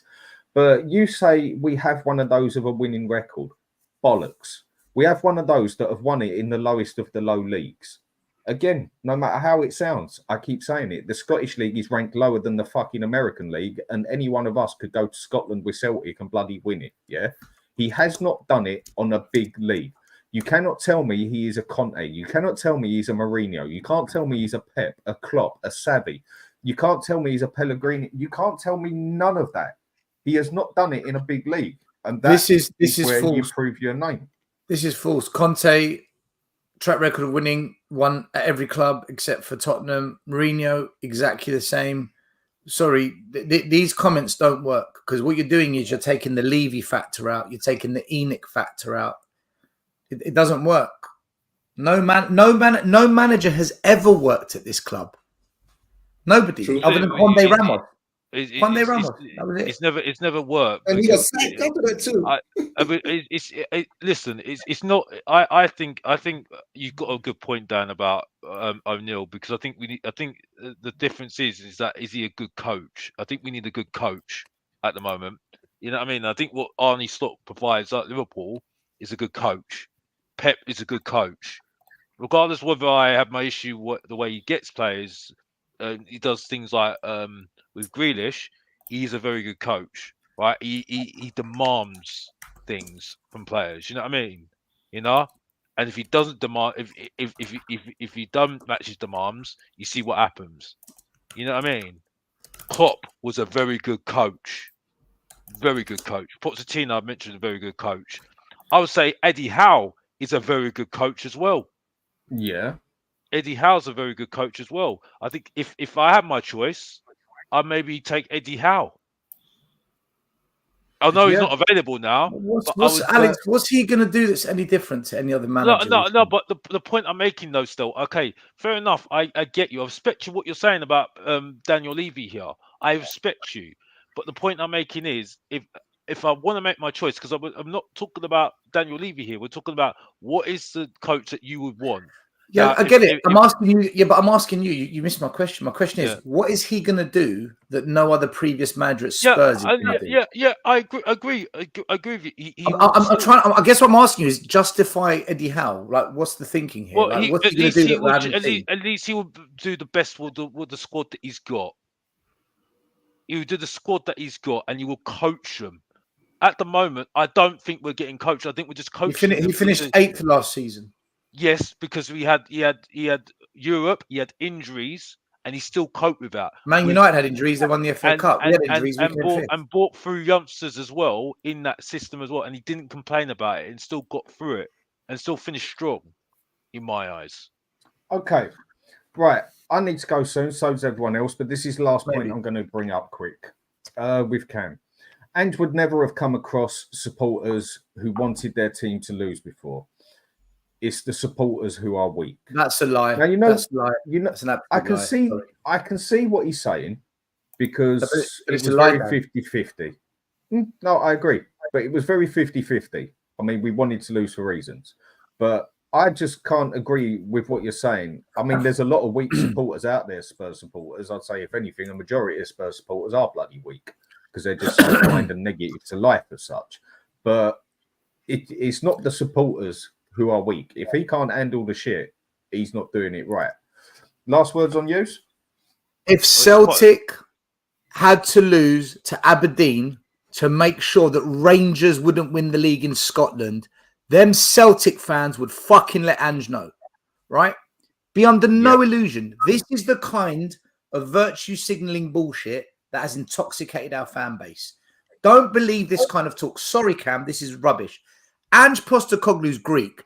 But you say we have one of those of a winning record. Bollocks. We have one of those that have won it in the lowest of the low leagues. Again, no matter how it sounds, I keep saying it. The Scottish League is ranked lower than the fucking American League, and any one of us could go to Scotland with Celtic and bloody win it, yeah? He has not done it on a big league. You cannot tell me he is a Conte. You cannot tell me he's a Mourinho. You can't tell me he's a Pep, a Klopp, a Savvy. You can't tell me he's a Pellegrini. You can't tell me none of that. He has not done it in a big league, and this is where false. you prove your name. This is false. Conte, track record of winning, won at every club except for Tottenham. Mourinho, exactly the same. Sorry, these comments don't work, because what you're doing is you're taking the Levy factor out. You're taking the Enoch factor out. It doesn't work. No manager has ever worked at this club. Nobody, other than Conde Ramos. Conde Ramos. That was it. It's never worked. And he got sacked after that too. Listen. It's not. I think you've got a good point, Dan, about O'Neill, because I think the difference is that is he a good coach? I think we need a good coach at the moment. You know what I mean? I think what Arne Slot provides at Liverpool is a good coach. Pep is a good coach. Regardless whether I have my issue with the way he gets players, he does things like with Grealish, he's a very good coach, right? He demands things from players. You know what I mean? You know, and if he doesn't demand, if he doesn't match his demands, you see what happens. You know what I mean? Klopp was a very good coach, very good coach. Pochettino, I mentioned, a very good coach. I would say Eddie Howe is a very good coach as well. Yeah. Eddie Howe's a very good coach as well. I think if I had my choice, I'd maybe take Eddie Howe. I know he's not available now. What's he going to do that's any different to any other manager? No. But the point I'm making, though, still, okay, fair enough. I get you. I respect you what you're saying about Daniel Levy here. I respect you. But the point I'm making is, if I want to make my choice, because I'm not talking about Daniel Levy here. We're talking about what is the coach that you would want. Yeah, now, I get it. I'm asking you. Yeah, but I'm asking you. You missed my question. My question is, what is he going to do that no other previous manager at Spurs is going to do? Yeah. I agree with you. I'm trying. I guess what I'm asking you is justify Eddie Howe. Like, what's the thinking here? Well, like, what's he going to do at least he will do the best with the squad that he's got. He will do the squad that he's got, and he will coach them. At the moment, I don't think we're getting coached. I think we're just coaching. He finished 8th last season. Yes, because he had Europe, he had injuries, and he still coped with that. Man United had injuries; they won the FA Cup. We had injuries, and brought through youngsters as well in that system as well, and he didn't complain about it and still got through it and still finished strong, in my eyes. Okay, right. I need to go soon. So does everyone else. But this is the last point I'm going to bring up quick. With Cam, Ange would never have come across supporters who wanted their team to lose before. It's the supporters who are weak. That's a lie. Now that's a lie. That's an I can see what he's saying, because it was very 50-50. No, I agree. But it was very 50-50. I mean, we wanted to lose for reasons. But I just can't agree with what you're saying. I mean, there's a lot of weak supporters out there, Spurs supporters. I'd say, if anything, a majority of Spurs supporters are bloody weak, because they're just so kind and negative to life as such. But it's not the supporters who are weak. If he can't handle the shit, he's not doing it right. Last words on you? If Celtic had to lose to Aberdeen to make sure that Rangers wouldn't win the league in Scotland, them Celtic fans would fucking let Ange know, right? Be under no illusion. This is the kind of virtue signalling bullshit that has intoxicated our fan base. Don't believe this kind of talk. Sorry, Cam, this is rubbish. Ange Postecoglou's Greek.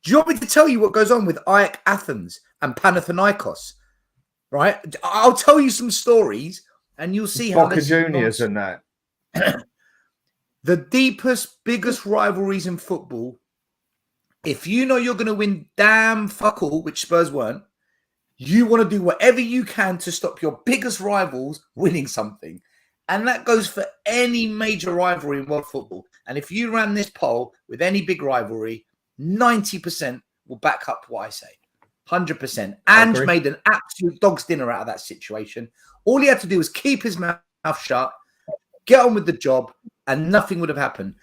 Do you want me to tell you what goes on with Ajax Athens and Panathinaikos? Right? I'll tell you some stories and you'll see how Boca Juniors and that. The deepest, biggest rivalries in football, if you know you're going to win damn fuck all, which Spurs weren't, you want to do whatever you can to stop your biggest rivals winning something. And that goes for any major rivalry in world football. And if you ran this poll with any big rivalry, 90% will back up what I say. 100%. Ange made an absolute dog's dinner out of that situation. All he had to do was keep his mouth shut, get on with the job, and nothing would have happened.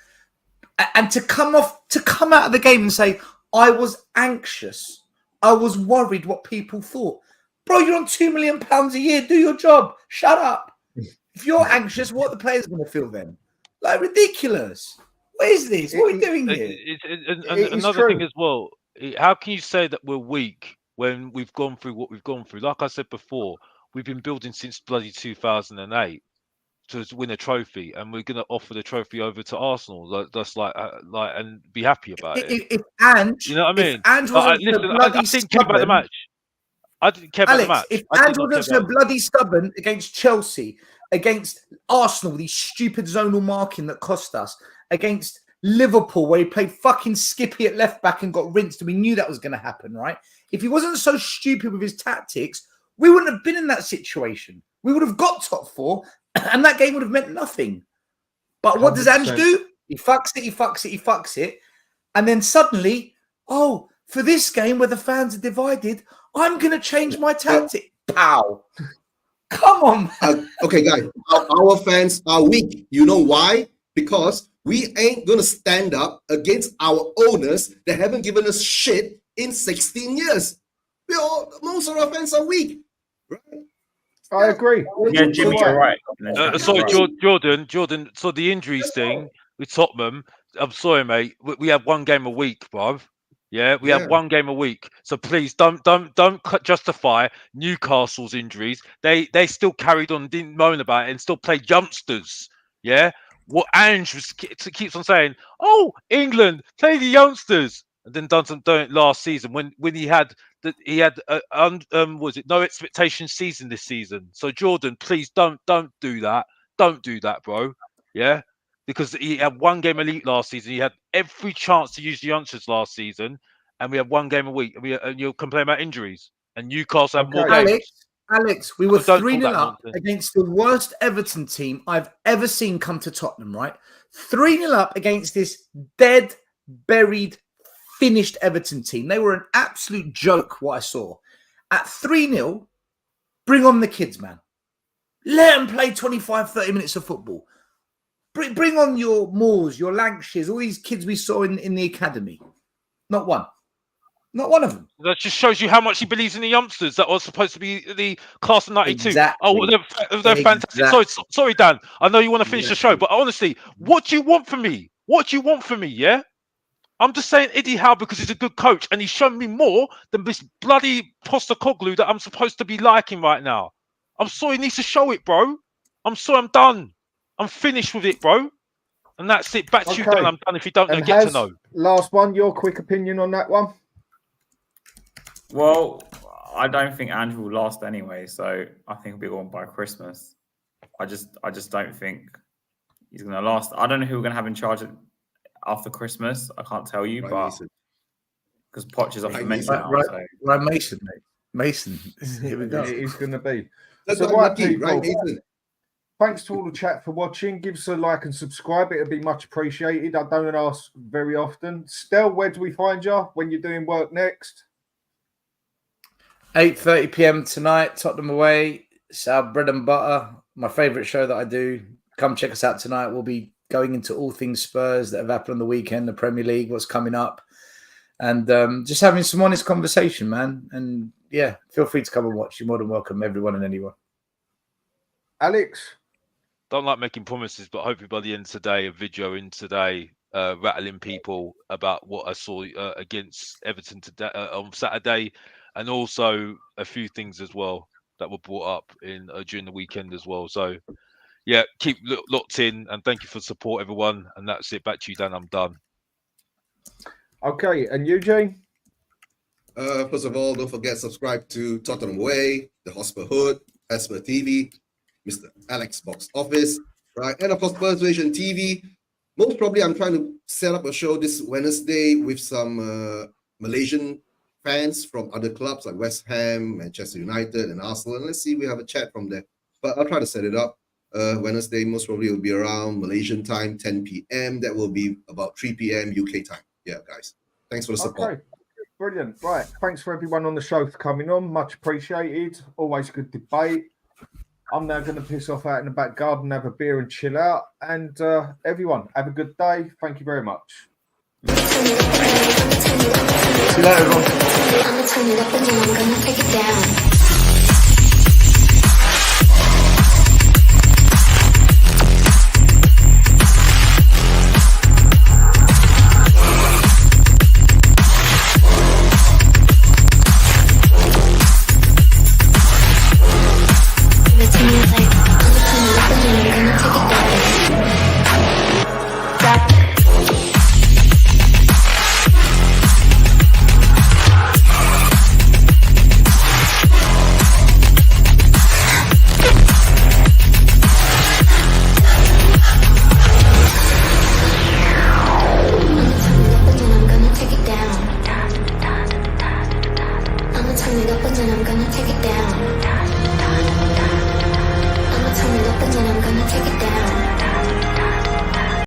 And to come out of the game and say, I was anxious. I was worried what people thought. Bro, you're on £2 million a year. Do your job. Shut up. If you're anxious, what are the players going to feel then? Like, ridiculous. What is this? What are we doing here? Another thing as well, how can you say that we're weak when we've gone through what we've gone through? Like I said before, we've been building since bloody 2008 to win a trophy, and we're going to offer the trophy over to Arsenal. That's like and be happy about it. If Ange, you know what I mean? If Ange wasn't I didn't care about the match. I didn't care about the match. If Ange wasn't so bloody stubborn against Chelsea, against Arsenal, the stupid zonal marking that cost us, against Liverpool, where he played fucking Skippy at left back and got rinsed, and we knew that was going to happen, right? If he wasn't so stupid with his tactics, we wouldn't have been in that situation. We would have got top 4, and that game would have meant nothing. But what 100%. Does Ange do? He fucks it. And then suddenly, for this game where the fans are divided, I'm going to change my tactic. Pow. Come on, man. Okay, guys. Our fans are weak. You know why? Because we ain't going to stand up against our owners that haven't given us shit in 16 years. Most of our fans are weak. Right? I agree. Yeah, Jimmy, you're right. Sorry, Jordan. So the injuries thing with Tottenham, I'm sorry, mate. We have one game a week, bruv. Yeah, we have one game a week. So please don't justify Newcastle's injuries. They still carried on, didn't moan about it, and still played youngsters. Yeah, what Ange keeps on saying, England play the youngsters, and then done it last season when he had was it no expectation season this season. So Jordan, please don't do that. Don't do that, bro. Yeah. Because he had one game elite last season. He had every chance to use the youngsters last season, and we have one game a week. And you'll complain about injuries. And Newcastle have more games. Alex, we were 3-0 up against the worst Everton team I've ever seen come to Tottenham, right? 3-0 up against this dead, buried, finished Everton team. They were an absolute joke, what I saw. At 3-0, bring on the kids, man. Let them play 25, 30 minutes of football. Bring on your Moores, your Lancashires, all these kids we saw in the academy. Not one. Not one of them. That just shows you how much he believes in the youngsters that was supposed to be the class of 92. Exactly. They're fantastic. Sorry, Dan. I know you want to finish the show, but honestly, what do you want from me? Yeah? I'm just saying Eddie Howe because he's a good coach, and he's shown me more than this bloody Postecoglou that I'm supposed to be liking right now. I'm sorry, he needs to show it, bro. I'm sorry, I'm done. I'm finished with it, bro. And that's it. Back to you, Dan. I'm done. If you don't know, get to know. Last one, your quick opinion on that one? Well, I don't think Andrew will last anyway, so I think he'll be gone by Christmas. I just don't think he's going to last. I don't know who we're going to have in charge after Christmas. I can't tell you, but because Poch is off the menu now. Right, Mason, mate. Mason. Here we go. It is going to be. That's right, Mason. Thanks to all the chat for watching. Give us a like and subscribe. It'll be much appreciated. I don't ask very often. Stel, where do we find you when you're doing work next? 8:30 p.m. tonight, Tottenham away. It's our bread and butter. My favourite show that I do. Come check us out tonight. We'll be going into all things Spurs that have happened on the weekend, the Premier League, what's coming up, and just having some honest conversation, man. And yeah, feel free to come and watch. You're more than welcome, everyone and anyone. Alex? Don't like making promises, but hopefully by the end of today, a video in today, rattling people about what I saw against Everton today on Saturday, and also a few things as well that were brought up in during the weekend as well. So, yeah, keep locked in, and thank you for the support, everyone. And that's it. Back to you, Dan. I'm done. Okay, and Eugene? First of all, don't forget subscribe to Tottenham Way, the Hotspur Hood, Hotspur TV, Mr. Alex Box Office, right? And of course, Spurs Vision TV. Most probably, I'm trying to set up a show this Wednesday with some Malaysian fans from other clubs like West Ham, Manchester United, and Arsenal. And let's see, we have a chat from there. But I'll try to set it up. Wednesday, most probably, will be around Malaysian time, 10 p.m. That will be about 3 p.m. UK time. Yeah, guys. Thanks for the support. Okay. Brilliant. Right. Thanks for everyone on the show for coming on. Much appreciated. Always good debate. I'm now going to piss off out in the back garden, have a beer and chill out. And everyone, have a good day. Thank you very much. See you later, everyone. I'm going to turn it up and then I'm going to take it down. it up and then I'm gonna take it down. I'ma turn it up and then I'm gonna take it down.